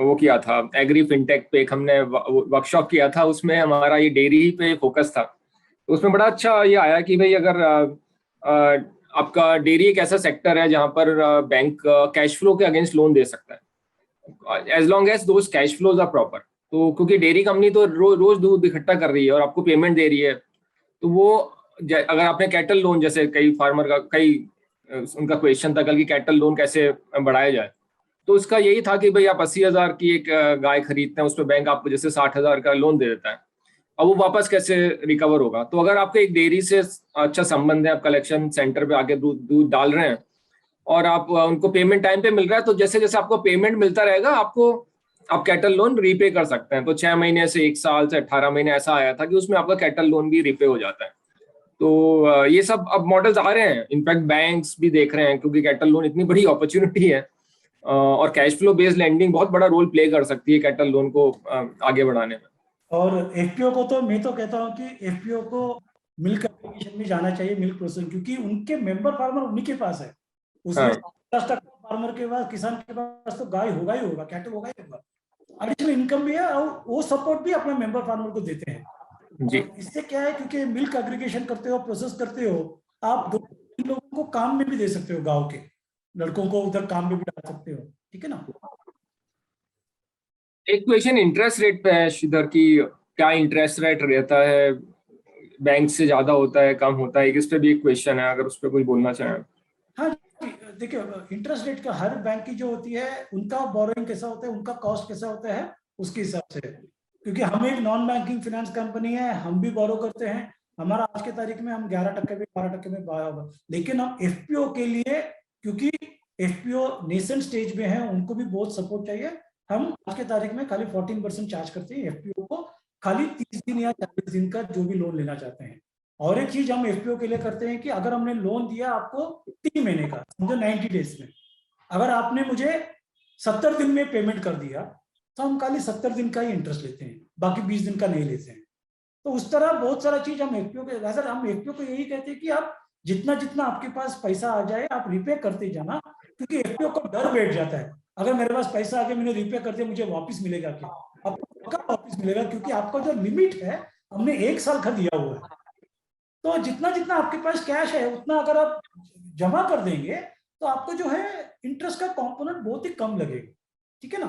वो किया था एग्री फिनटेक पे, एक हमने वर्कशॉप किया था, उसमें हमारा ये डेयरी पे फोकस था। तो उसमें बड़ा अच्छा ये आया कि भाई अगर आपका डेयरी एक ऐसा सेक्टर है जहां पर बैंक कैश फ्लो के अगेंस्ट लोन दे सकता है, as long as those cash flows are proper. तो क्योंकि डेयरी कंपनी तो रोज दूध इकट्ठा कर रही है और आपको पेमेंट दे रही है, तो वो अगर आपने कैटल लोन, जैसे कई फार्मर का उनका क्वेश्चन था कल कि कैटल लोन कैसे बढ़ाया जाए, तो उसका यही था कि भाई आप 80,000 की एक गाय खरीदते हैं, उसमें बैंक आपको जैसे 60,000 का लोन दे देता है। अब वो वापस कैसे रिकवर होगा? तो अगर आपका एक डेयरी से अच्छा संबंध है, आप कलेक्शन सेंटर पे आके दूध डाल रहे हैं और आप उनको पेमेंट टाइम पे मिल रहा है, तो जैसे जैसे आपको पेमेंट मिलता रहेगा, आप कैटल लोन रीपे कर सकते हैं। तो 6 महीने से 1 साल से 18 महीने ऐसा आया था कि उसमें आपका कैटल लोन भी रीपे हो जाता है। तो ये सब अब मॉडल्स आ रहे हैं, इनफैक्ट बैंक्स भी देख रहे हैं, क्योंकि कैटल लोन इतनी बड़ी अपॉर्चुनिटी है और कैश फ्लो बेस्ड लैंडिंग बहुत बड़ा रोल प्ले कर सकती है कैटल लोन को आगे बढ़ाने में। और एफपीओ को तो मैं तो कहता हूँ कि एफपीओ को मिल्क एप्लीकेशन में जाना चाहिए, मिल्क प्रोसेसिंग, क्योंकि उनके मेंबर फार्मर उन्हीं के पास है। उसमें 10% फार्मर के पास, किसान के पास तो गाय होगा ही होगा, कैटल होगा ही होगा, एडिशनल इनकम भी है, और वो सपोर्ट भी अपने मेंबर फार्मर को देते हैं जी। इससे क्या है, क्योंकि मिल्क एग्रीगेशन करते हो, प्रोसेस करते हो, आप 2 लोगों को काम में भी दे सकते हो, गांव के लड़कों को उधर काम में भी डाल सकते हो, ठीक है ना। एक क्वेश्चन इंटरेस्ट रेट पे है श्रीधर की, क्या इंटरेस्ट रेट रहता है, बैंक से ज्यादा होता है, कम होता है? इस पे भी एक क्वेश्चन है, अगर उस पर कुछ बोलना चाहें। हाँ, देखिए इंटरेस्ट रेट का हर बैंक की जो होती है, उनका बोरोइंग कैसा होता है, उनका कॉस्ट कैसा होता है, उसके हिसाब से। क्योंकि हम एक नॉन बैंकिंग फाइनेंस कंपनी है, हम भी बोरो करते हैं, हमारा आज के तारीख में हम 11% में 12% में, लेकिन हम एफपीओ के लिए, क्योंकि एफपीओ नेसेंट स्टेज में है, उनको भी बहुत सपोर्ट चाहिए, हम आज के तारीख में खाली 14% चार्ज करते हैं एफपीओ को, खाली 30 दिन या 40 दिन का जो भी लोन लेना चाहते हैं। और एक चीज हम एफपीओ के लिए करते हैं कि अगर हमने लोन दिया आपको 3 महीने का, समझो 90 डेज में, अगर आपने मुझे 70 दिन में पेमेंट कर दिया, तो हम खाली 70 दिन का ही इंटरेस्ट लेते हैं, बाकी 20 दिन का नहीं लेते हैं। तो उस तरह बहुत सारा चीज हम एफपीओ के, वैसे हम एफपीओ को यही कहते हैं कि आप जितना जितना आपके पास पैसा आ जाए आप रिपे करते जाना, क्योंकि एफपीओ को डर बैठ जाता है, अगर मेरे पास पैसा आ गया, मैंने रिपे कर दिया, मुझे वापस मिलेगा क्या? आपको कब वापस मिलेगा? क्योंकि आपका जो लिमिट है हमने 1 साल का दिया हुआ है। तो जितना जितना आपके पास कैश है, उतना अगर आप जमा कर देंगे, तो आपको जो है इंटरेस्ट का कंपोनेंट बहुत ही कम लगेगा, ठीक है ना।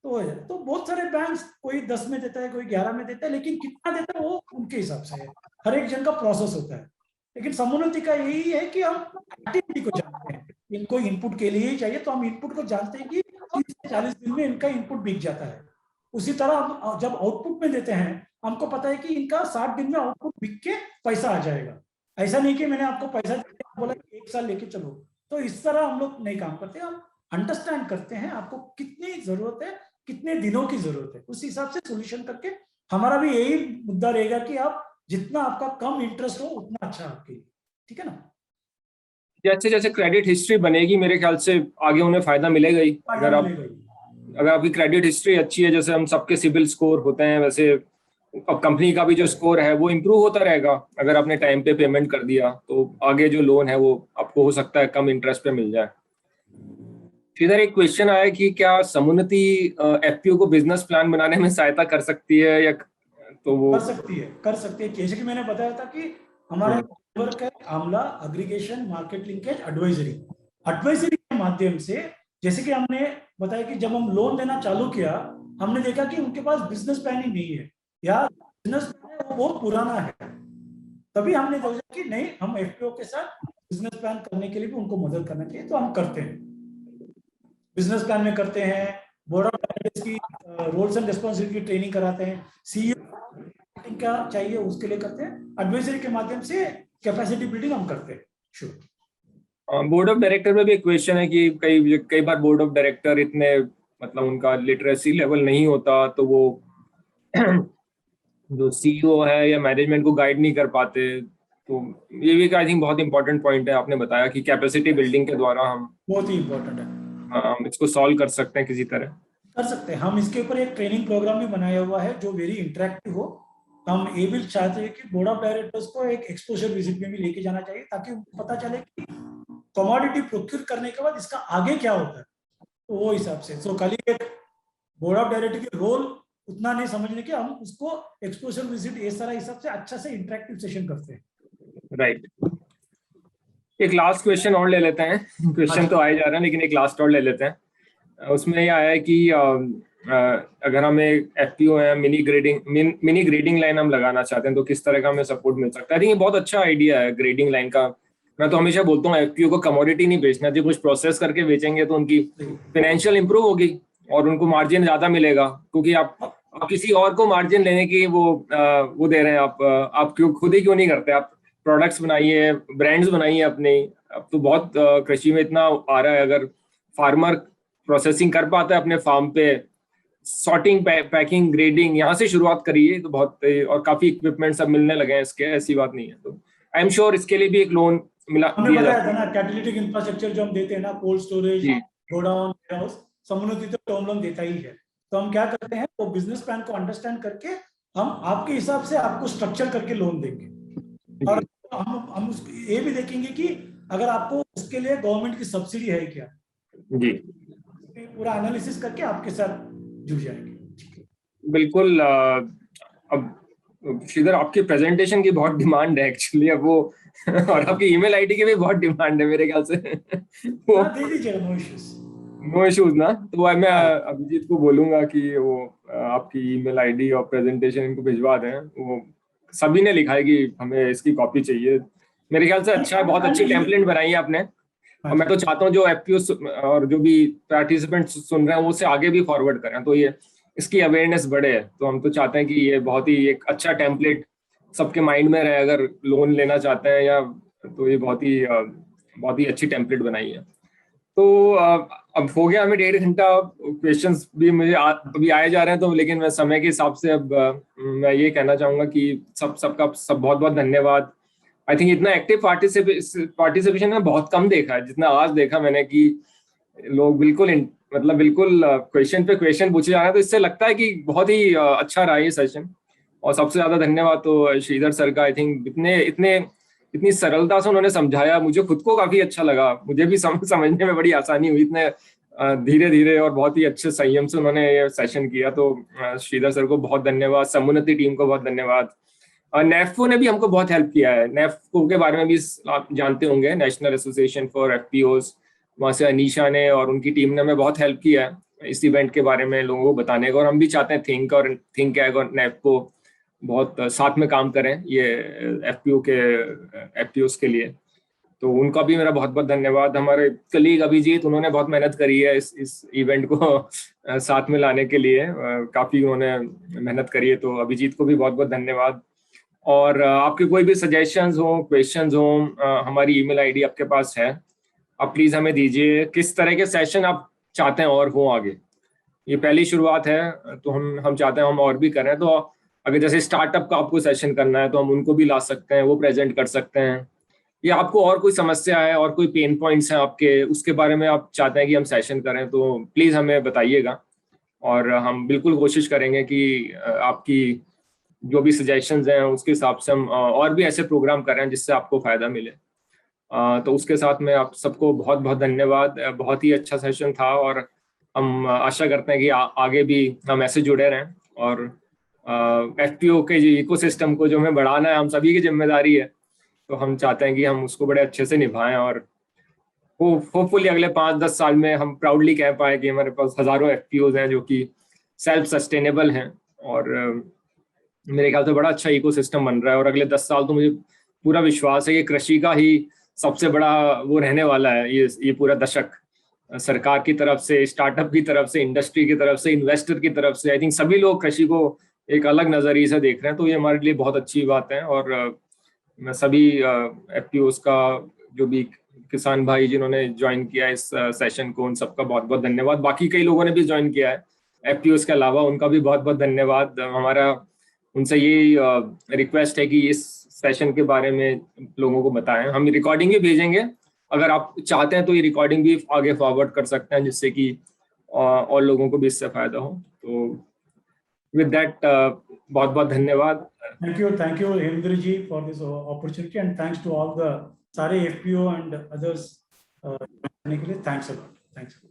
तो हो जाए। तो बहुत सारे बैंक्स, कोई 10 में देता है, कोई 11 में देता है, लेकिन कितना देता है वो उनके हिसाब से है, हर एक जन का प्रोसेस होता है। लेकिन समोन्नति का यही है कि हम एक्टिविटी को जानते हैं, इनको इनपुट के लिए ही चाहिए, तो हम इनपुट को जानते हैं कि 30 से 40 दिन में इनका इनपुट बिक जाता है। उसी तरह हम जब आउटपुट में देते हैं, हमको पता है कि इनका 60 दिन में आउटपुट बिक के पैसा आ जाएगा। ऐसा नहीं कि मैंने आपको पैसा दिया, बोला 1 साल लेके चलो। तो इस तरह हम लोग नहीं काम करते, हम अंडरस्टैंड करते हैं आपको कितनी जरूरत है, कितने दिनों की जरूरत है, उस हिसाब से सोल्यूशन करके। हमारा भी यही मुद्दा रहेगा कि आप जितना आपका कम इंटरेस्ट हो उतना अच्छा आपके लिए, ठीक है ना। जैसे जैसे क्रेडिट हिस्ट्री बनेगी मेरे ख्याल से आगे उन्हें फायदा मिलेगा ही। अगर आपकी क्रेडिट हिस्ट्री अच्छी है, जैसे हम सबके सिबिल स्कोर होते हैं, वैसे अब कंपनी का भी जो स्कोर है वो इम्प्रूव होता रहेगा। अगर आपने टाइम पे पेमेंट कर दिया तो आगे जो लोन है वो आपको हो सकता है कम इंटरेस्ट पे मिल जाए। इधर एक क्वेश्चन आया कि क्या समुन्नति एफपीओ को बिजनेस प्लान बनाने में सहायता कर सकती है, या तो वो कर सकती है। जैसे कि मैंने बताया था कि हमारा वर्क है Amla aggregation market linkage advisory के माध्यम से। जैसे कि हमने बताया कि जब हम लोन देना चालू किया, हमने देखा कि उनके पास बिजनेस प्लान ही नहीं है, या बिजनेस प्लान है वो बहुत पुराना है। तभी हमने सोचा कि नहीं, हम एफपीओ के साथ बिजनेस प्लान करने के लिए भी उनको मदद करना चाहिए। तो हम करते हैं, बिजनेस प्लान में करते हैं, बोर्ड ऑफ डायरेक्टर्स की रोल्स एंड रिस्पॉन्सिबिलिटी ट्रेनिंग कराते हैं, सीईओ क्या चाहिए उसके लिए करते हैं, एडवाइजरी के माध्यम से कैपेसिटी बिल्डिंग हम करते हैं। श्योर। बोर्ड ऑफ डायरेक्टर में भी एक क्वेश्चन है कि कई बार बोर्ड ऑफ डायरेक्टर इतने मतलब उनका लिटरेसी लेवल नहीं होता, तो वो जो सीईओ है या मैनेजमेंट को गाइड नहीं कर पाते। तो ये भी आई थिंक बहुत इंपॉर्टेंट पॉइंट है, आपने बताया कि कैपेसिटी बिल्डिंग के द्वारा हम बहुत ही इंपॉर्टेंट है, हम इसको सॉल्व कर सकते हैं किसी तरह। कर सकते हैं हम। इसके ऊपर एक ट्रेनिंग प्रोग्राम भी बनाया हुआ है जो वेरी इंटरेक्टिव हो। हम ये भी चाहते हैं कि बोर्ड ऑफ डायरेक्टर्स को एक एक्सपोजर विजिट में भी लेके जाना चाहिए, ताकि उनको पता चले कि कमोडिटी प्रोक्योर करने के बाद इसका आगे क्या होता है। तो वो हिसाब से सो खाली एक बोर्ड ऑफ डायरेक्टर की रोल उतना नहीं समझने के, हम उसको एक्सपोजर विजिट इस तरह हिसाब से अच्छा से इंटरेक्टिव सेशन करते हैं। राइट। एक लास्ट क्वेश्चन और ले लेते हैं, क्वेश्चन तो आए जा रहे हैं लेकिन एक लास्ट और ले लेते हैं। उसमें ये आया है कि अगर हमें एफपीओ है मिनी ग्रेडिंग लाइन हम लगाना चाहते हैं तो किस तरह का हमें सपोर्ट मिल सकता है। आई थिंक ये बहुत अच्छा आइडिया है ग्रेडिंग लाइन का। मैं तो हमेशा बोलता हूँ एफपीओ को कमोडिटी नहीं बेचना चाहिए, कुछ प्रोसेस करके बेचेंगे तो उनकी फाइनेंशियल इंप्रूव होगी और उनको मार्जिन ज्यादा मिलेगा। क्योंकि आप किसी और को मार्जिन लेने की वो दे रहे हैं, आप क्यों खुद ही क्यों नहीं करते। आप प्रोडक्ट्स बनाइए, ब्रांड्स बनाइए अपने। अब तो बहुत कृषि में इतना आ रहा है, अगर फार्मर प्रोसेसिंग कर पाता है अपने फार्म पे, सॉर्टिंग पैकिंग ग्रेडिंग यहाँ से शुरुआत करिए तो बहुत, और काफी इक्विपमेंट सब मिलने लगे हैं इसके, ऐसी बात नहीं है। तो आई एम श्योर इसके लिए भी एक लोन दिया जाता है ना। कैटालिटिक इंफ्रास्ट्रक्चर जो हम देते हैं ना, कोल्ड स्टोरेज, गोडाउन, हाउस, समुन्नति तो टर्म लोन देता ही है। तो हम क्या करते हैं, वो बिजनेस प्लान को अंडरस्टैंड करके हम आपके हिसाब से आपको स्ट्रक्चर करके लोन देंगे। और हम ये भी देखेंगे कि अगर आपको उसके लिए गवर्नमेंट की सब्सिडी है क्या जी, पूरा एनालिसिस करके आपके साथ जुड़ जाएंगे। बिल्कुल। अब श्रीधर आपकी प्रेजेंटेशन की बहुत डिमांड है एक्चुअली, अब वो और आपकी ईमेल आईडी की भी बहुत डिमांड है मेरे ख्याल से। वो दे दीजिएगा, नो इश्यूज ना। तो मैं अभिजीत को बोलूंगा कि वो आपकी ईमेल आईडी और प्रेजेंटेशन इनको भिजवा दें। वो सभी ने लिखा है कि हमें इसकी कॉपी चाहिए। मेरे ख्याल से अच्छा है, बहुत अच्छी टेम्पलेट बनाई है आपने। और मैं तो चाहता हूँ जो एफपीओ और जो भी पार्टिसिपेंट्स सुन रहे हैं वो उसे आगे भी फॉरवर्ड करें, तो ये इसकी अवेयरनेस बढ़े। तो हम तो चाहते हैं कि ये बहुत ही एक अच्छा टेम्पलेट सबके माइंड में रहे अगर लोन लेना चाहते हैं, या तो ये बहुत ही अच्छी टेम्पलेट बनाई है। तो अब हो गया हमें 1.5 घंटा। क्वेश्चंस भी मुझे अभी आए जा रहे हैं, तो लेकिन मैं समय के हिसाब से अब मैं ये कहना चाहूंगा कि सबका बहुत बहुत धन्यवाद। आई थिंक इतना एक्टिव पार्टिसिपेशन में बहुत कम देखा है जितना आज देखा मैंने, कि लोग बिल्कुल क्वेश्चन पे क्वेश्चन पूछे जा रहे हैं। तो इससे लगता है कि बहुत ही अच्छा रहा ये सेशन। और सबसे ज्यादा धन्यवाद तो श्रीधर सर का। आई थिंक इतनी सरलता से उन्होंने समझाया, मुझे खुद को काफी अच्छा लगा। मुझे भी समझने में बड़ी आसानी हुई, इतने धीरे धीरे और बहुत ही अच्छे संयम से उन्होंने ये सेशन किया। तो श्रीधर सर को बहुत धन्यवाद, समुन्नति टीम को बहुत धन्यवाद। नेफ्को ने भी हमको बहुत हेल्प किया है। नेफ्को के बारे में भी आप जानते होंगे, नेशनल एसोसिएशन फॉर एफपीओज। वहाँ से अनीशा ने और उनकी टीम ने हमें बहुत हेल्प किया है। इस इवेंट के बारे में लोगों को बताने का, और हम भी चाहते हैं थिंकैग और नैप को बहुत साथ में काम करें ये एफपीओस के लिए। तो उनका भी मेरा बहुत बहुत धन्यवाद। हमारे कलीग अभिजीत, उन्होंने बहुत मेहनत करी है इस इवेंट को साथ में लाने के लिए, काफ़ी उन्होंने मेहनत करी है, तो अभिजीत को भी बहुत बहुत धन्यवाद। और आपके कोई भी सजेशंस हो, क्वेश्चंस हो, हमारी ईमेल आईडी आपके पास है, आप प्लीज़ हमें दीजिए। किस तरह के सेशन आप चाहते हैं और हो आगे, ये पहली शुरुआत है, तो हम चाहते हैं हम और भी करें। तो अगर जैसे स्टार्टअप का आपको सेशन करना है तो हम उनको भी ला सकते हैं, वो प्रेजेंट कर सकते हैं, या आपको और कोई समस्या है और कोई पेन पॉइंट्स हैं आपके, उसके बारे में आप चाहते हैं कि हम सेशन करें, तो प्लीज़ हमें बताइएगा, और हम बिल्कुल कोशिश करेंगे कि आपकी जो भी सजेशंस हैं उसके हिसाब से हम और भी ऐसे प्रोग्राम करें जिससे आपको फ़ायदा मिले। तो उसके साथ में आप सबको बहुत बहुत धन्यवाद। बहुत ही अच्छा सेशन था, और हम आशा करते हैं कि आगे भी हम ऐसे जुड़े रहें, और एफपीओ के इकोसिस्टम को जो हमें बढ़ाना है, हम सभी की जिम्मेदारी है, तो हम चाहते हैं कि हम उसको बड़े अच्छे से निभाएं, और होपफुली अगले 5-10 साल में हम प्राउडली कह पाए कि हमारे पास हज़ारों एफपीओज हैं जो कि सेल्फ सस्टेनेबल हैं, और मेरे ख्याल से बड़ा अच्छा इकोसिस्टम बन रहा है। और अगले 10 साल तो मुझे पूरा विश्वास है कि कृषि का ही सबसे बड़ा वो रहने वाला है, ये पूरा दशक। सरकार की तरफ से, स्टार्टअप की तरफ से, इंडस्ट्री की तरफ से, इन्वेस्टर की तरफ से, आई थिंक सभी लोग कृषि को एक अलग नजरिए से देख रहे हैं, तो ये हमारे लिए बहुत अच्छी बात है। और मैं सभी एफपीओस का, जो भी किसान भाई जिन्होंने ज्वाइन किया इस सेशन को, उन सबका बहुत बहुत धन्यवाद। बाकी कई लोगों ने भी ज्वाइन किया है एफपीओस के अलावा, उनका भी बहुत बहुत धन्यवाद। हमारा उनसे ये रिक्वेस्ट है कि इस सेशन के बारे में लोगों को बताएं। हम रिकॉर्डिंग भी भेजेंगे, अगर आप चाहते हैं तो ये रिकॉर्डिंग भी आगे फॉरवर्ड कर सकते हैं, जिससे कि और लोगों को भी इससे फायदा हो। तो विद दैट बहुत बहुत धन्यवाद। Thank you Hemendra ji for this opportunity, and thanks to all the सारे FPO and others. Thanks a lot. Thanks.